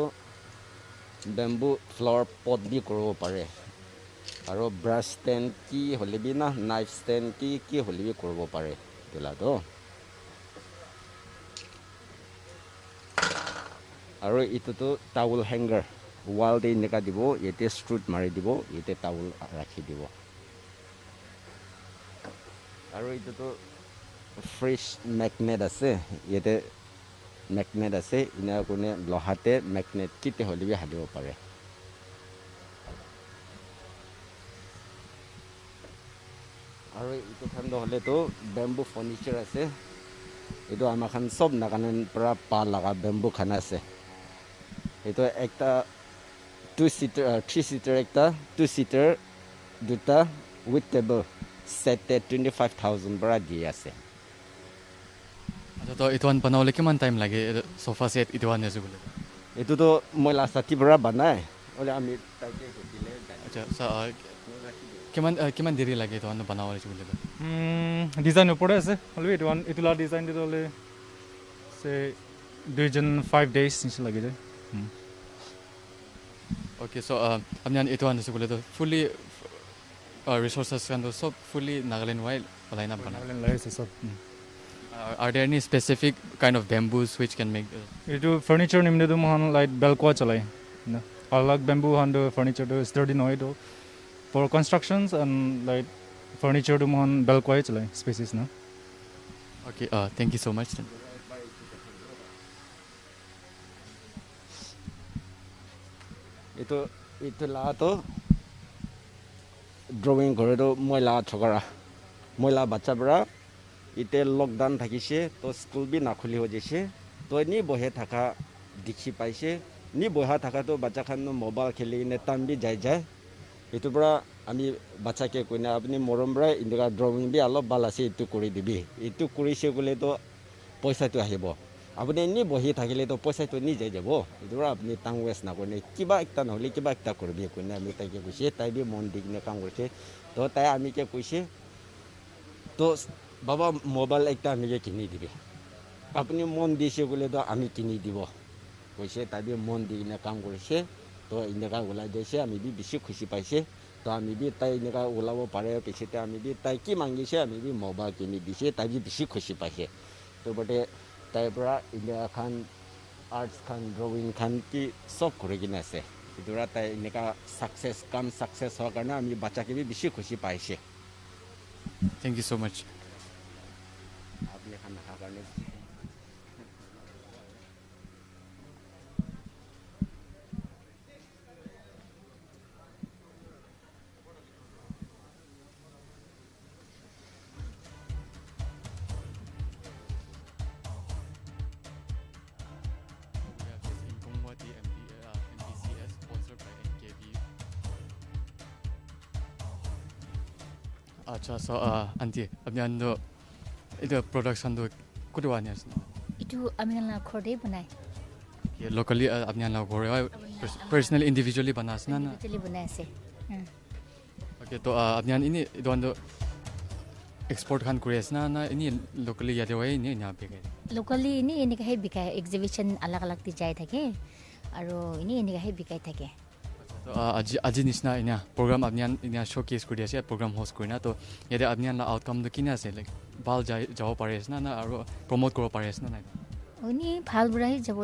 Speaker 3: bamboo flower pot bi koribo pare aru brush stand ki holebi na knife stand ki holebi koribo pare tila to aru itu to towel hanger wall de nika dibo yete strut mari dibo yete towel rakhi dibo aru itu to fresh magnet ase yete magnet ase ina kone lohate magnet kite holibi hadibo pare aru itu khando hole to bamboo furniture ase itu amakan sob nakanen pra pa laga bamboo khana ase itu ekta 2-seater 3-seater ekta 2-seater duta with table set 25,000 bara di ase
Speaker 16: तो इतवान बनावले किमान time लागे sofa set इतवान जैसे बोले
Speaker 3: itu to moila sati bara banai ole ami taike dile
Speaker 16: अच्छा किमान देरी लागे इतवान बनावले जैसे बोले
Speaker 4: ডিজাইন ওপৰে আছে হ'লে ইটোলা ডিজাইন দিলে সে 5 days নিচ লাগি যায়
Speaker 16: ओके सो अपने इतवान जैसे बोले तो फुली resources kan to सब fully Nagaland wide line up बना
Speaker 4: Nagaland लाइन से सब
Speaker 16: are there any specific kind of bamboos which can make
Speaker 4: इटु furniture निम्न दु महन लाइट बेलको चलाय अलग bamboo hand furniture to sturdy noid for constructions and like furniture to mohon belkwai chalai spaces na
Speaker 16: okay thank you so much
Speaker 3: itu la to drawing kore to moila chokara moila bacha bra ite lockdown thakise to school bi nakhuli ho jese to ni bohe thaka dikhi paise ni boha thaka to bacha khan no mobile kheli ne tam bi jai jai itu bra আমি বাচ্চাকে কইনা আপনি মরম বড় indica drawing B আলো বালাসি ইটু কৰি দিবি ইটু কৰিছে গলে তো পইচাটো আহিব আপুনি নি বহি থাকিলে তো পইচাটো নি যাই যাব ইটো আপনি টাং ওয়েস্ট না কৰি কিবা একটা নহলে কিবা একটা কৰবি কইনা আমি তাকে কৈছে তাই বি মন দিকনে কাম কৰিছে তো তাই আমি কে কৈছে তো বাবা মোবাইল একটা আমি কিনি দিবি আপনি মন দিছে গলে তো আমি কিনি দিব কৈছে তাই বি মন দিকনে কাম কৰিছে তো ইন্ডিকা ওলাই দিছে আমি বি বেছি খুশি পাইছে তো আমি বি তাই এনেকা ওলাব পাৰে পিছতে আমি বি তাই কি মাগিছে আমি বি মোবাইল কিনি দিছে তাই বি বেছি খুশি পাইছে তো বটে তাইৰ পৰা ইণ্ডিয়া খান আৰ্টছ খান ড্ৰয়িং খান কি চব কৰি কিনে আছে ইটোৰা তাই এনেকা সাকসেস হোৱাৰ কাৰণে আমি বাচ্চাকে বি বেছি খুশি পাইছে
Speaker 16: থ্যাংক ইউ সো মাচ
Speaker 3: আপুনি খানা খাৰ কাৰণে
Speaker 16: अच्छा सो आंटी अपने अंदर इधर प्रोडक्शन तो कुछ वानी है
Speaker 5: itu amin la khode banai
Speaker 16: ये लोकली अपने अंदर घोड़े पर्सनल इंडिविजुअली बनास ना ना
Speaker 5: individually banai se
Speaker 16: ओके तो अपने इन्हीं इधर अंदर एक्सपोर्ट खान कुरेस ना ना इन्हीं लोकली याद हुआ इन्हीं यहाँ पे गए
Speaker 5: locally ini kahe bikai exhibition alag alag ti jai thake aro ini kahe bikai thake
Speaker 16: तो आज निस्ना इन्हें प्रोग्राम अपने इन्हें शोकेस कर दिया से प्रोग्राम होस्ट करना तो ये दे अपने ला आउटकम तो किन्हें से लाइक बाल जाओ पारेस ना ना और प्रमोट करो पारेस ना ना
Speaker 5: ini phal burai jabo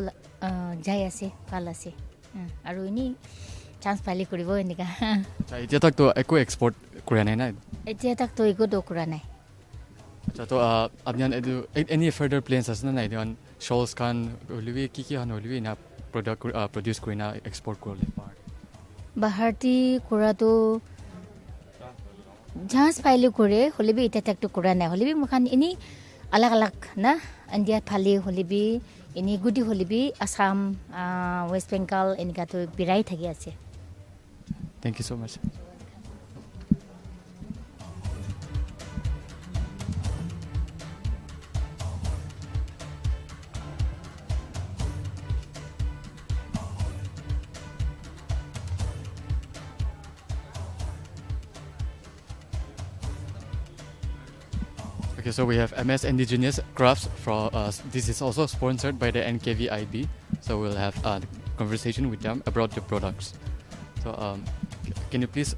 Speaker 5: jai ase phal ase aro ini chance pali koribo enika
Speaker 16: अच्छा इतना तक तो एको एक्सपोर्ट कुरिया नहीं ना
Speaker 5: etia tak to ego do kura nai
Speaker 16: अच्छा तो अपने any further plans as ना ना इधर shows खान ओलिवी की हान ओलिवी ना प्रोडक्ट प्रोड्यूस करना एक्सपोर्ट कर ले
Speaker 5: baharti kura to chance pali kore holebi etia tak to kura nai holebi mukhan ini alag alag na india phali holebi ini gudi holebi assam west bengal enika to birai thaki ase
Speaker 16: thank you so much Okay, so we have MS Indigenous Crafts from this is also sponsored by the NKVIB. So we'll have a conversation with them about the products. So can you please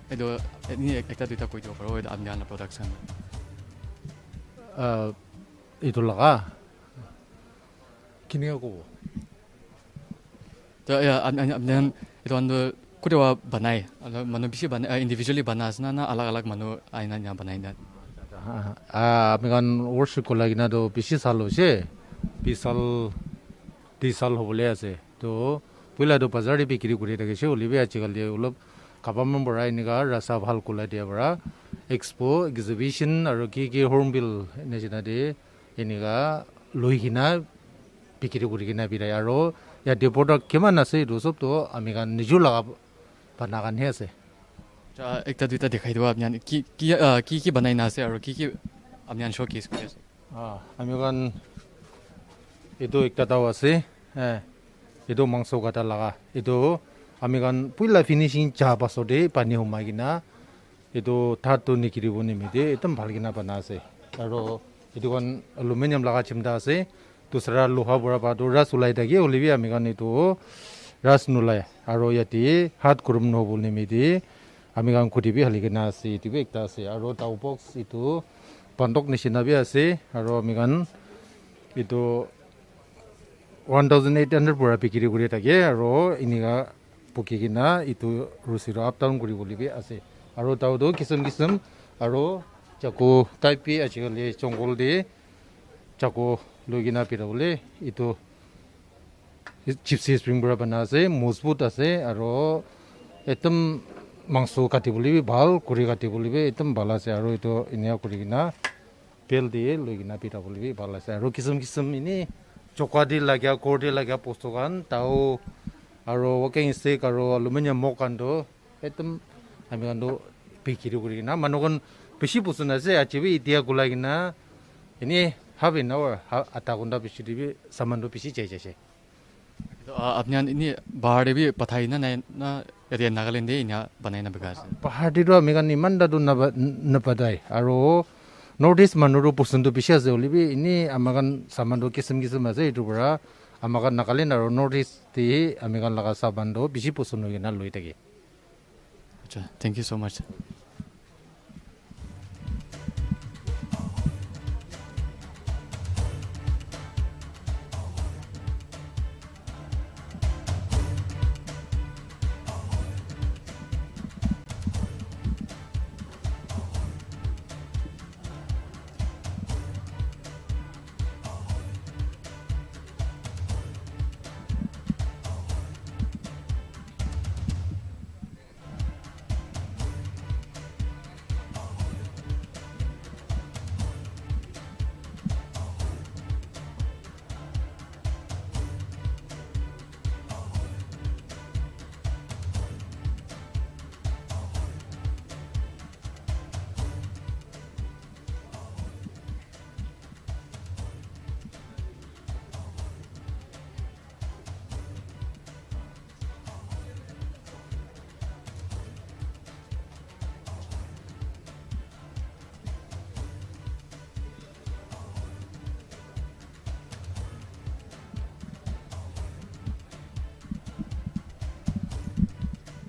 Speaker 16: ini ekta duita koi dio paro amnya na production.
Speaker 23: Itu laga kini aku.
Speaker 16: So ya amnya itu ando kudewa banai. Manu bisi banai individually banas na alag alag manu aina nya banai na.
Speaker 23: American worship ko lagi na do bisi salo se bisal disal hobole ase to pula do bazar de bikri kuri thake se olibe achigal de ulop government bora iniga rasa bhal kula dia bora expo exhibition aro ki hornbill ne jina de এনেকা লৈ কিনা বিক্ৰী কৰি কিনা বিৰাই আৰু ইয়াতে product কিমান আছে এইটো চবতো আমি কাৰণ নিজেও লগা বানাগানহে আছে
Speaker 16: একটা দুইটা দেখাই দিব আপনি কি বানাই না আছে আৰু কি আপনি শোকেস কৰি আছে
Speaker 23: আমি কাৰণ এইটো একটা তাও আছে এইটো মাংস কাটা লাগা এইটো আমি কাৰণ পুইলা ফিনিশিং চাহ পাছতে পানী সোমাই কিনা এইটো থাৰ্ডটো নিকিৰিব নিমিতে একদম ভাল কিনা বনা আছে আৰু এইটো কাৰণ এলুমিনিয়াম লগা চিমটা আছে দুসৰা লোহা বৰা পাতো ৰাস ওলাই থাকে হ'লেবি আমি কাৰণ এইটো ৰাস নোলায় আৰু ইয়াতে হাত গৰম নহ'ব নিমিতে আমি কাৰণ খুটিবি হালি কিনা আছে এইটো একটা আছে আৰু টাও বক্স এইটো বান্ধক নিচিনা বি আছে আৰু আমি কাৰণ এইটো 1800 পৰা বিক্ৰী কৰি থাকে আৰু এনেকা পকি কিনা এইটো ৰুচিৰ আপ ডাউন কৰিবলগীয়া আছে আৰু তাওতো কিসম আৰু চাকু টাইপি আজিকালি জংগল দি চাকু লৈ কিনা পিৰাবলে এইটো চিপছি স্প্ৰিং পৰা বনা আছে মজবুত আছে আৰু একদম মাংস কাটিবলৈ ভাল কৰি কাটিবলৈ একদম ভাল আছে আৰু এইটো এনেকা কৰি কিনা পেল দিয়ে লৈ কিনা পিৰাবলৈ ভাল আছে আৰু কিসম এনে চকা দি লাগা কোৰ দি লাগা বস্তু কান তাও আৰু ৱকিং ষ্টিক আৰু এলুমিনিয়াম মগ কানটো একদম আমি কানটো বিক্ৰী কৰি কিনা মানুহখন বেছি পচন্দ আছে আছিবি এতিয়া গোলাই কিনা এনে হাফ এন আৱাৰ আধা ঘণ্টা বেছি দিবি সামানটো বেছি যাইছে
Speaker 16: আপনি ini bahar debi pathai na area Nagaland de inya banai na begas
Speaker 23: bahar di ro ami kan iman da na padai aro notice manuru posundu bisha je olibi ini amagan samando kisam ase itu pura amagan Nagaland aro notice ti amigan laga sabando bishi posundu gina loi tagi
Speaker 16: acha thank you so much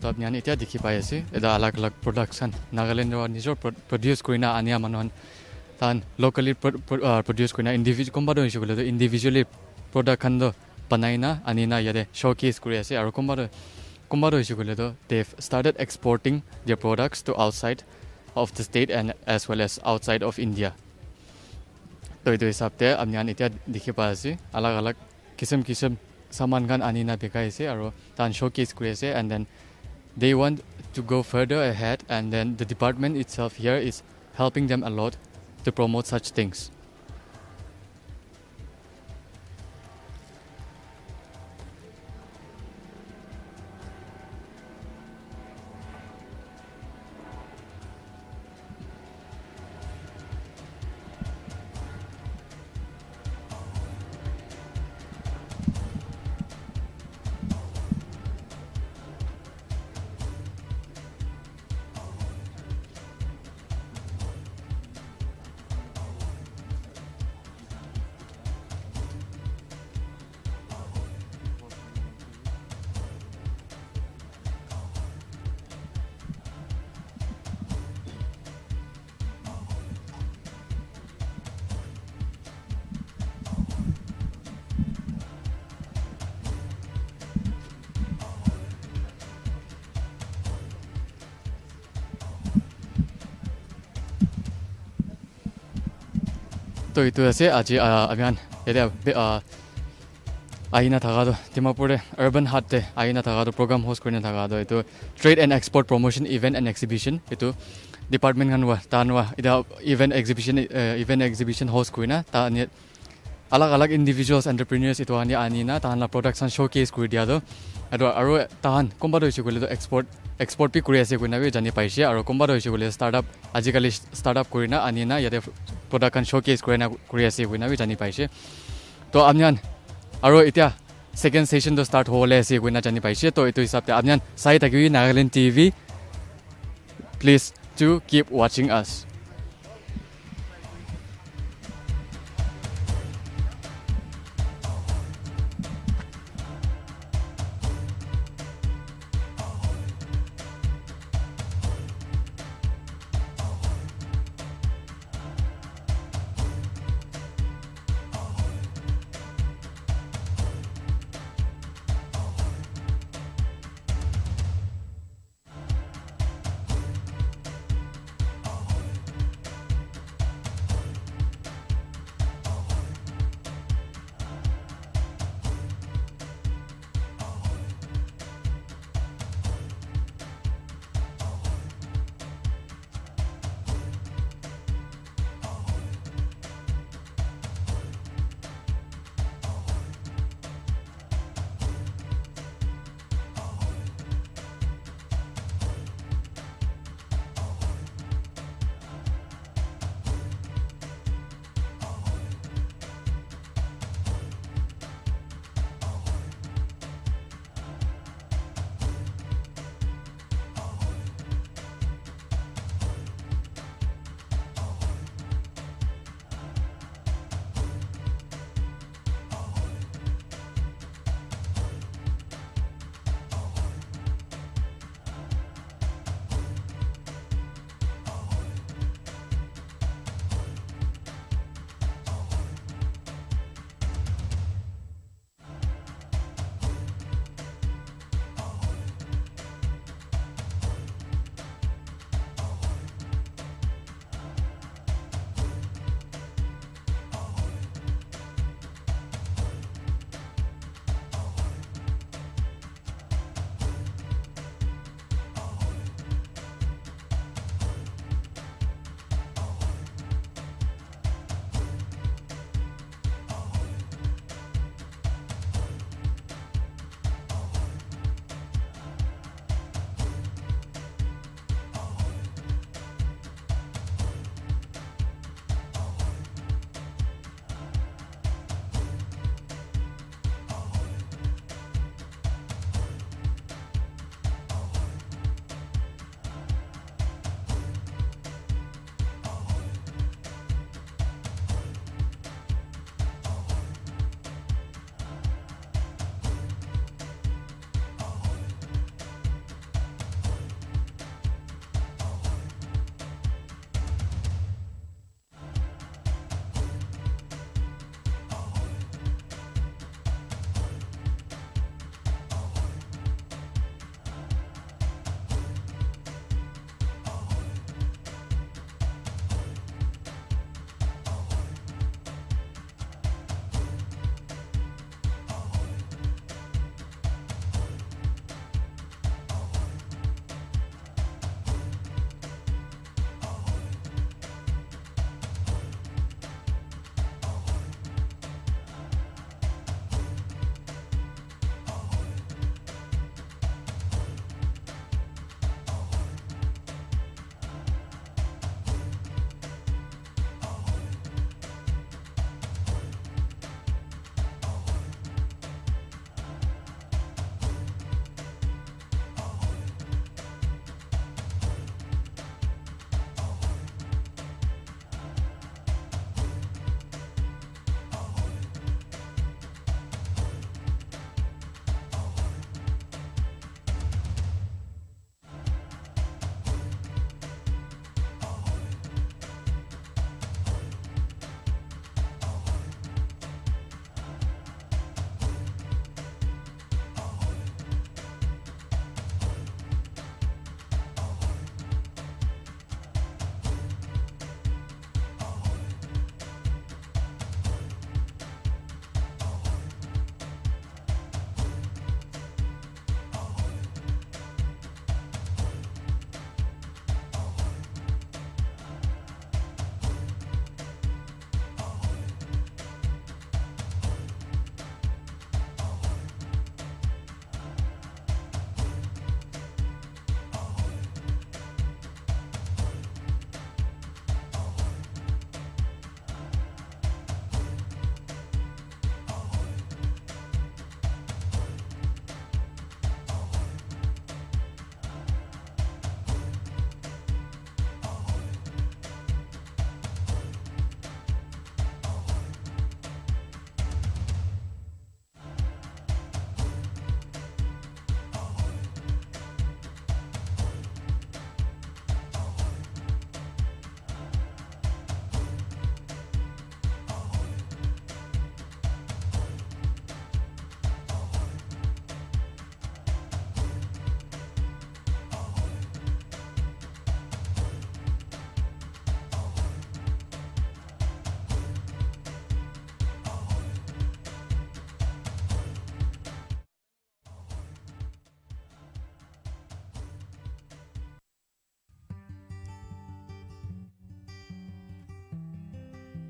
Speaker 16: तो अब यहाँ इतना देखी पाए एदा अलग अलग production Nagaland निजर प्रोड्यूस करना आनिया मानुहन तान लोकली प्रोड्यूस करना कोनबा तो इंडिविजुअली प्रोडक्ट खान बनाइना आनिना यादे शोकेस करे आसे और कोनबा तो they've started exporting their products to outside of the state and as well as outside of India तो इतो हिसाब ते अब यहाँ इतना देखी पाए अलग अलग किस्म सामान खान आनिना बेकाय से और तान शोकेस करे आसे and then they want to go further ahead and then the department itself here is helping them a lot to promote such things. तो itu ase aji amian ede aina thaga do Dimapur urban hut te aina thaga do program host korina thaga do itu trade and export promotion event and exhibition itu department kan wa tan wa ida event exhibition host kuina ta ani alag individuals entrepreneurs itu ani na tan la production showcase kuri dia do aro tan komba do chikole do export pi kuri ase kuina be jani paise aro komba do chikole startup ajikali startup kurina ani na yate production showcase kuri ase kuina be jani paise to amyan aro itia second session to start hole ase kuina jani paise to itu hisab te amyan sai thaki Nagaland TV. Please do keep watching us.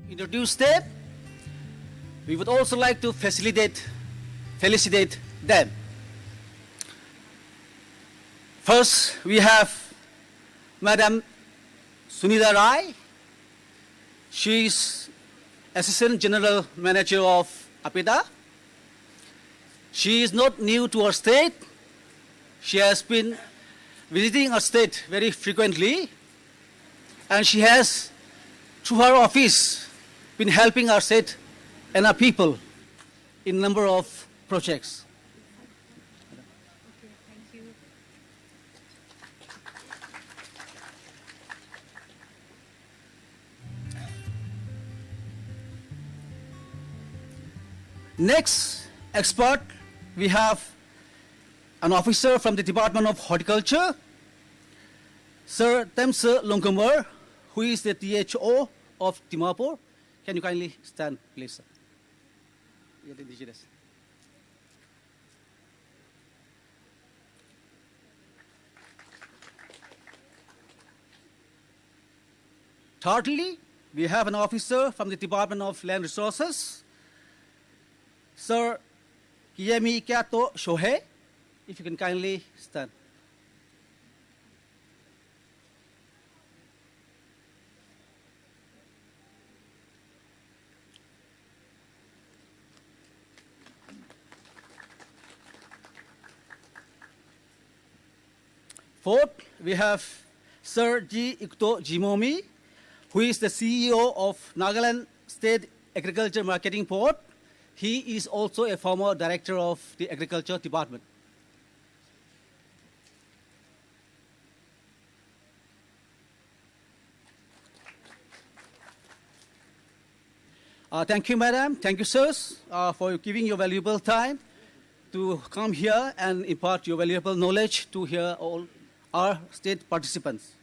Speaker 2: Introduce them. We would also like to felicitate them. First, we have Madam Sunita Rai. She is Assistant General Manager of APEDA. She is not new to our state. She has been visiting our state very frequently, and she has, through her office, been helping our state and our people in a number of projects. Next expert, we have an officer from the Department of Horticulture, Sir Temse Longkamar, who is the THO of Dimapur. Can you kindly stand, please, sir? Thirdly, we have an officer from the Department of Land Resources, Sir Kiyemi Kato Shohei. If you can kindly stand. Fourth, we have Sir G. Ikto Jimomi, who is the CEO of Nagaland State Agriculture Marketing Board. He is also a former director of the Agriculture Department. Thank you, madam. Thank you, sirs, for giving your valuable time to come here and impart your valuable knowledge to hear all our state participants.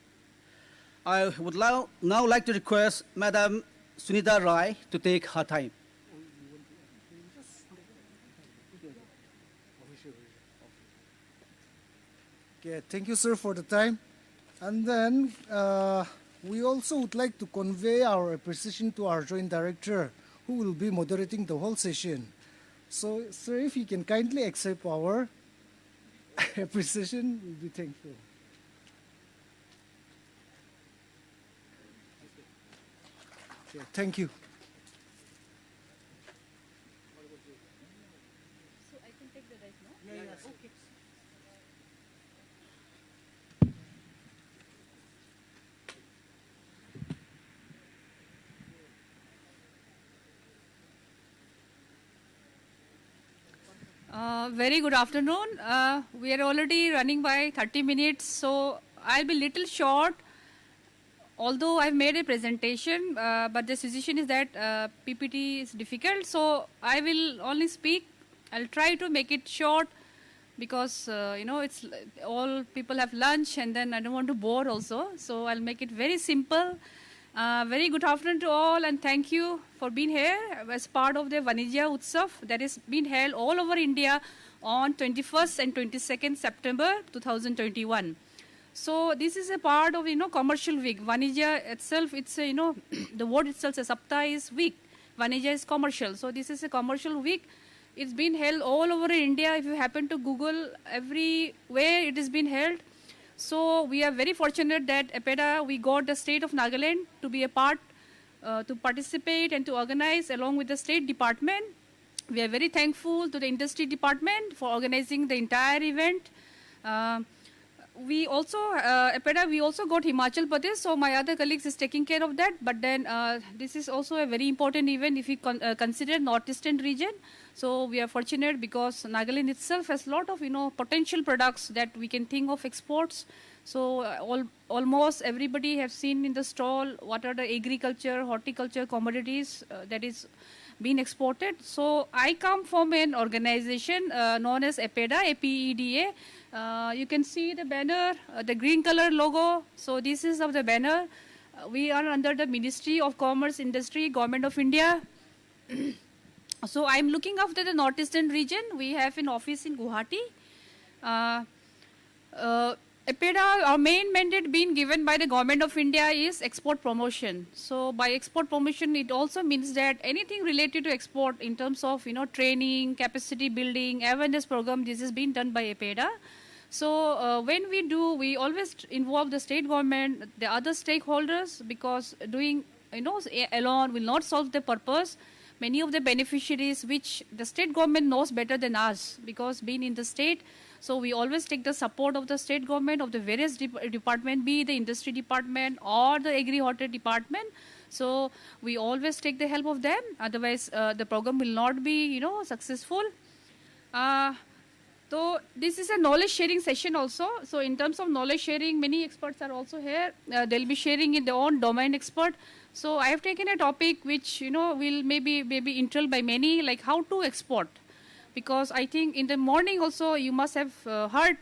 Speaker 2: I would now like to request Madam Sunita Rai to take her time.
Speaker 12: Okay, thank you, sir, for the time. And then we also would like to convey our appreciation to our Joint Director, who will be moderating the whole session. So, sir, if you can kindly accept our appreciation, we'll be thankful. Okay, thank you.
Speaker 6: So I can take the rest, no?
Speaker 12: Yeah, yeah.
Speaker 6: Okay. Very good afternoon. We are already running by 30 minutes, so I'll be little short. Although I've made a presentation, but the situation is that PPT is difficult, so I will only speak. I'll try to make it short because it's all people have lunch, and then I don't want to bore also. So I'll make it very simple. Very good afternoon to all, and thank you for being here as part of the Vanijya Utsav that is being held all over India on 21st and 22nd September 2021. So this is a part of commercial week. Vanijya itself, it's the word itself says Sapta is week. Vanijya is commercial. So this is a commercial week. It's been held all over India. If you happen to Google, everywhere it has been held. So we are very fortunate that APEDA, we got the state of Nagaland to be a part, to participate and to organize along with the state department. We are very thankful to the industry department for organizing the entire event. We also, APEDA, we also got Himachal Pradesh, so my other colleagues is taking care of that. But then this is also a very important event if we consider northeastern region. So we are fortunate because Nagaland itself has a lot of potential products that we can think of exports. So almost everybody have seen in the stall what are the agriculture, horticulture commodities that is being exported. So I come from an organization known as APEDA, APEDA. You can see the banner, the green color logo. So this is of the banner. We are under the Ministry of Commerce, Industry, Government of India. So I'm looking after the northeastern region. We have an office in Guwahati. APEDA, our main mandate being given by the government of India is export promotion. So by export promotion, it also means that anything related to export in terms of, training, capacity building, awareness program, this is being done by APEDA. So when we do, we always involve the state government, the other stakeholders, because doing, alone will not solve the purpose. Many of the beneficiaries, which the state government knows better than us, because being in the state, so we always take the support of the state government, of the various department, be the industry department or the agri-horticulture department. So we always take the help of them. Otherwise, the program will not be, successful. So this is a knowledge sharing session also. So in terms of knowledge sharing, many experts are also here. They'll be sharing in their own domain expert. So I have taken a topic which, will maybe interest by many, like how to export. Because I think in the morning also you must have heard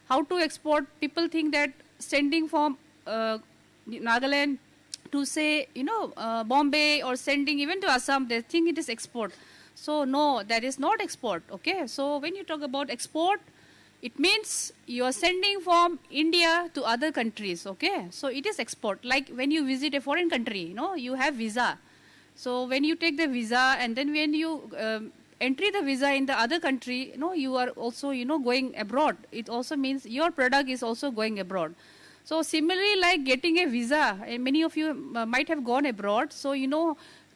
Speaker 6: how to export. People think that sending from Nagaland to say, Bombay, or sending even to Assam, they think it is export. So no, that is not export, okay? So when you talk about export, it means you are sending from India to other countries, okay? So it is export. Like when you visit a foreign country, you have visa. So when you take the visa, and then when you entry the visa in the other country, you are also, going abroad. It also means your product is also going abroad. So similarly, like getting a visa, and many of you might have gone abroad. So,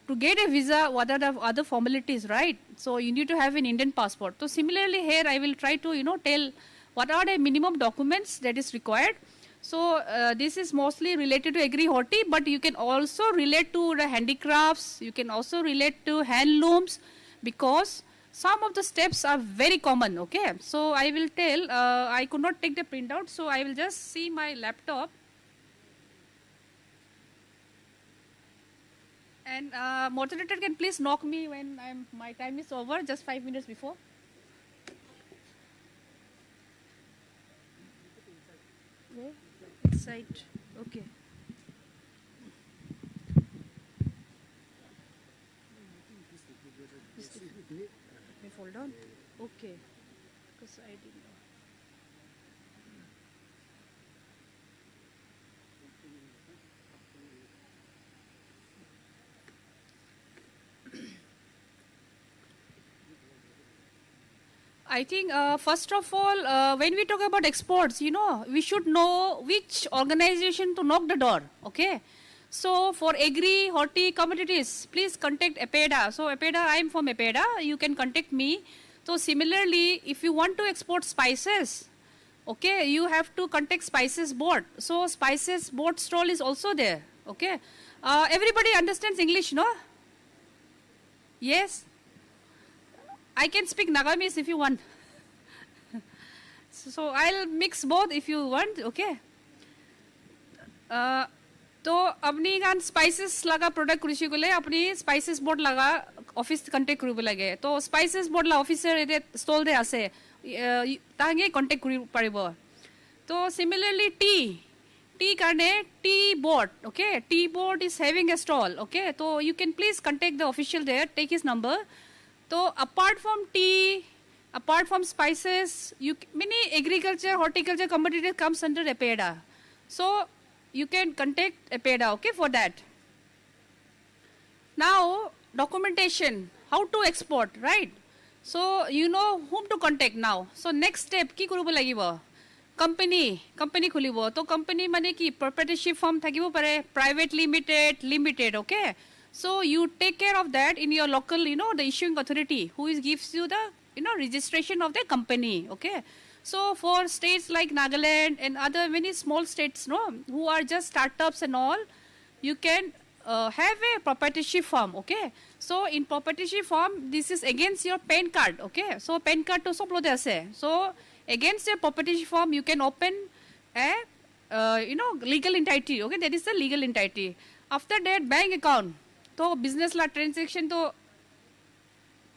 Speaker 6: to get a visa, what are the other formalities, right? So you need to have an Indian passport. So similarly here, I will try to, tell what are the minimum documents that is required. So this is mostly related to agri-horti, but you can also relate to the handicrafts. You can also relate to handlooms, because some of the steps are very common, okay? So I will tell, I could not take the printout, so I will just see my laptop. And moderator can please knock me when my time is over, just 5 minutes before. Where? Inside. Okay. May fall down? Okay. Because I didn't know. I think first of all, when we talk about exports, we should know which organization to knock the door, okay? So for agri, horti, commodities, please contact APEDA. So APEDA, I am from APEDA, you can contact me. So similarly, if you want to export spices, okay, you have to contact Spices Board. So Spices Board stall is also there, okay? Everybody understands English, no? Yes? I can speak Nagamis if you want. So I'll mix both if you want, okay? तो अपनी गान spices लगा product कृषि को ले अपनी spices board लगा office contact करू लगे तो स्पाइसेस बोर्ड ला ऑफिसर एते स्टॉल दे आसे तांगे कांटेक्ट करू पारिबो तो सिमिलरली टी करने tea board okay tea board is having a stall okay तो you can please contact the official there take his number तो apart from tea apart from spices many agriculture horticulture commodities comes under APEDA so you can contact APEDA okay for that now documentation how to export right so you know whom to contact now so next step ki koribo lagibo company khulibo to company mane ki proprietorship form thakibo pare private limited okay so you take care of that in your local the issuing authority who gives you the registration of the company, okay? So for states like Nagaland and other many small states, who are just startups and all, you can have a proprietorship form, okay? So in proprietorship form, this is against your PAN card, okay? So PAN card to sob lo ase. So against your proprietorship form, you can open a legal entity, okay? That is the legal entity. After that, bank account. So business la transaction to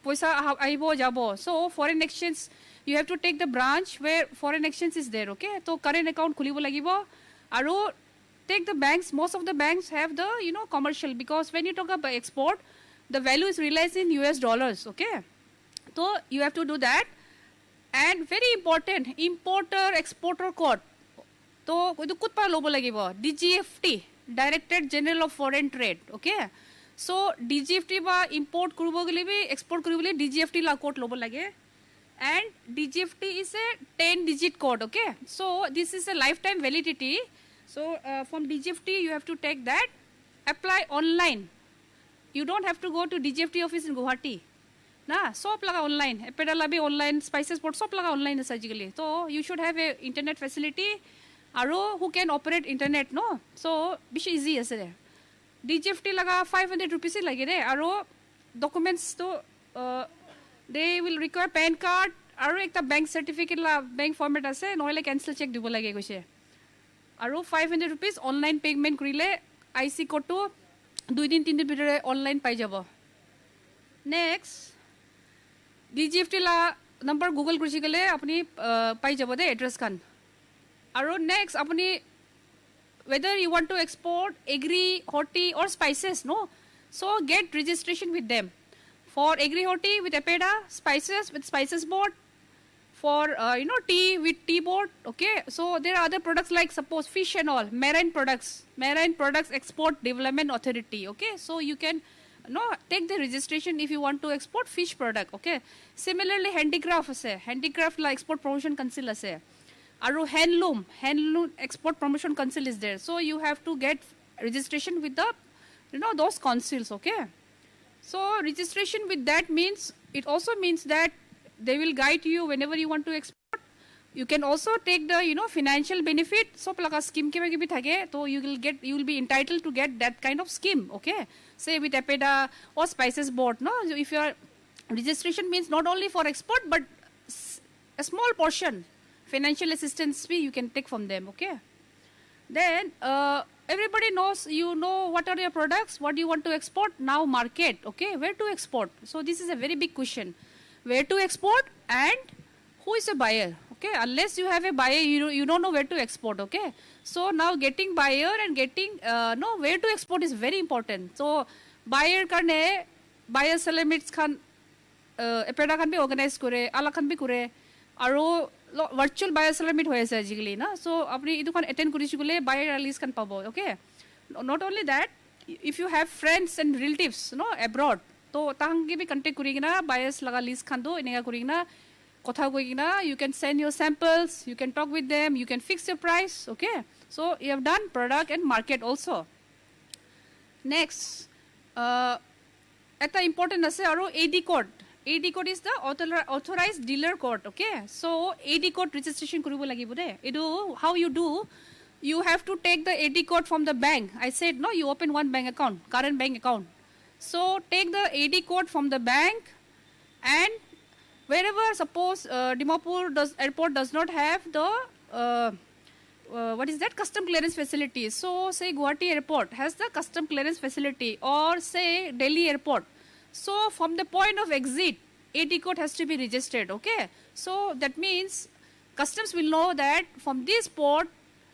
Speaker 6: paisa aibo jabo so foreign exchange you have to take the branch where foreign exchange is there okay so current account khulibo lagibo aru take the banks most of the banks have the commercial because when you talk about export the value is realized in US dollars okay so you have to do that and very important importer exporter code তো এইটো ক'ত পৰা ল'ব লাগিব DGFT Directorate General of Foreign Trade okay so DGFT বা import কৰিব গ'লে export কৰিবলৈ DGFT লা কোড ল'ব লাগে and DGFT is a 10-digit code okay so this is a lifetime validity so from DGFT you have to take that apply online you don't have to go to DGFT office in Guwahati na sob laga online epeda labi online spices port sob laga online surgically so you should have a internet facility aro who can operate internet no so bish easy ase DGFT laga 500 rupees lage re aro documents to they will require PAN card aro ekta bank certificate la bank format ase noile cancel check dibo lage goise aro 500 rupees online payment kurile IC code to 2 din 3 din bidore online pai jabo next DGFT la number Google kuri gele apni pai jabo de address kan aro next apni whether you want to export agri horti or spices no so get registration with them for agri horti with APEDA spices with spices board for tea with tea board okay so there are other products like suppose fish and all marine products export development authority okay so you can take the registration if you want to export fish product okay similarly handicraft la export promotion council ase aru handloom export promotion council is there so you have to get registration with the those councils okay so registration with that means it also means that they will guide you whenever you want to export you can also take the financial benefit so plaga scheme ke bhi thake so you will be entitled to get that kind of scheme okay say with APEDA or spices board no if your registration means not only for export but a small portion financial assistance fee you can take from them okay then everybody knows what are your products what do you want to export now market okay where to export so this is a very big question where to export and who is a buyer okay unless you have a buyer you don't know where to export okay so now getting buyer and getting where to export is very important so buyer karne buyer limits khan APEDA khan bhi organize kore ala khan bhi kore aro virtual buyer summit hoye ase ajikali na so apni idu khan attend korichu gole buyer release kan pabo okay not only that if you have friends and relatives abroad to tahange bhi contact kurigina buyers laga list khan do enega kurigina kotha koigina you can send your samples you can talk with them you can fix your price okay so you have done product and market also next eta important ase aro AD code is the authorized dealer code okay so AD code registration koribo lagibo de edu how you do you have to take the AD code from the bank I said no you open one bank account current bank account so take the AD code from the bank and wherever suppose Dimapur airport does not have the what is that custom clearance facility so say Guwahati airport has the custom clearance facility or say Delhi airport so from the point of exit AD code has to be registered okay so that means customs will know that from this port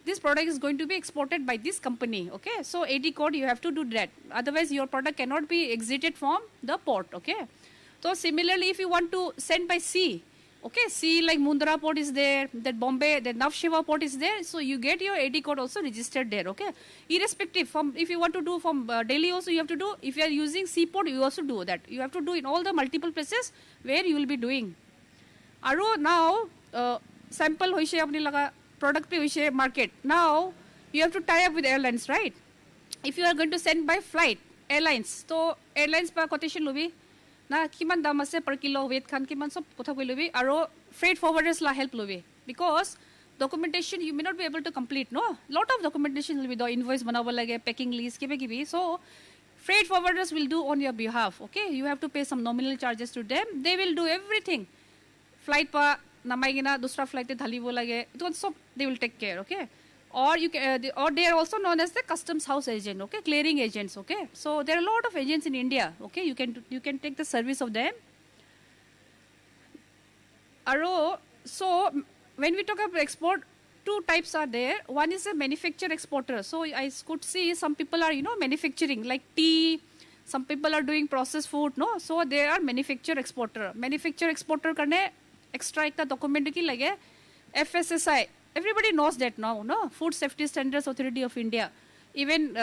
Speaker 6: this product is going to be exported by this company okay so AD code you have to do that otherwise your product cannot be exited from the port okay so similarly if you want to send by sea okay sea like Mundra port is there that Bombay that Nav Shiva port is there so you get your AD code also registered there okay irrespective from if you want to do from Delhi also you have to do if you are using seaport you also do that you have to do in all the multiple places where you will be doing aro now sample hoise apni laga product pe hoise market now you have to tie up with airlines right if you are going to send by flight airlines so airlines pa quotation lobi na kiman dam ase per kilo weight khan kiman sob kotha koi lobi aro freight forwarders la help lobi because documentation you may not be able to complete no lot of documentation will be the invoice banabo lage packing list kibe kibi so freight forwarders will do on your behalf okay you have to pay some nominal charges to them they will do everything flight pa namai gina dusra flight te dhalibo lage it so they will take care okay or you can, or they are also known as the customs house agent okay clearing agents okay so there are a lot of agents in India okay you can take the service of them aro so when we talk about export two types are there one is a manufacturer exporter so I could see some people are manufacturing like tea some people are doing processed food no so they are manufacturer exporter karne extra ekta document ki lage FSSI everybody knows that now, no? Food Safety Standards Authority of India. Even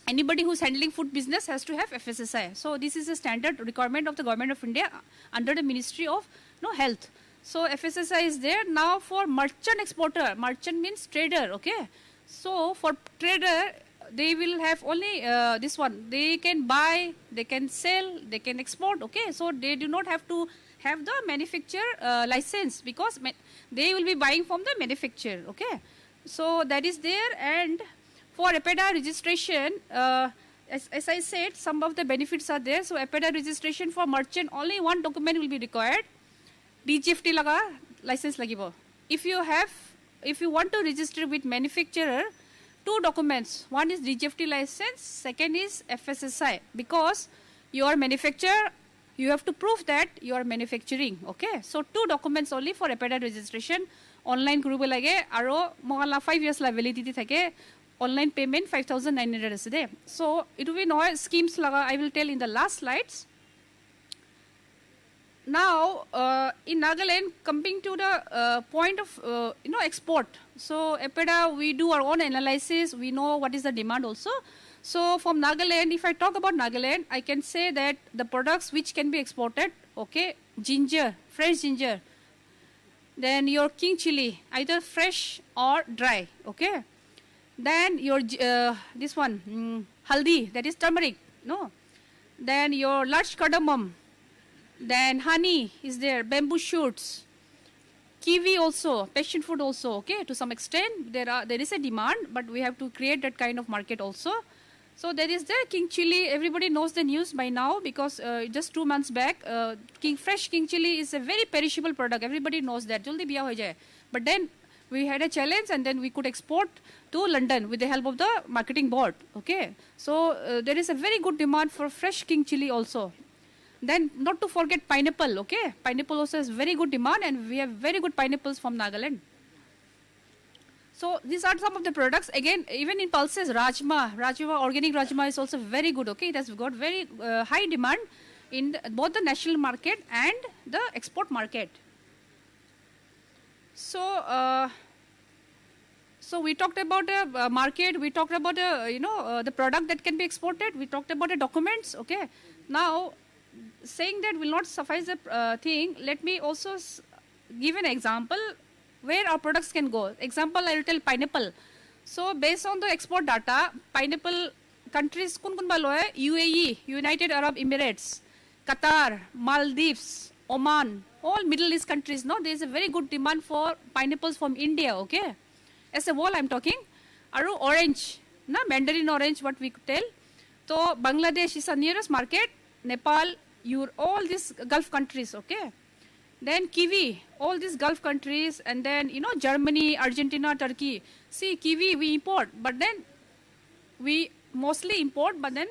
Speaker 6: anybody who's handling food business has to have FSSI. So this is a standard requirement of the Government of India under the Ministry of Health. So FSSI is there. Now for merchant exporter, merchant means trader, okay? So for trader, they will have only this one. They can buy, they can sell, they can export, okay? So they do not have to have the manufacturer license because they will be buying from the manufacturer, okay? So that is there. And for APEDA registration, as I said, some of the benefits are there. So APEDA registration for merchant, only one document will be required. DGFT laga license lagibo. If you want to register with manufacturer, 2 documents. One is DGFT license, second is FSSI. Because you are manufacturer, you have to prove that you are manufacturing. Okay, so 2 documents only for APEDA registration. Online koribo lage aro mogala 5 years la validity thake. Online payment 5,900 is there. So it will be no schemes laga. I will tell in the last slides. Now in Nagaland, coming to the point of export. So APEDA, we do our own analysis. We know what is the demand also. So from Nagaland, if I talk about Nagaland, I can say that the products which can be exported, okay, ginger, fresh ginger. Then your king chili, either fresh or dry, okay. Then your this one, haldi, that is turmeric, no. Then your large cardamom. Then honey is there, bamboo shoots, kiwi also, passion fruit also, okay. To some extent, there is a demand, but we have to create that kind of market also. So there is the king chili. Everybody knows the news by now because just 2 months back, fresh king chili is a very perishable product. Everybody knows that. Jaldi biya ho jaye. But then we had a challenge, and then we could export to London with the help of the marketing board. Okay, so there is a very good demand for fresh king chili also. Then not to forget pineapple. Okay, pineapple also has very good demand, and we have very good pineapples from Nagaland. So these are some of the products. Again, even in pulses, rajma, organic rajma is also very good. Okay, it has got very high demand in both the national market and the export market. So, so we talked about the market. We talked about the product that can be exported. We talked about the documents. Okay, now saying that will not suffice the thing. Let me also give an example where our products can go. Example, I will tell pineapple. So based on the export data, pineapple countries kun balo hai? UAE, United Arab Emirates, Qatar, Maldives, Oman, all Middle East countries. No, there is a very good demand for pineapples from India. Okay, as a whole I'm talking. Aru orange, na Mandarin orange, what we could tell. So Bangladesh is the nearest market. Nepal, all these Gulf countries. Okay. Then kiwi, all these Gulf countries, and then Germany, Argentina, Turkey. See, kiwi we import, but then we mostly import, but then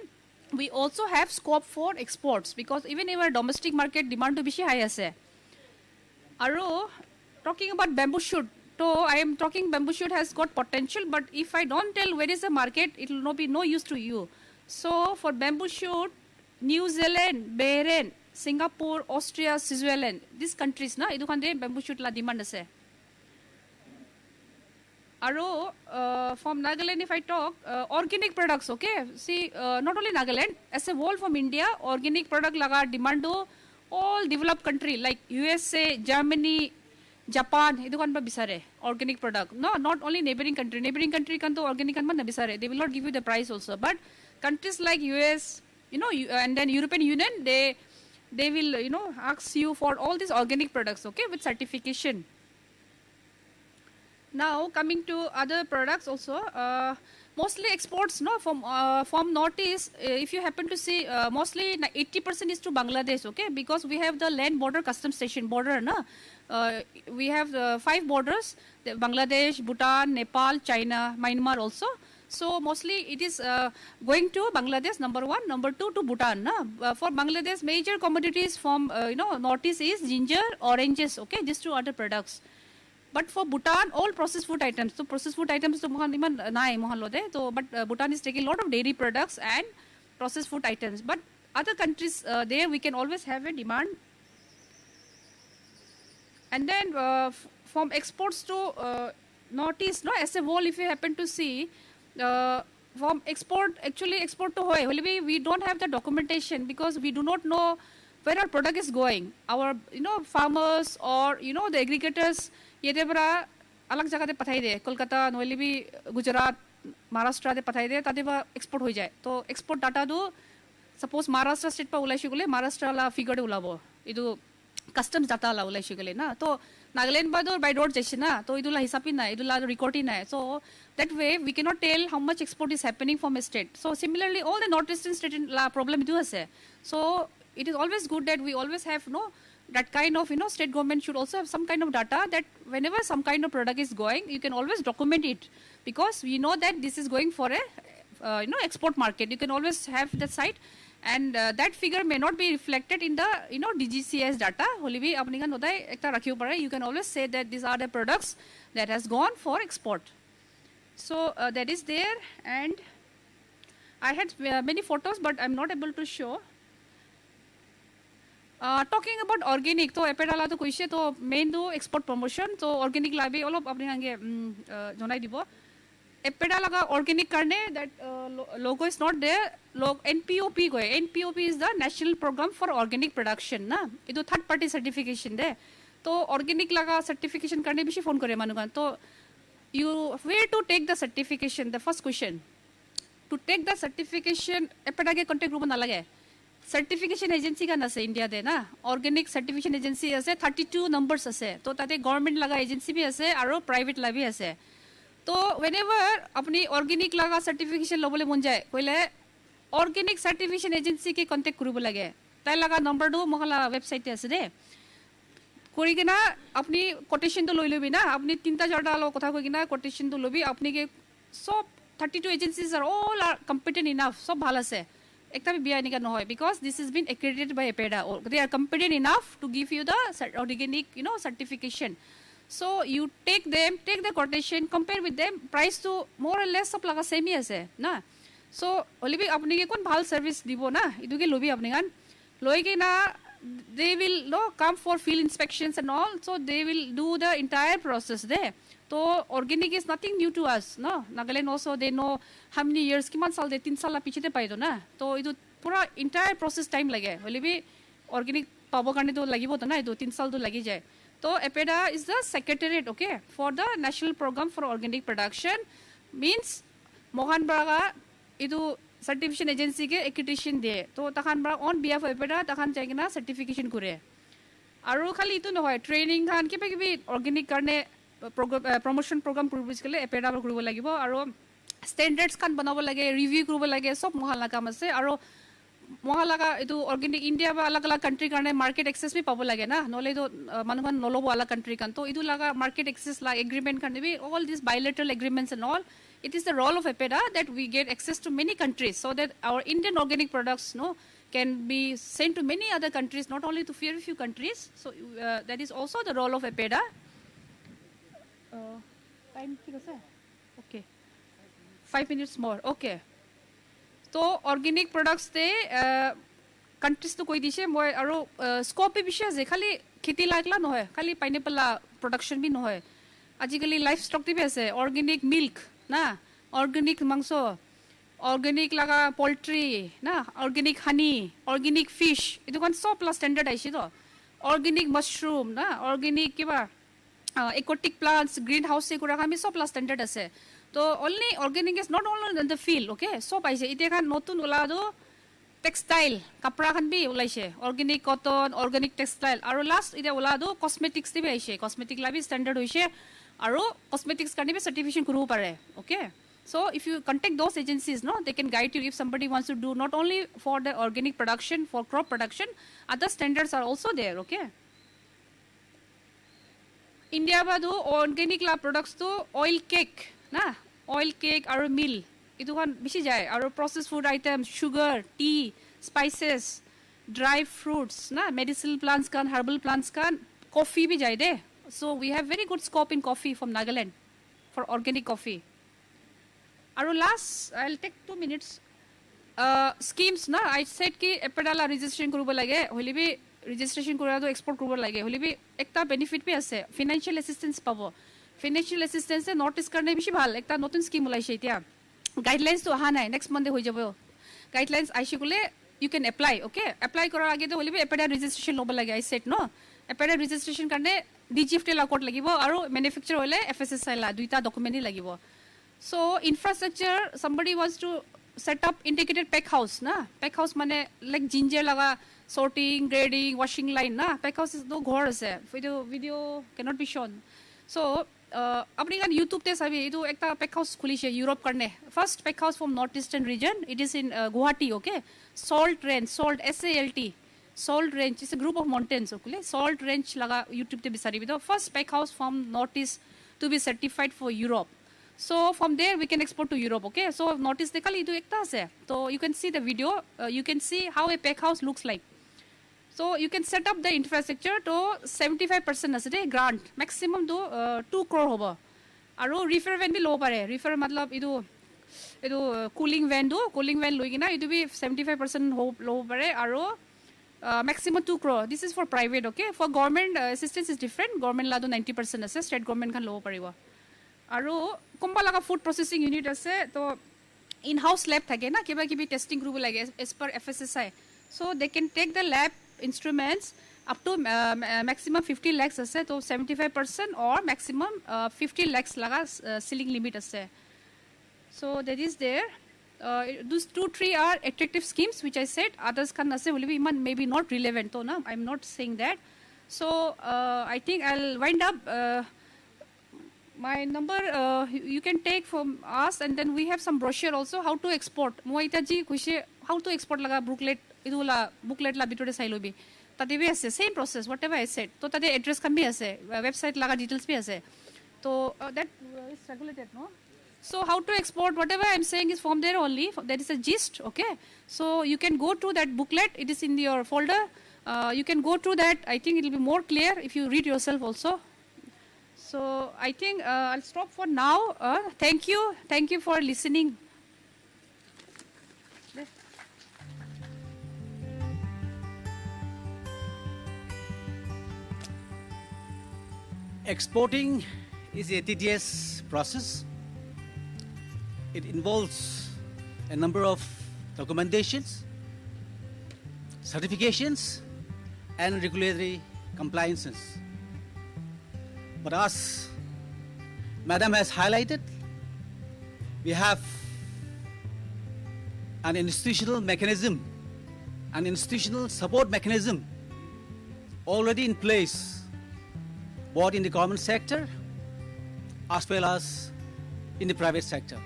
Speaker 6: we also have scope for exports because even in our domestic market demand to be high ase. Aro, talking about bamboo shoot. So I am talking bamboo shoot has got potential, but if I don't tell where is the market, it will not be no use to you. So for bamboo shoot, New Zealand, Bahrain, Singapore, Austria, Switzerland, these countries, na, idu kande bamboo shoot la demand ase. Aro, from Nagaland, if I talk, organic products, okay? See, not only Nagaland, as a whole from India, organic product laga demand do all developed country like USA, Germany, Japan, idu kan ba bisare organic product. No, not only neighboring country kan to organic kan ba na bisare. They will not give you the price also. But countries like US, and then European Union, they will, ask you for all these organic products, okay, with certification. Now coming to other products also, mostly exports, no, from Northeast. If you happen to see, mostly 80% is to Bangladesh, okay, because we have the land border custom station border, na. We have 5 borders: Bangladesh, Bhutan, Nepal, China, Myanmar also. So mostly it is going to Bangladesh, number 1, number 2 to Bhutan. Na? For Bangladesh, major commodities from Northeast is ginger, oranges. Okay, these 2 are the products. But for Bhutan, all processed food items. So processed food items to but Bhutan is taking a lot of dairy products and processed food items. But other countries there we can always have a demand. And then from exports to Northeast, no, as a whole, if you happen to see, from export, actually export to hoy, we don't have the documentation because we do not know where our product is going. Our, farmers or, the aggregators, yete bara alag jagah te pathai de, Kolkata, noile bhi Gujarat, Maharashtra te pathai de, tate ba export hoy jay. To export data do, suppose Maharashtra state pa ulai shigule, Maharashtra la figure de ulabo. Idu customs data la ulai shigule na. To Nagaland ba do by road jaise na, to idula hisapin na, idula recording na. So that way we cannot tell how much export is happening from a state. So similarly, all the northeastern state la problem idu ase. So it is always good that we always have that kind of state government should also have some kind of data that whenever some kind of product is going, you can always document it because we know that this is going for a export market. You can always have the site. And that figure may not be reflected in the DGCS data. You can always say that these are the products that has gone for export. So that is there, and I had many photos, but I'm not able to show. Talking about organic, so epedala to kuishe to main do export promotion. So organic labi all of apni hange jonai dibo. Epeda laga organic karne that logo is not there. NPOP go. NPOP is the National Program for Organic Production. Na, ido third party certification de. To organic laga certification karne bishi phone kore manugan. To you where to take the certification? The first question. To take the certification, epeda ke contact group na lage. Certification agency ka nase India de na. Organic certification agency ase 32 numbers ase. To tate government laga agency bhi ase aro private la bhi ase. तो whenever अपनी organic लगा certification लोबले मुन जाए कोईले organic certification agency के contact करूँ बोलेगे ताई लगा number दो महला website ऐसे दे कोई के ना अपनी quotation तो लोई भी ना अपनी तीनता चार्टा लो कथा कोई के ना quotation तो लोबी अपनी के सब 32 agencies are all are competent enough सब भाला से एक तभी बिया निका न होए because this has been accredited by EPEDA they are competent enough to give you the organic certification. So you take the quotation, compare with them, price to more or less सब लगा same ही ऐसे ना. So only भी अपने के कौन भाल service दिवो ना, इधर के लोभी अपने गान, लोही के ना they will come for field inspections and all, so they will do the entire process there. So organic is nothing new to us, no. Nagaland also they know how many years, किमान साल दे 3 साल ला पीछे ते पाई दो ना. तो इधर पूरा entire process time लगे. only भी organic पाबो करने तो लगी वो तो ना, इधर 3 साल तो लगी जाए. So EPEDA is the secretariat, okay, for the National Program for Organic Production. Means Mohan Braga idu certification agency ke accreditation de. So takhan Braga on behalf of EPEDA takhan चाहिए ना certification करे. आरो खाली इतो न होए training Khan के पे भी organic करने promotion program purpose के लिए EPEDA पर करूँ लगी वो आरो standards खान बनावो लगे review करूँ लगे सब मोहल्ला काम से आरो मोहल्ला का इतो organic India में अलग अलग country करने market access भी पावो लगे ना नॉले तो मानुमान नॉलो वो अलग country kan तो इतो लगा market access ला agreement करने भी all these bilateral agreements and all it is the role of EPEDA that we get access to many countries so that our Indian organic products can be sent to many other countries not only to very few countries so that is also the role of EPEDA. Time okay 5 minutes more okay. तो organic products ते countries तो कोई दिशे मोय आरो scope भी विषय जे खाली खेती लागला न होय खाली पाइनएप्पल ला प्रोडक्शन भी न होय आजिकली लाइफ स्टॉक ती भी আছে ऑर्गेनिक मिल्क ना ऑर्गेनिक मांस ऑर्गेनिक लगा पोल्ट्री ना ऑर्गेनिक हनी ऑर्गेनिक फिश इतो कोन सब प्लस स्टैंडर्ड आइछि तो ऑर्गेनिक मशरूम ना ऑर्गेनिक किबा एक्वाटिक प्लांट्स ग्रीन हाउस से कुरा कामी सब प्लस स्टैंडर्ड আছে तो only organic is not only in the field okay so paise ite khan notun ulado textile kapra khan bi ulaise organic cotton organic textile aro last ite ulado cosmetics ti bi aise cosmetic la bi standard hoise aro cosmetics karne bi certification kuru pare okay so if you contact those agencies they can guide you if somebody wants to do not only for the organic production for crop production other standards are also there okay. India ba do organic la products to oil cake ना oil cake और meal इतो खान बिशी जाए और processed food items sugar tea spices dry fruits ना medicinal plants kan herbal plants kan coffee भी जाए दे so we have very good scope in coffee from Nagaland for organic coffee और last I'll take 2 minutes schemes ना I said कि EPEDA ला registration करूँ लगे होली भी registration करूँ तो export करूँ लगे होली भी एक ता benefit भी ऐसे financial assistance पावो ফাইনেন্সিয়েল এছিষ্টেঞ্চে নৰ্থ ইষ্ট কাৰণে বেছি ভাল একটা নতুন স্কিম ওলাইছে এতিয়া গাইডলাইনছটো অহা নাই নেক্সট মানডে হৈ যাব গাইডলাইনছ আহিছে গ'লে ইউ কেন এপ্লাই অ'কে এপ্লাই কৰাৰ আগতে হ'লে এপেডাৰ ৰেজিষ্ট্ৰেশ্যন ল'ব লাগে আই ছেট ন এপেডাৰ ৰেজিষ্ট্ৰেশ্যন কাৰণে DGFT লগত লাগিব আৰু মেনুফেকচাৰ হ'লে FSSAI দুইটা ডকুমেণ্টেই লাগিব চ' infrastructure somebody wants to set up integrated pack house na pack house mane like ginger laga sorting grading washing line na pack house is no ghor ase video cannot be shown so apni kan YouTube te sabi etu ekta pack house khuliche Europe karne first pack house from northeastern region it is in Guwahati okay salt range salt range is a group of mountains okay salt range laga YouTube te bisari the first pack house from northeast to be certified for Europe. So from there we can export to Europe, okay? So notice the kali idu ekta ase. So you can see the video. You can see how a pack house looks like. So you can set up the infrastructure to 75% ase de grant. Maximum to 2 crore hobo. Aro reefer van bhi low pare. Reefer matlab idu cooling van loi gina idu bhi 75% low pare. Aro maximum 2 crore. This is for private, okay? For government assistance is different. Government la do 90% ase. State government kan low paribo. আৰু কোনবা লগা food processing unit আছে তো in house lab থাকে না কিবা কিবি testing কৰিব লাগে as per FSSAI so they can take the lab instruments up to maximum 50 lakhs আছে তো 75% or maximum 50 lakhs laga ceiling limit আছে so that is there those 2-3 are attractive schemes which I said others can ase will be maybe not relevant so no I'm not saying that so I think I'll wind up my number you can take from us and then we have some brochure also how to export moita ji kuise how to export laga booklet la bitore sai lobi tade be ase same process whatever I said to tade address kan bhi ase website laga details bhi ase to that is regulated no so how to export whatever I'm saying is from there only that is a gist okay so you can go to that booklet it is in your folder you can go through that I think it will be more clear if you read yourself also. So I think I'll stop for now. Thank you for listening.
Speaker 2: Exporting is a tedious process. It involves a number of documentations, certifications, and regulatory compliances. But as Madam has highlighted, we have an institutional mechanism, an institutional support mechanism already in place, both in the government sector as well as in the private sector.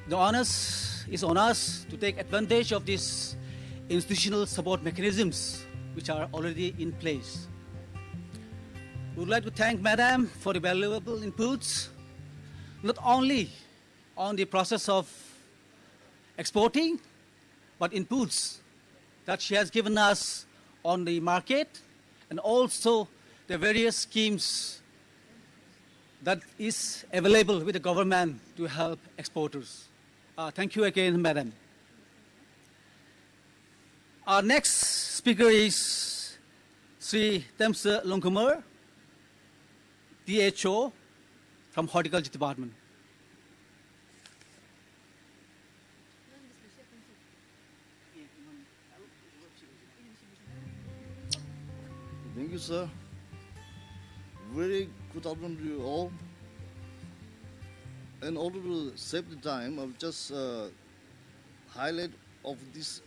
Speaker 2: The onus is on us to take advantage of these institutional support mechanisms which are already in place. We would like to thank Madam for the valuable inputs, not only on the process of exporting, but inputs that she has given us on the market and also the various schemes that is available with the government to help exporters. Thank you again, Madam. Our next speaker is Sri Temsa Longkumar, DHO from Horticulture Department.
Speaker 9: Thank you, sir. Very good afternoon to you all. In order to save the time, I'll just highlight of this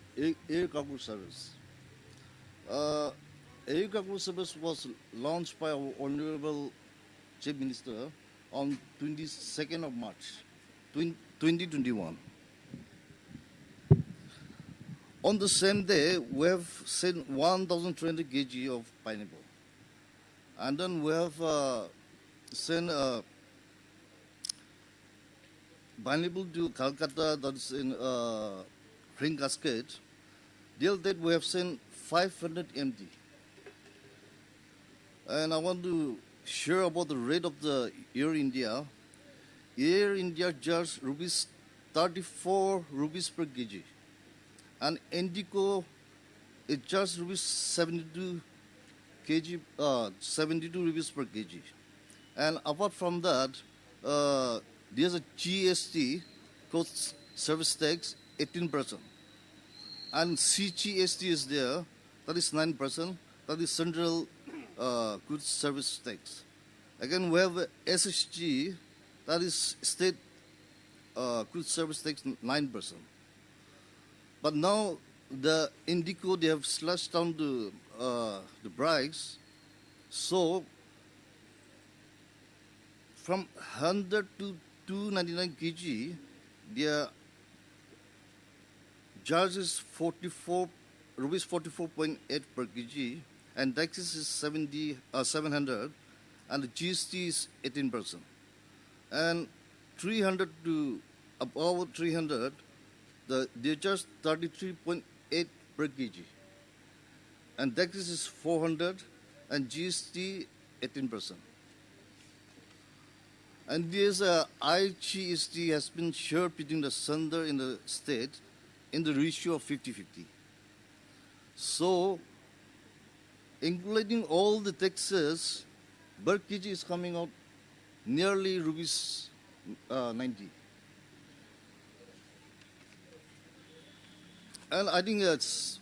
Speaker 9: air cargo service. Air cargo service was launched by our Honorable Chief Minister on 22nd of March 2021. On the same day, we have sent 1,300 kg of pineapple. And then we have sent pineapple to Calcutta, that's in Ring Cascade. Till that, we have sent 500 MT. And I want to share about the rate of the Air India. Air India charges rupees 34 rupees per kg. And Indico, it charges rupees 72 rupees per kg.
Speaker 1: And apart from that, there's a GST, goods service tax, 18%. And CGST is there, that is 9%, that is central goods service tax. Again, we have SSG, that is state goods service tax 9%. But now the Indico, they have slashed down the price. So from 100 to 299 kg, their charge is 44 rupees 44.8 per kg, and taxes is 700, and the GST is 18%. And 300 to above 300, they charge 33.8 per kg, and taxes is 400, and GST 18%. And this IGST has been shared between the sender in the state in the ratio of 50-50. So, including all the taxes, per kg is coming out nearly rupees 90. And I think it's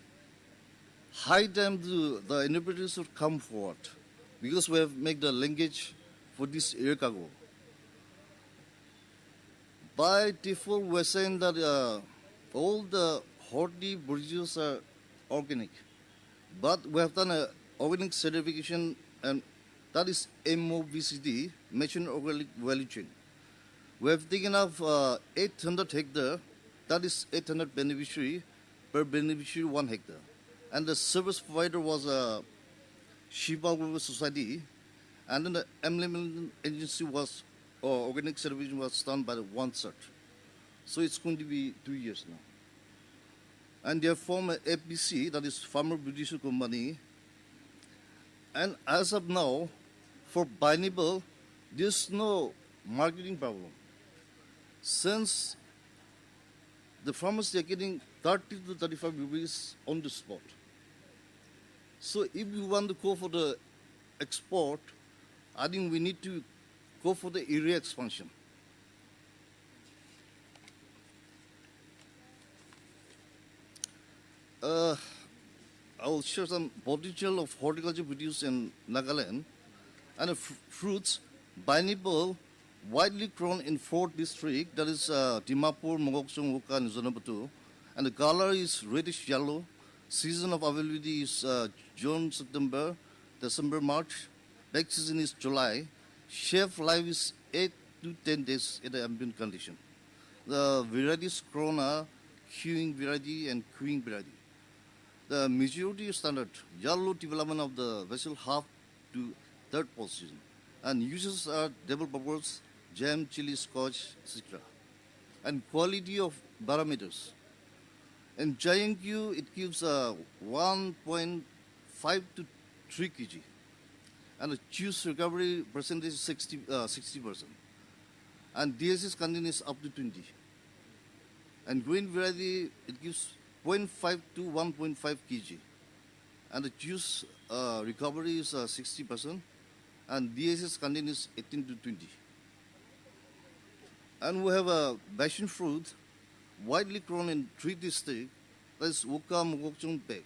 Speaker 1: high time the interpreters should come forward, because we have made the linkage for this air cargo. By default, we're saying that all the horti produce are organic, but we have done an organic certification, and that is MOVCD, Mission Organic Value Chain. We have taken up 800 hectares, that is 800 beneficiary, per beneficiary 1 hectare. And the service provider was Shiva Global Society, and then the implementing agency was, or organic certification was done by the 1/3. So it's going to be 2 years now. And they have formed a FBC, that is Farmer Producer Company. And as of now, for Pineapple, there's no marketing problem. Since the farmers, they're getting 30 to 35 rupees on the spot. So if you want to go for the export, I think we need to go for the area expansion. I will share some potential of horticulture produced in Nagaland. And the fruits, pineapple, widely grown in 4 districts, that is Dimapur, Mogokchung, Wuka, and Zonabatu. And the color is reddish yellow. Season of availability is June, September, December, March. Back season is July. Shelf life is 8 to 10 days in the ambient condition. The varieties grown are queuing variety and queuing variety. The majority standard, yellow development of the vessel half to 3rd position. And uses are double bubbles, jam, chili, scotch, etc. And quality of barometers. In giant Q, it gives 1.5 to 3 kg. And the juice recovery percentage is 60%. And DSS content is up to 20. And green variety, it gives 0.5 to 1.5 kg. And the juice recovery is 60%. And DSS content is 18 to 20. And we have a passion fruit, widely grown in 3 districts, that is Wuka, Mogokchung, Pek.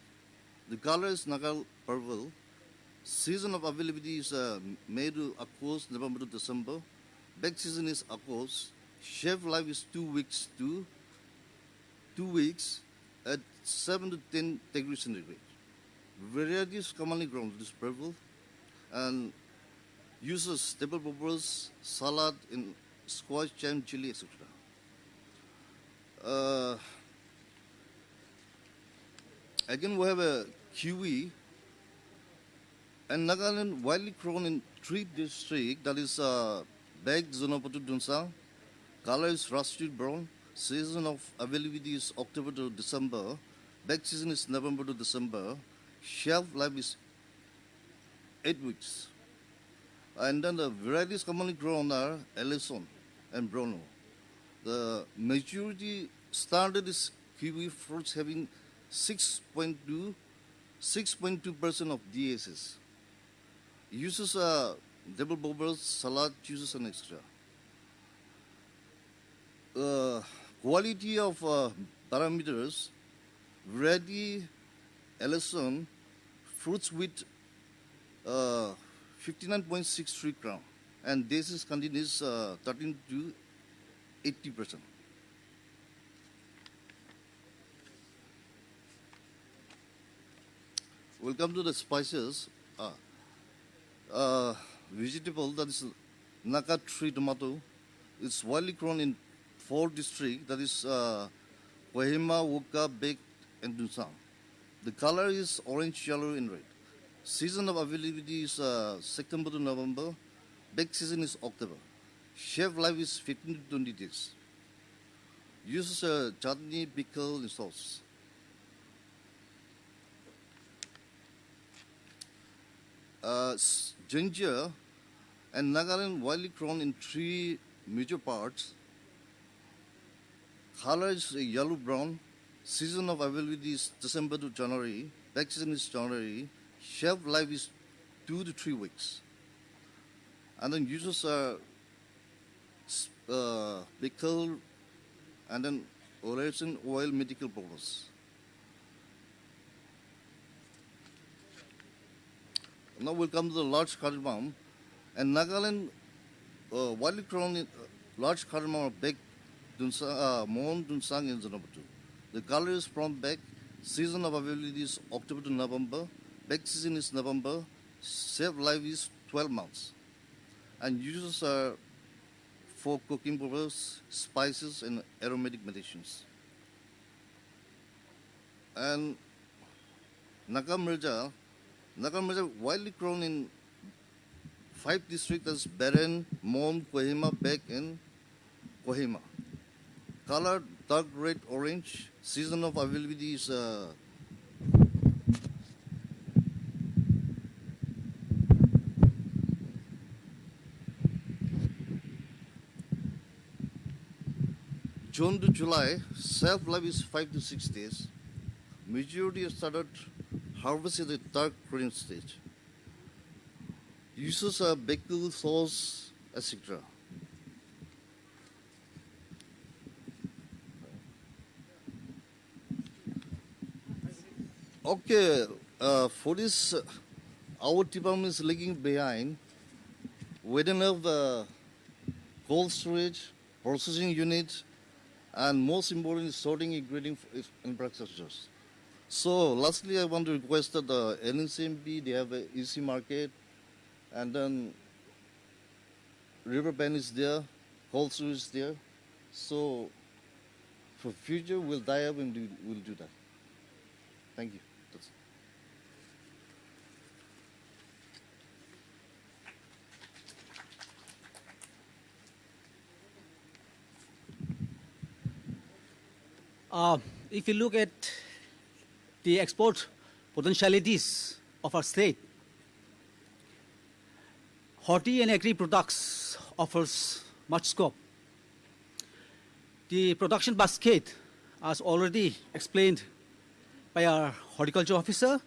Speaker 1: The color is Nagal purple. Season of availability is May to August, November to December. Back season is August. Shelf life is 2 weeks to 2 weeks at 7 to 10 degrees centigrade. Varieties commonly grown this purple, and uses table peppers, salad, in squash, jam, chili, etc. Again, we have a kiwi, and Nagaland widely grown in 3 districts, that is Beg, Zonapatu, Dunsang. Color is rusty brown. Season of availability is October to December. Back season is November to December. Shelf life is 8 weeks. And then the varieties commonly grown are Ellison and Bruno. The majority standard is kiwi fruits having 6.2% of DSS. Uses double bobbers, salad, juices, and extra. Quality of parameters, variety, Ellison, fruits with 59.63 gram, and this is continuous 13 to 80%. We'll come to the spices. Vegetable, that is Naka tree tomato. It's widely grown in 4 districts, that is Kohima, Wuka, Bek, and Dunsang. The color is orange, yellow, and red. Season of availability is September to November. Bake season is October. Shelf life is 15 to 20 days. Uses chutney, pickle, and sauce. Ginger and Nagaland widely grown in 3 major parts. Color is yellow brown. Season of availability is December to January. Bake season is January. Shelf life is 2 to 3 weeks. And then uses pickle and then oration oil medical purpose. Now we'll come to the large cardamom. And Nagaland widely grown in large cardamom are baked Mon Dunsang in number 2. The color is from baked. Season of availability is October to November. Baked season is November. Shelf life is 12 months. And uses are for cooking purposes, spices, and aromatic medicines. And Nagamirja widely grown in 5 districts, that's Beren, Mon, Kohima, Bek, and Kohima. Color dark red, orange. Season of availability is June to July. Shelf life is 5 to 6 days. Majority is started harvest at the dark green stage. Uses a pickle, sauce, etc. Okay, for this, our department is lagging behind. We don't have cold storage, processing unit, and most importantly, sorting and grading infrastructures. So, lastly, I want to request that the NLCMB, they have an EC market, and then Riverbend is there, cold storage is there. So, for future, we'll tie up and we'll do that. Thank you. That's it.
Speaker 2: If you look at the export potentialities of our state, horti and agri products offers much scope. The production basket, as already explained by our horticulture officer,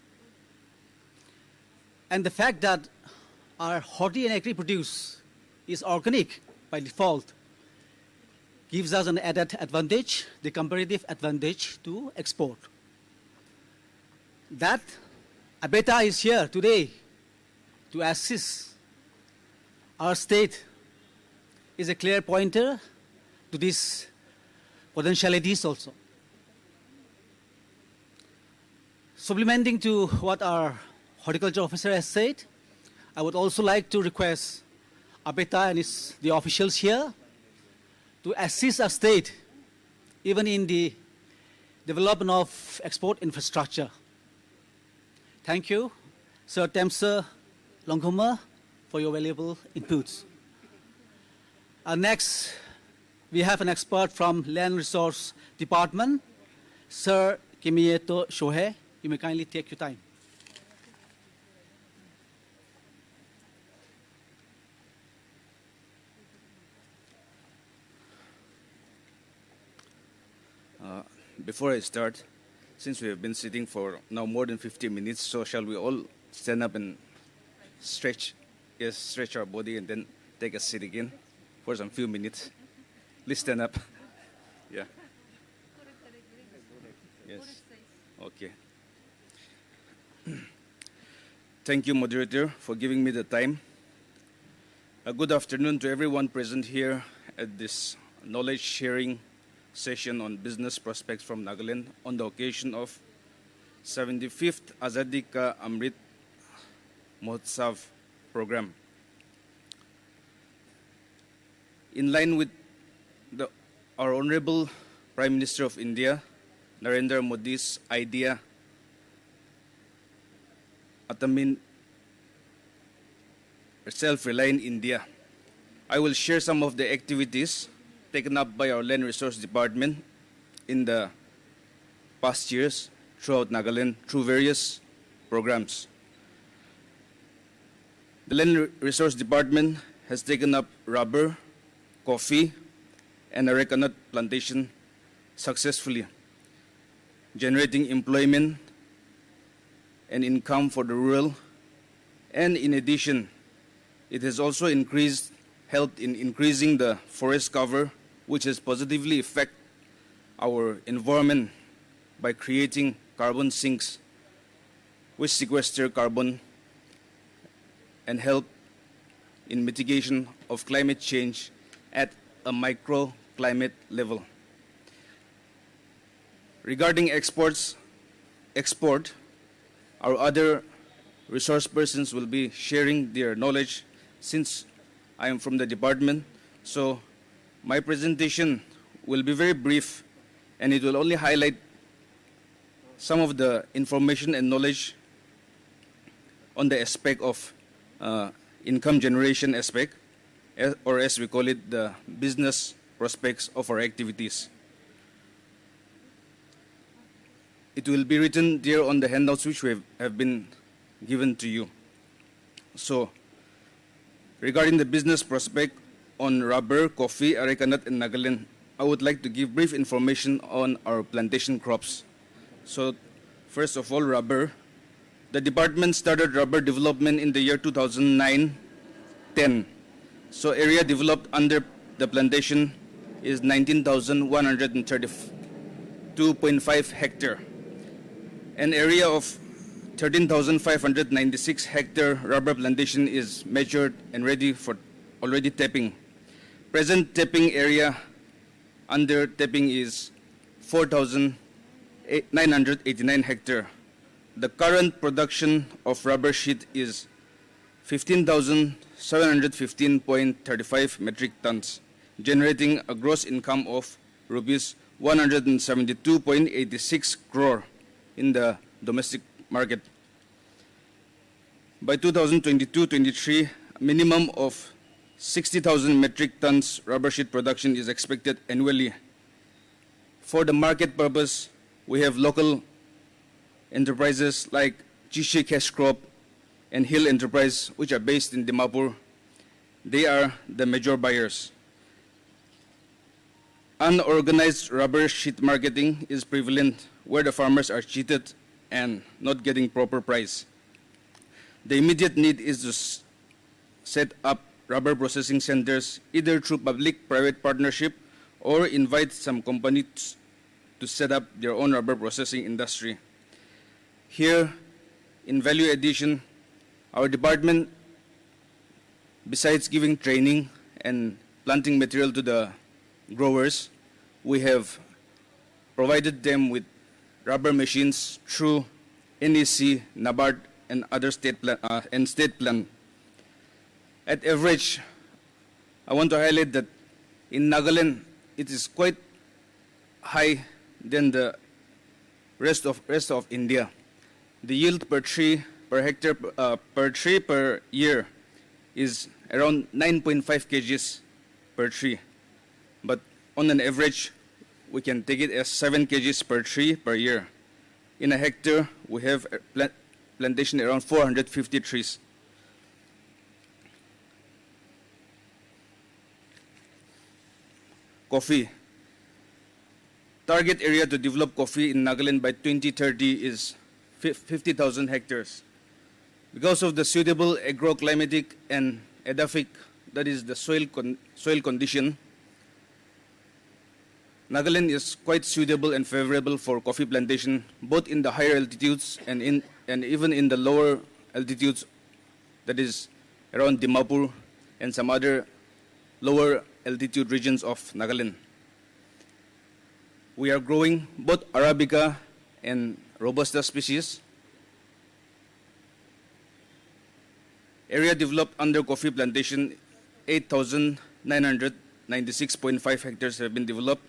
Speaker 2: and the fact that our horti and agri produce is organic by default gives us an added advantage, the comparative advantage to export. That ABETA is here today to assist our state is a clear pointer to these potentialities also. Supplementing to what our horticulture officer has said, I would also like to request ABETA and the officials here to assist our state even in the development of export infrastructure. Thank you, Sir Temsa Longhoma, for your valuable inputs. Next, we have an expert from Land Resource Department, Sir Kimieto Shohei. You may kindly take your time.
Speaker 8: Before I start, since we have been sitting for now more than 50 minutes, so shall we all stand up and stretch yes, stretch our body and then take a seat again for some few minutes. Please stand up. Yeah. Yes. Okay. Thank you, moderator, for giving me the time. A good afternoon to everyone present here at this knowledge sharing session on business prospects from Nagaland on the occasion of 75th Azadi Ka Amrit Mahotsav program. In line with our Honorable Prime Minister of India, Narendra Modi's idea at a self-reliant India, I will share some of the activities taken up by our Land Resource Department in the past years throughout Nagaland through various programs. The Land Resource Department has taken up rubber, coffee, and areca nut plantation successfully, generating employment and income for the rural, and in addition, it has also helped in increasing the forest cover, which has positively affected our environment by creating carbon sinks, which sequester carbon and help in mitigation of climate change at a microclimate level. Regarding export, our other resource persons will be sharing their knowledge since I am from the department. So my presentation will be very brief and it will only highlight some of the information and knowledge on the aspect of income generation aspect, or as we call it, the business prospects of our activities. It will be written there on the handouts which have been given to you. So, regarding the business prospect on rubber, coffee, areca nut, and Nagaland, I would like to give brief information on our plantation crops. So, first of all, rubber. The department started rubber development in the year 2009-10. So, area developed under the plantation is 19,132.5 hectare. An area of 13,596 hectare rubber plantation is measured and ready for already tapping. Present tapping area under tapping is 4,989 hectare. The current production of rubber sheet is 15,715.35 metric tons, generating a gross income of rupees 172.86 crore in the domestic market. By 2022-23, a minimum of 60,000 metric tons rubber sheet production is expected annually. For the market purpose, we have local enterprises like Chishi Cash Crop and Hill Enterprise, which are based in Dimapur. They are the major buyers. Unorganized rubber sheet marketing is prevalent, where the farmers are cheated and not getting proper price. The immediate need is to set up rubber processing centers, either through public-private partnership or invite some companies to set up their own rubber processing industry. Here, in value addition, our department, besides giving training and planting material to the growers, we have provided them with rubber machines through NEC, NABARD, and other state plan. At average, I want to highlight that in Nagaland, it is quite high than the rest of India. The yield per tree per hectare per year is around 9.5 kgs per tree, but on an average, we can take it as 7 kgs per tree per year. In a hectare, we have a plantation around 450 trees. Coffee. Target area to develop coffee in Nagaland by 2030 is 50,000 hectares. Because of the suitable agroclimatic and edaphic, that is the soil condition, Nagaland is quite suitable and favorable for coffee plantation, both in the higher altitudes and even in the lower altitudes, that is around Dimapur and some other lower altitude regions of Nagaland. We are growing both Arabica and Robusta species. Area developed under coffee plantation, 8,996.5 hectares have been developed,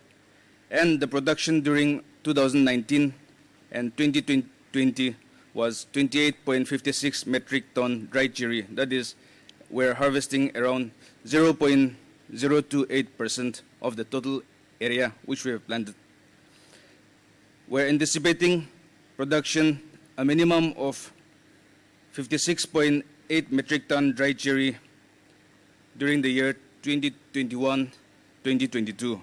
Speaker 8: and the production during 2019 and 2020 was 28.56 metric ton dry cherry. That is, we're harvesting around 0.028% of the total area which we have planted. We're anticipating production a minimum of 56.8 metric ton dry cherry during the year 2021-2022.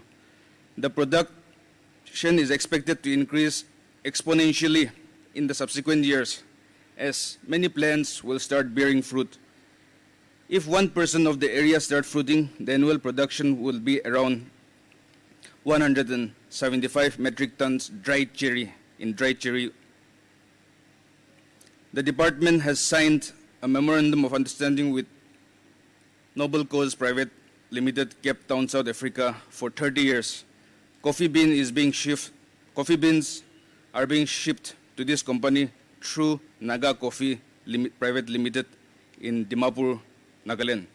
Speaker 8: The production is expected to increase exponentially in the subsequent years as many plants will start bearing fruit. If 1% of the area starts fruiting, the annual production will be around 175 metric tons dried cherry in dried cherry. The department has signed a memorandum of understanding with Noble Cause Private Limited, Cape Town, South Africa, for 30 years. Coffee beans are being shipped to this company through Naga Coffee Private Limited in Dimapur, Nagaland.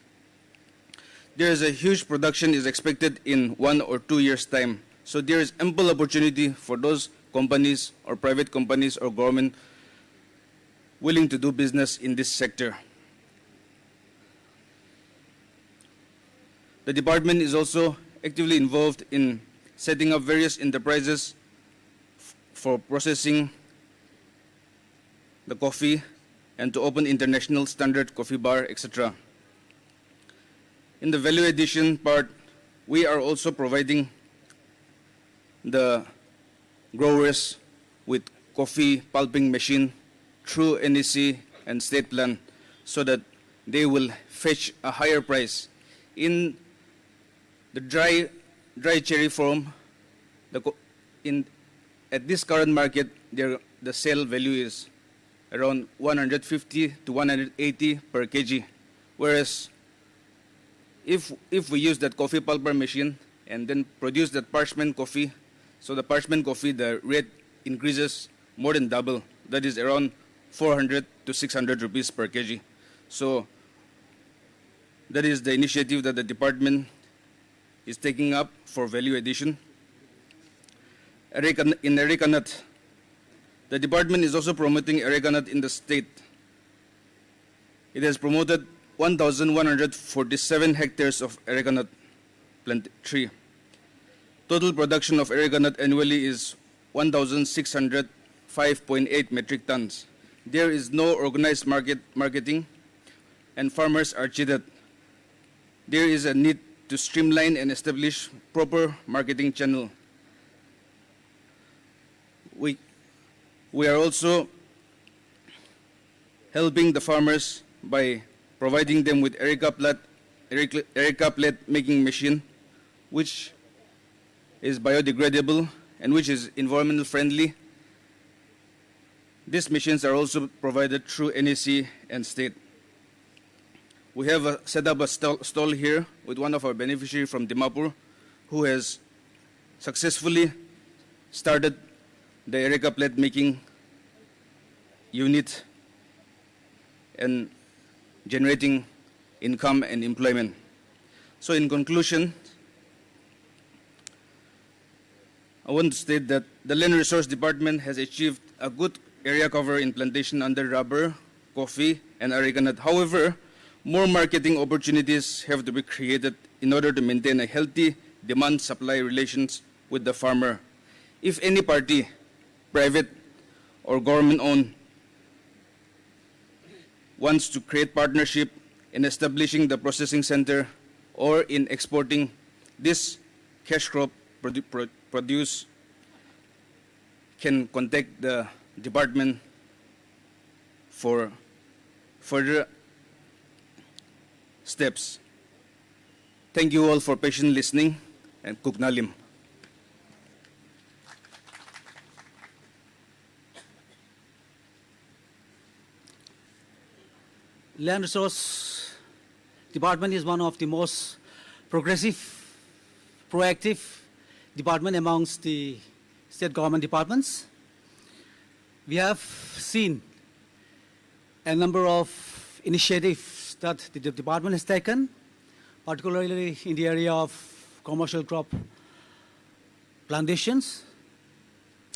Speaker 8: There is a huge production is expected in 1 or 2 years' time. So there is ample opportunity for those companies or private companies or government willing to do business in this sector. The department is also actively involved in setting up various enterprises for processing the coffee and to open international standard coffee bar, etc. In the value addition part, we are also providing the growers with coffee pulping machine through NEC and state plan so that they will fetch a higher price. In the dry cherry form, at this current market, the sale value is around 150 to 180 per kg, whereas if we use that coffee pulper machine and then produce that parchment coffee, so the parchment coffee, the rate increases more than double. That is around 400 to 600 rupees per kg. So that is the initiative that the department is taking up for value addition. In Areca nut, the department is also promoting Areca nut in the state. It has promoted 1,147 hectares of Areca nut plant tree. Total production of Areca nut annually is 1,605.8 metric tons. There is no organized marketing, and farmers are cheated. There is a need to streamline and establish proper marketing channel. We are also helping the farmers by providing them with Areca plate making machine, which is biodegradable and which is environmental friendly. These machines are also provided through NEC and state. We have set up a stall here with one of our beneficiaries from Dimapur who has successfully started the Areca plate making unit and generating income and employment. So in conclusion, I want to state that the Land Resource Department has achieved a good area cover in plantation under rubber, coffee, and Areca nut. However, more marketing opportunities have to be created in order to maintain a healthy demand-supply relations with the farmer. If any party, private or government-owned, wants to create partnership in establishing the processing center or in exporting this cash crop produce, can contact the department for further steps. Thank you all for patient listening, and Kuknalim.
Speaker 2: Land Resource Department is one of the most progressive, proactive department amongst the state government departments. We have seen a number of initiatives that the department has taken, particularly in the area of commercial crop plantations,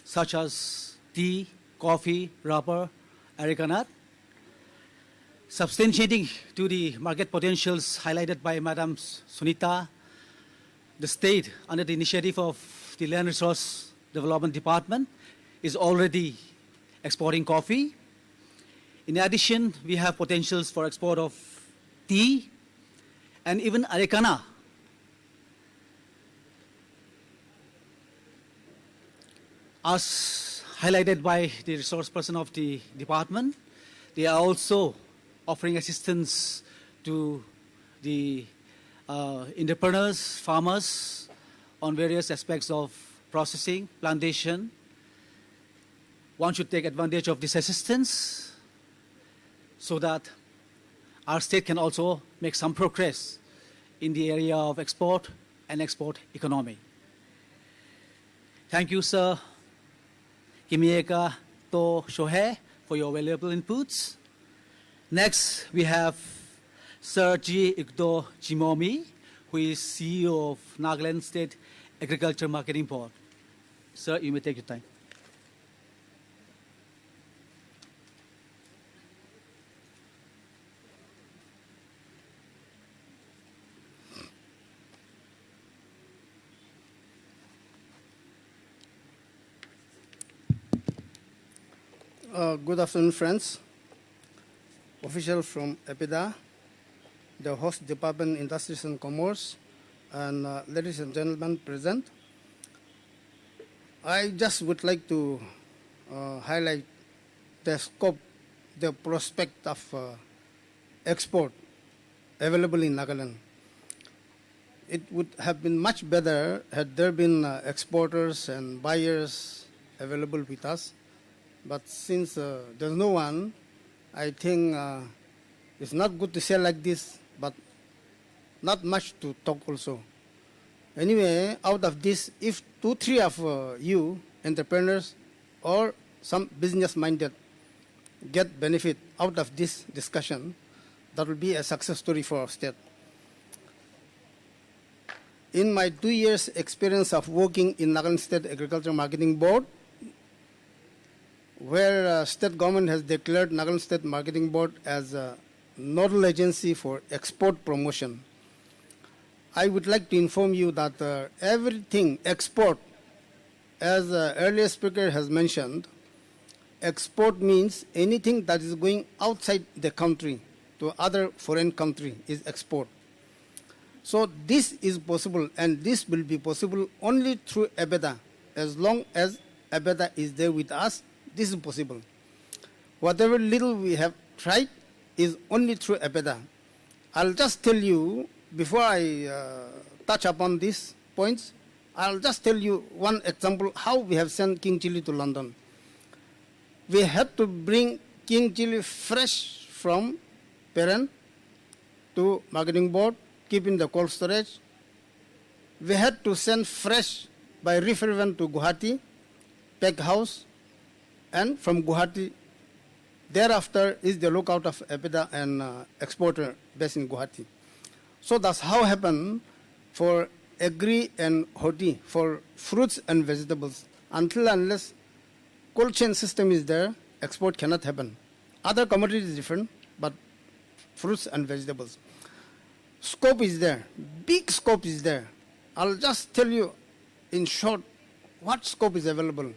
Speaker 2: such as tea, coffee, rubber, areca nut, substantiating to the market potentials highlighted by Madam Sunita. The state, under the initiative of the Land Resource Development Department, is already exporting coffee. In addition, we have potentials for export of tea and even areca nut. As highlighted by the resource person of the department, they are also offering assistance to the entrepreneurs, farmers on various aspects of processing, plantation. One should take advantage of this assistance so that our state can also make some progress in the area of export and export economy. Thank you, Sir Kimieka To Shohe, for your valuable inputs. Next, we have Sir G. Igdo Jimomi, who is CEO of Nagaland State Agriculture Marketing Board. Sir, you may take your time.
Speaker 12: Good afternoon, friends. Officials from EPIDA, the host department, Industries and Commerce, and ladies and gentlemen present. I just would like to highlight the scope, the prospect of export available in Nagaland. It would have been much better had there been exporters and buyers available with us. But since there's no one, I think it's not good to say like this, but not much to talk also. Anyway, out of this, if 2-3 of you, entrepreneurs or some business-minded, get benefit out of this discussion, that will be a success story for our state. In my 2 years experience of working in Nagaland State Agriculture Marketing Board, where state government has declared Nagaland State Marketing Board as a nodal agency for export promotion, I would like to inform you that everything export, as earlier speaker has mentioned, export means anything that is going outside the country to other foreign country is export. So this is possible, and this will be possible only through EPIDA. As long as EPIDA is there with us, this is possible. Whatever little we have tried is only through EPIDA. I'll just tell you, before I touch upon these points, I'll just tell you one example how we have sent king chili to London. We had to bring king chili fresh from parent to marketing board, keep in the cold storage. We had to send fresh by reefer van to Guwahati, pack house, and from Guwahati, thereafter is the lookout of EPIDA and exporter based in Guwahati. So that's how happened for agri and horti, for fruits and vegetables. Until unless cold chain system is there, export cannot happen. Other commodities is different, but fruits and vegetables. Scope is there, big scope is there. I'll just tell you in short what scope is available.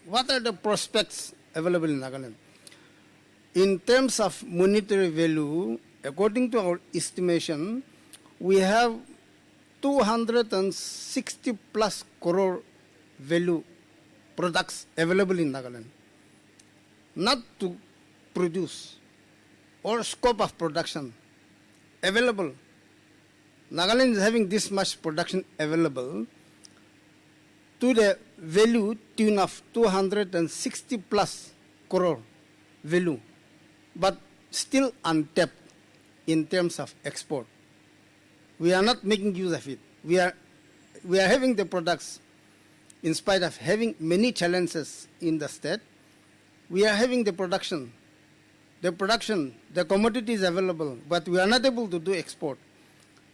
Speaker 12: What are the prospects available in Nagaland? In terms of monetary value, according to our estimation, we have 260 plus crore value products available in Nagaland. Not to produce,
Speaker 10: or scope of production available. Nagaland is having this much production available to the value tune of 260 plus crore value, but still untapped in terms of export. We are not making use of it. We are having the products in spite of having many challenges in the state. We are having the production, the commodity is available, but we are not able to do export.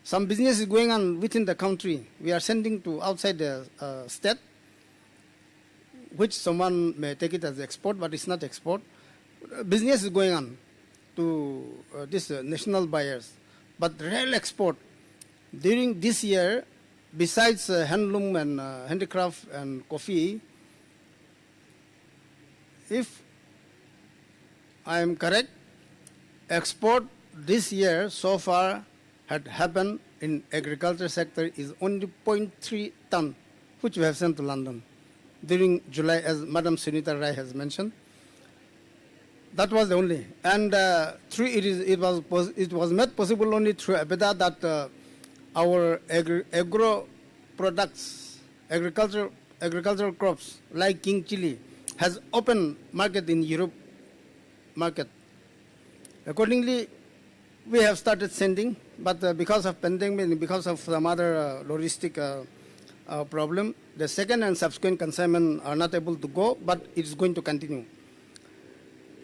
Speaker 10: Some business is going on within the country. We are sending to outside the state, which someone may take it as export, but it's not export. Business is going on to these national buyers. But real export, during this year, besides handloom and handicraft and coffee, if I am correct, export this year so far had happened in agriculture sector is only 0.3 ton, which we have sent to London during July, as Madam Sunita Rai has mentioned. That was the only, and it was made possible only through APEDA that our agro products, agricultural crops like king chili has open market in Europe market. Accordingly, we have started sending, but because of pandemic, because of some other logistic problem, the second and subsequent consignment are not able to go, but it is going to continue.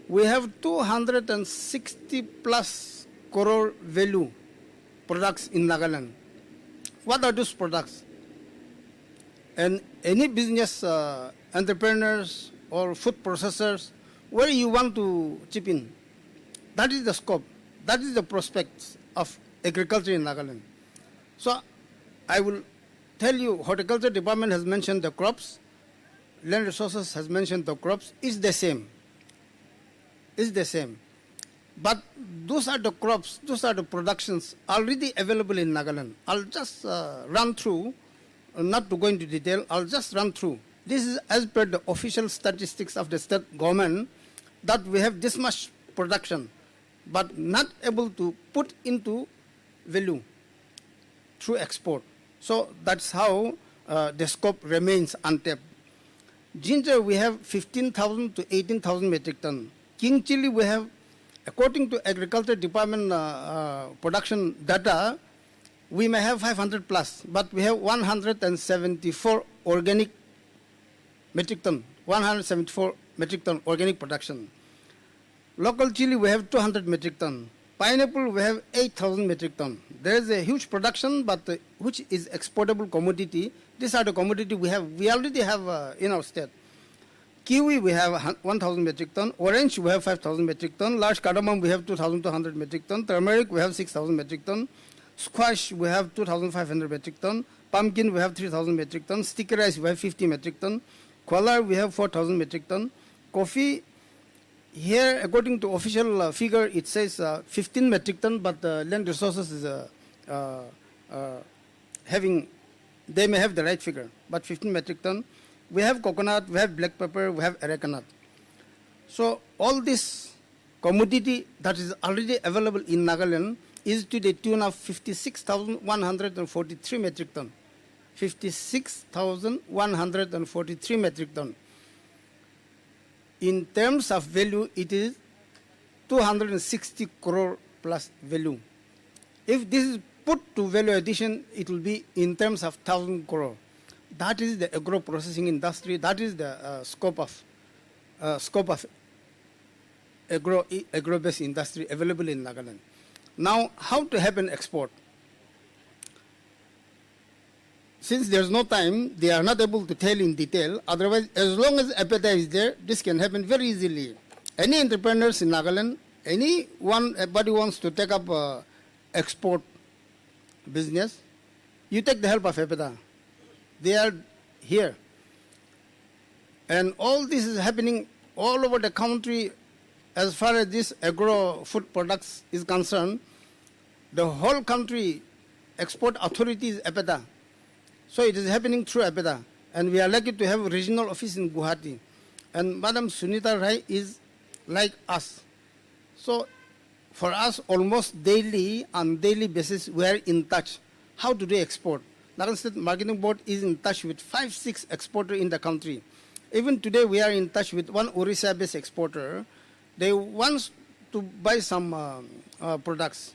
Speaker 10: We have 260 plus crore value products in Nagaland. What are those products? And any business entrepreneurs or food processors, where you want to chip in, that is the scope, that is the prospects of agriculture in Nagaland. So I will tell you, horticulture department has mentioned the crops, land resources has mentioned the crops, is the same. Is the same. But those are the crops, those are the productions already available in Nagaland. I'll just run through, not to go into detail, I'll just run through. This is as per the official statistics of the state government, that we have this much production, but not able to put into value through export. So that's how the scope remains untapped. Ginger, we have 15,000 to 18,000 metric ton. King chili, we have, according to agriculture department production data, we may have 500 plus, but we have 174 organic metric ton, 174 metric ton organic production. Local chili, we have 200 metric ton. Pineapple, we have 8,000 metric ton. There is a huge production, but which is exportable commodity. These are the commodity we have. We already have in our state. Kiwi, we have 1,000 metric ton. Orange, we have 5,000 metric ton. Large cardamom, we have 2,200 metric ton. Turmeric, we have 6,000 metric ton. Squash, we have 2,500 metric ton. Pumpkin, we have 3,000 metric ton. Sticky rice, we have 50 metric ton. Kolar, we have 4,000 metric ton. Coffee, here, according to official figure, it says 15 metric ton, but land resources is they may have the right figure, but 15 metric ton. We have coconut, we have black pepper, we have arecanut. So all this commodity that is already available in Nagaland is to the tune of 56,143 metric ton. 56,143 metric ton. In terms of value, it is 260 crore plus value. If this is put to value addition, it will be in terms of 1,000 crore. That is the agro processing industry. That is the scope of agro-based industry available in Nagaland. Now, how to happen export? Since there's no time, they are not able to tell in detail. Otherwise, as long as appetite is there, this can happen very easily. Any entrepreneurs in Nagaland, anybody wants to take up export business, you take the help of APEDA. They are here. And all this is happening all over the country. As far as this agro-food products is concerned, the whole country export authority is APEDA. So it is happening through APEDA. And we are lucky to have a regional office in Guwahati. And Madam Sunita Rai is like us. So for us, almost daily, on daily basis, we are in touch. How to do export? Nagaland State Marketing Board is in touch with 5-6 exporters in the country. Even today, we are in touch with one Orissa-based exporter. They want to buy some products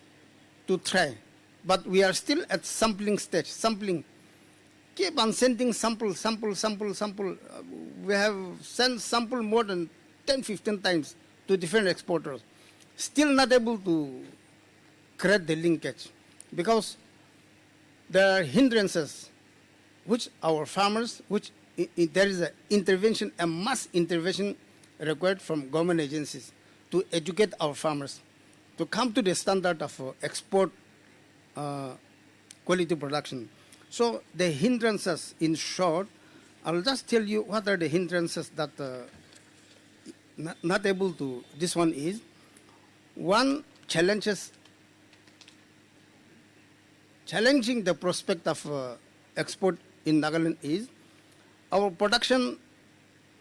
Speaker 10: to try, but we are still at sampling stage. Sampling. Keep on sending sample. We have sent sample more than 10-15 times to different exporters. Still not able to create the linkage because there are hindrances which our farmers, there is an intervention, a mass intervention required from government agencies to educate our farmers to come to the standard of export quality production. So the hindrances, in short, I'll just tell you what are the hindrances that not able to. This one is one challenging the prospect of export in Nagaland is our production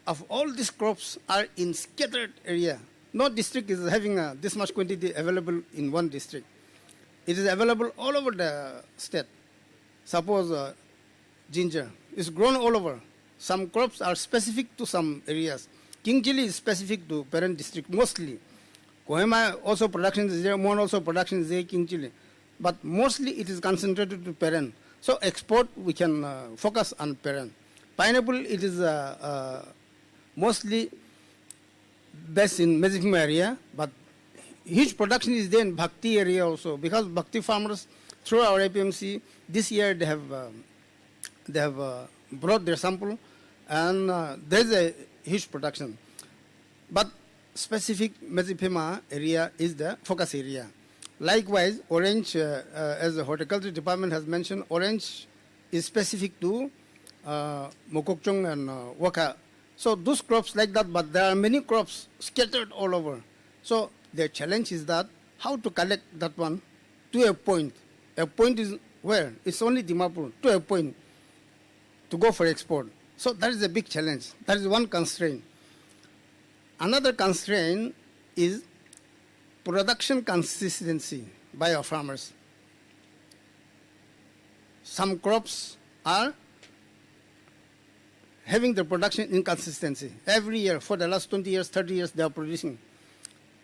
Speaker 10: of all these crops are in scattered area. No district is having this much quantity available in one district. It is available all over the state. Suppose ginger is grown all over. Some crops are specific to some areas. King chili is specific to Peren district mostly. Kohima also production is there, Mon also production is there, King chili. But mostly it is concentrated to Peren. So export, we can focus on Peren. Pineapple, it is mostly based in Mezifima area, but huge production is there in Bhakti area also, because Bhakti farmers through our APMC this year they have brought their sample, and there is a huge production. But specific Mezifima area is the focus area. Likewise, orange, as the horticulture department has mentioned, orange is specific to Mokokchung and Waka. So those crops like that, but there are many crops scattered all over. So the challenge is that how to collect that one to a point. A point is where? It's only Dimapur, to a point to go for export. So that is a big challenge. That is one constraint. Another constraint is production consistency by our farmers. Some crops are having the production inconsistency. Every year, for the last 20 years, 30 years, they are producing.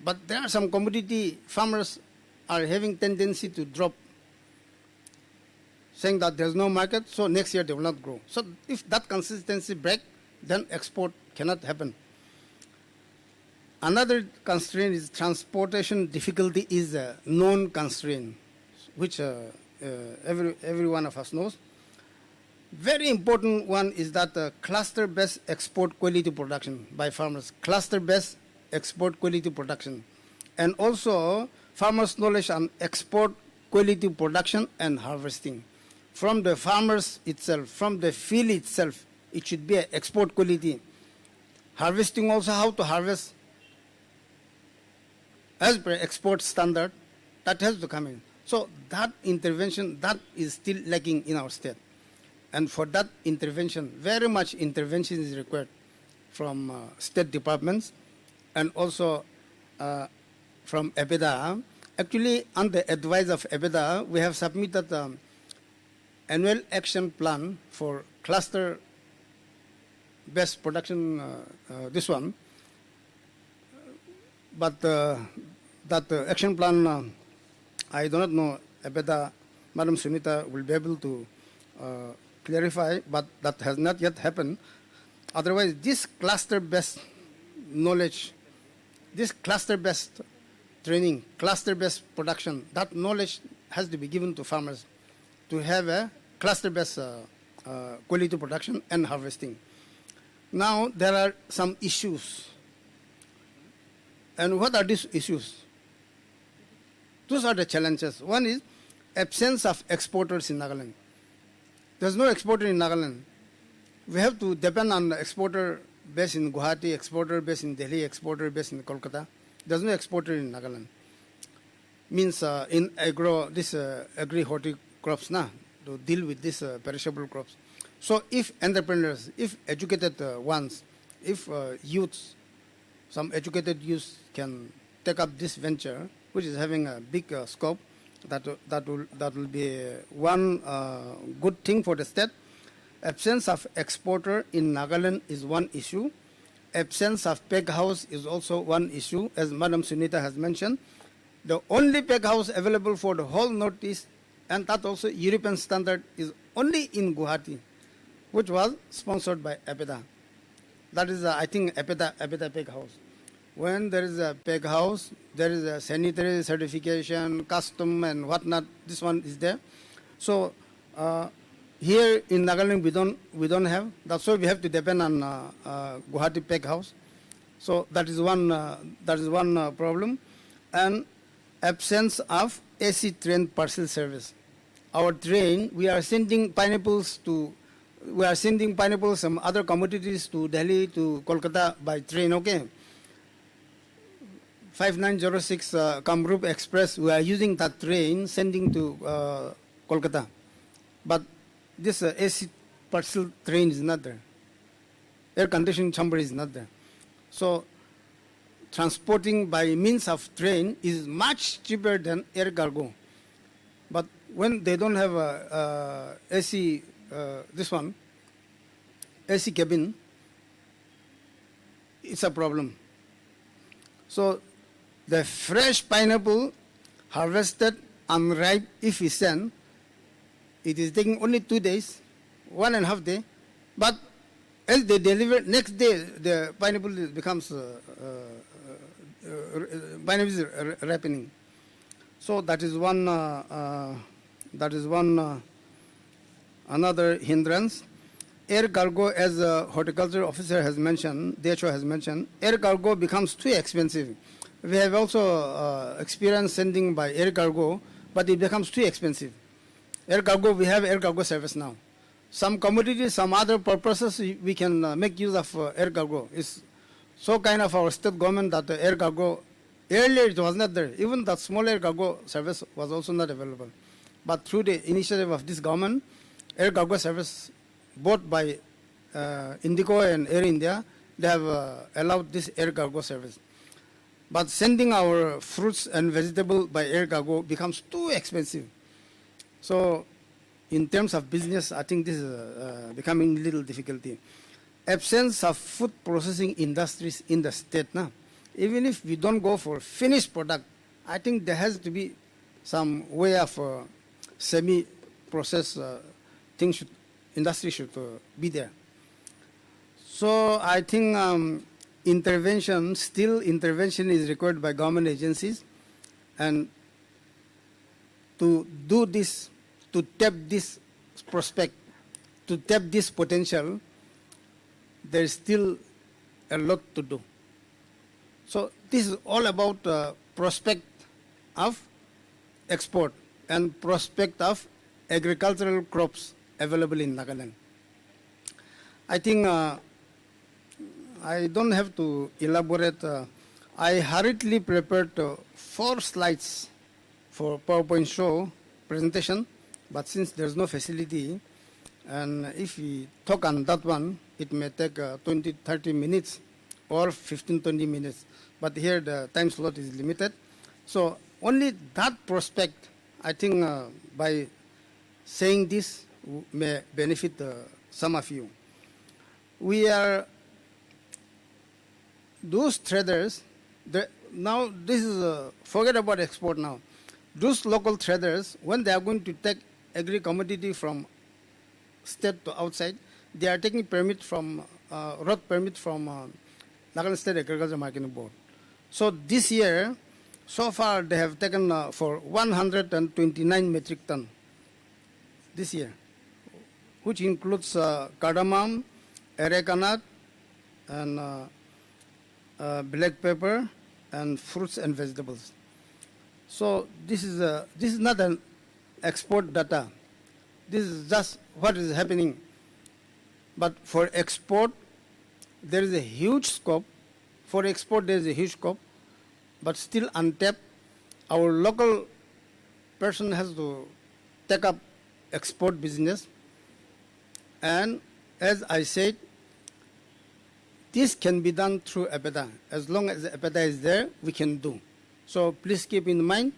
Speaker 10: But there are some commodity farmers are having tendency to drop, saying that there's no market, so next year they will not grow. So if that consistency break, then export cannot happen. Another constraint is transportation difficulty is a known constraint, which every one of us knows. Very important one is that cluster-based export quality production by farmers, cluster-based export quality production, and also farmers' knowledge on export quality production and harvesting. From the farmers itself, from the field itself, it should be an export quality. Harvesting also, how to harvest as per export standard, that has to come in. So that intervention, that is still lacking in our state. And for that intervention, very much intervention is required from state departments and also from EPEDA. Actually, on the advice of EPEDA, we have submitted annual action plan for cluster-based production, this one. But that action plan, I do not know, EPEDA, Madam Sunita will be able to clarify, but that has not yet happened. Otherwise, this cluster-based knowledge, this cluster-based training, cluster-based production, that knowledge has to be given to farmers to have a cluster-based quality production and harvesting. Now, there are some issues. And what are these issues? Those are the challenges. One is absence of exporters in Nagaland. There's no exporter in Nagaland. We have to depend on the exporter based in Guwahati, exporter based in Delhi, exporter based in Kolkata. There's no exporter in Nagaland. Means in agri-horti crops to deal with these perishable crops. So if entrepreneurs, if educated ones, if youths, some educated youths can take up this venture, which is having a big scope. That will be one good thing for the state. Absence of exporter in Nagaland is one issue. Absence of peg house is also one issue, as Madam Sunita has mentioned. The only peg house available for the whole Northeast, and that also European standard, is only in Guwahati, which was sponsored by APEDA. That is, I think, APEDA peg house. When there is a peg house, there is a sanitary certification, custom and whatnot. This one is there. So here in Nagaland we don't have. That's why we have to depend on Guwahati peg house. So that is one problem, and absence of AC train parcel service. Our train, we are sending pineapples some other commodities to Delhi, to Kolkata by train. Okay. 5906 Kamrup Express, we are using that train sending to Kolkata. But this AC parcel train is not there. Air conditioning chamber is not there. So transporting by means of train is much cheaper than air cargo. But when they don't have AC, AC cabin, it's a problem. So the fresh pineapple harvested unripe, if we send, it is taking only 2 days, 1.5 days, but as they deliver, next day the pineapple becomes ripening. So that is one another hindrance. Air cargo, as the horticulture officer has mentioned, DHO has mentioned, air cargo becomes too expensive. We have also experienced sending by air cargo, but it becomes too expensive. Air cargo, we have air cargo service now. Some commodities, some other purposes, we can make use of air cargo. It's so kind of our state government that the air cargo, earlier it was not there. Even that small air cargo service was also not available. But through the initiative of this government, air cargo service, both by Indigo and Air India, they have allowed this air cargo service. But sending our fruits and vegetables by air cargo becomes too expensive. So in terms of business, I think this is becoming a little difficulty. Absence of food processing industries in the state now. Even if we don't go for finished product, I think there has to be some way of semi-processed things. Industry should be there. So I think intervention is required by government agencies, and to do this, to tap this prospect, to tap this potential, there is still a lot to do. So this is all about prospect of export and prospect of agricultural crops available in Nagaland. I think I don't have to elaborate. I hurriedly prepared 4 slides for PowerPoint show presentation, but since there's no facility, and if we talk on that one, it may take 20-30 minutes or 15-20 minutes. But here the time slot is limited. So only that prospect, I think by saying this may benefit some of you. We are, those traders, now this is, forget about export now. Those local traders, when they are going to take agri commodity from state to outside, they are taking permit from, road permit from Nagaland State Agriculture Marketing Board. So this year, so far they have taken for 129 metric ton this year, which includes cardamom, areca nut, and black pepper, and fruits and vegetables. So this is not an export data. This is just what is happening. But for export, there is a huge scope. For export, there is a huge scope, but still untapped. Our local person has to take up export business. And as I said, this can be done through APEDA. As long as APEDA is there, we can do. So please keep in mind,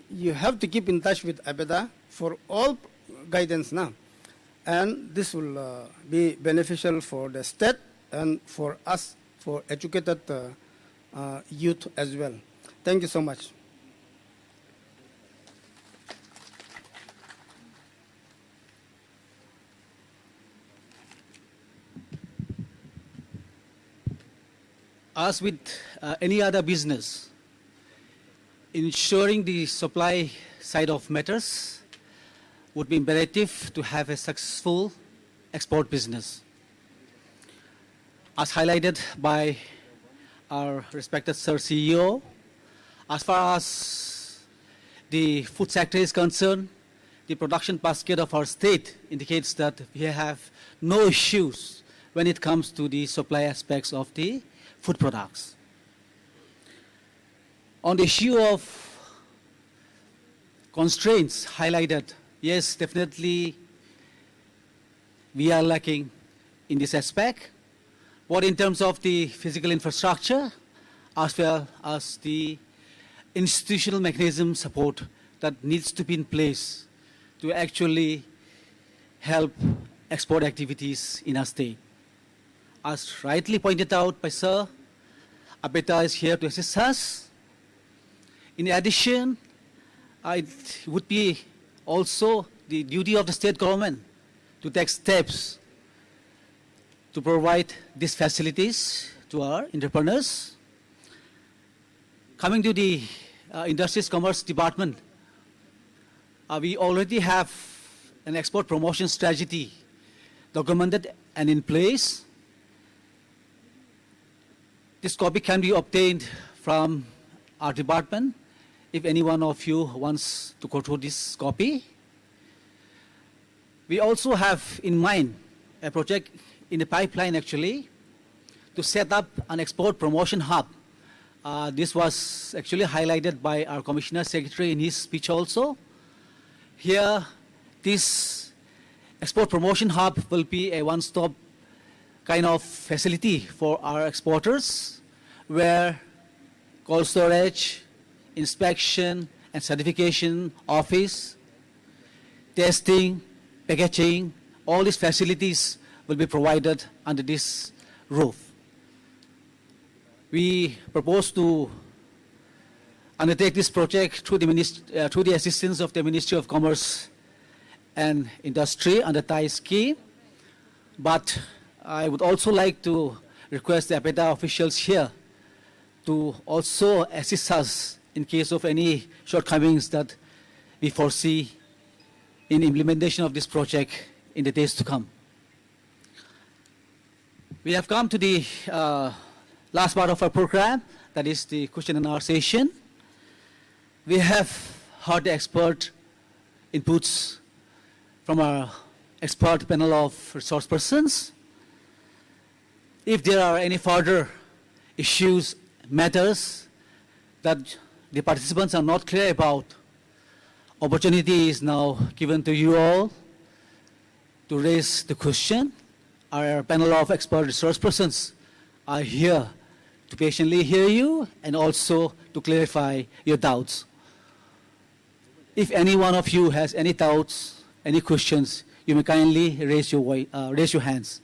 Speaker 10: you have to keep in touch with APEDA for all guidance now. And this will be beneficial for the state and for us, for educated youth as well. Thank you so much.
Speaker 2: As with any other business, ensuring the supply side of matters would be imperative to have a successful export business. As highlighted by our respected Sir CEO, as far as the food sector is concerned, the production basket of our state indicates that we have no issues when it comes to the supply aspects of the food products. On the issue of constraints highlighted, yes, definitely we are lacking in this aspect. What in terms of the physical infrastructure, as well as the institutional mechanism support that needs to be in place to actually help export activities in our state. As rightly pointed out by Sir, APEDA is here to assist us. In addition, it would be also the duty of the state government to take steps to provide these facilities to our entrepreneurs. Coming to the Industries Commerce Department, we already have an export promotion strategy documented and in place. This copy can be obtained from our department if any one of you wants to go through this copy. We also have in mind a project in the pipeline actually to set up an export promotion hub. This was actually highlighted by our Commissioner Secretary in his speech also. Here, this export promotion hub will be a one-stop kind of facility for our exporters, where cold storage, inspection and certification office, testing, packaging, all these facilities will be provided under this roof. We propose to undertake this project through the assistance of the Ministry of Commerce and Industry under TIE scheme. But I would also like to request the APEDA officials here to also assist us in case of any shortcomings that we foresee in implementation of this project in the days to come. We have come to the last part of our program, that is the question and answer session. We have heard the expert inputs from our expert panel of resource persons. If there are any further issues, matters that the participants are not clear about, opportunity is now given to you all to raise the question. Our panel of expert resource persons are here to patiently hear you and also to clarify your doubts. If any one of you has any doubts, any questions, you may kindly raise your hands.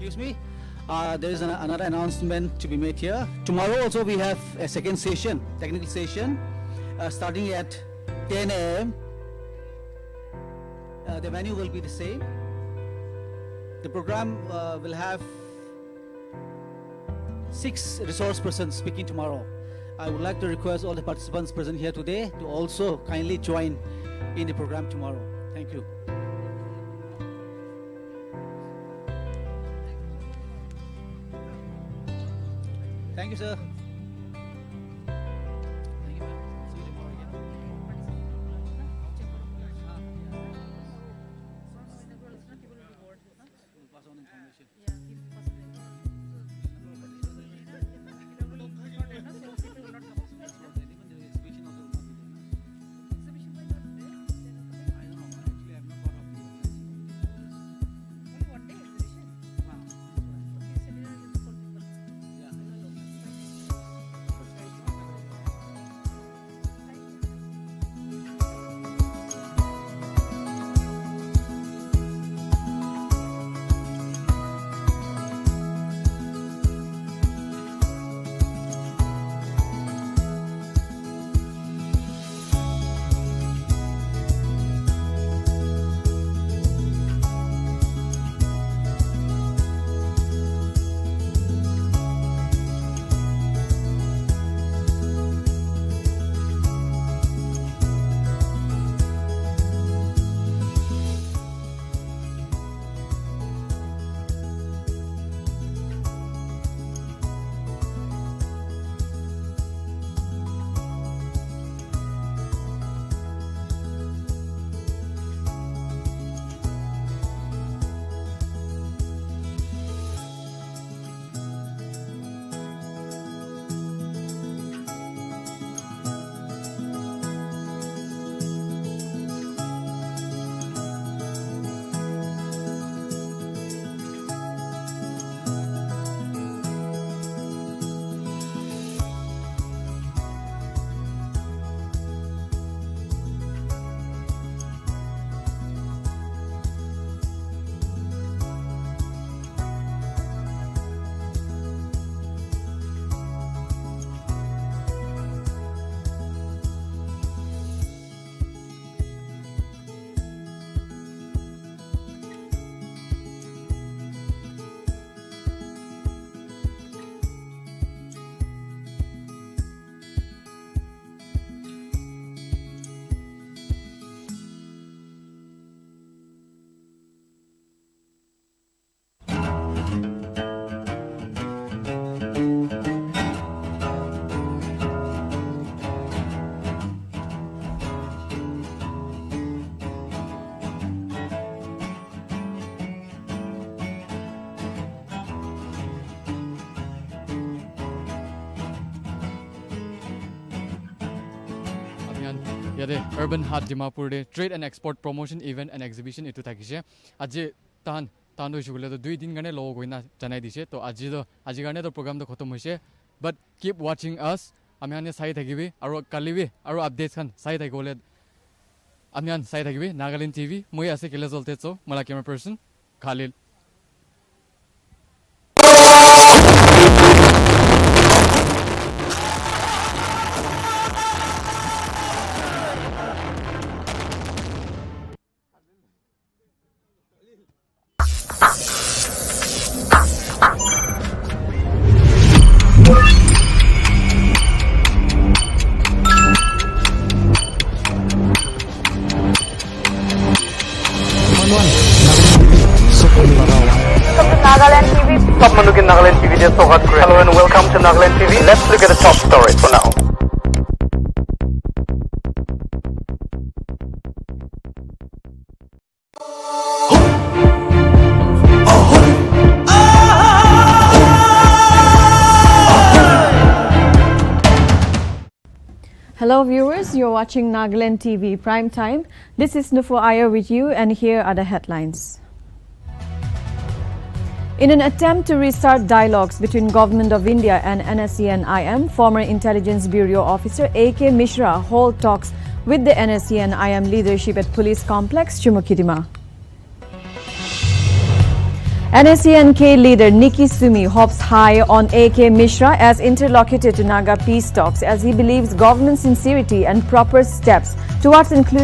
Speaker 2: Excuse me, there is another announcement to be made here. Tomorrow also we have a second session, technical session, starting at 10 a.m. The venue will be the same. The program will have 6 resource persons speaking tomorrow. I would like to request all the participants present here today to also kindly join in the program tomorrow. Thank you. Thank you, sir.
Speaker 16: Yade Urban Hat Dimapur de Trade and Export Promotion Event and Exhibition itu thakise. Aji tan do shugule to 2-3 gane log hoina janai dise. To aji gane to program to khotom hoise. But keep watching us. Amiane sai thakibi aro kalibi aro updates khan sai thakole. Amian sai thakibi Nagaland TV. Moi ase kele jolte so mala camera person Khalil.
Speaker 13: Nagaland TV. Top Manukin Nagaland TV. Hello and welcome to Nagaland TV. Let's look at the top stories for now.
Speaker 15: Hello viewers, you're watching Nagaland TV Prime Time. This is Nufo Ayer with you, and here are the headlines. In an attempt to restart dialogues between Government of India and NSE and IM, former Intelligence Bureau officer A.K. Mishra hold talks with the NSE and IM leadership at Police Complex, Chumukidima. NSE-NK leader Nikki Sumi hopes high on A.K. Mishra as interlocutor to Naga peace talks, as he believes government sincerity and proper steps towards inclusive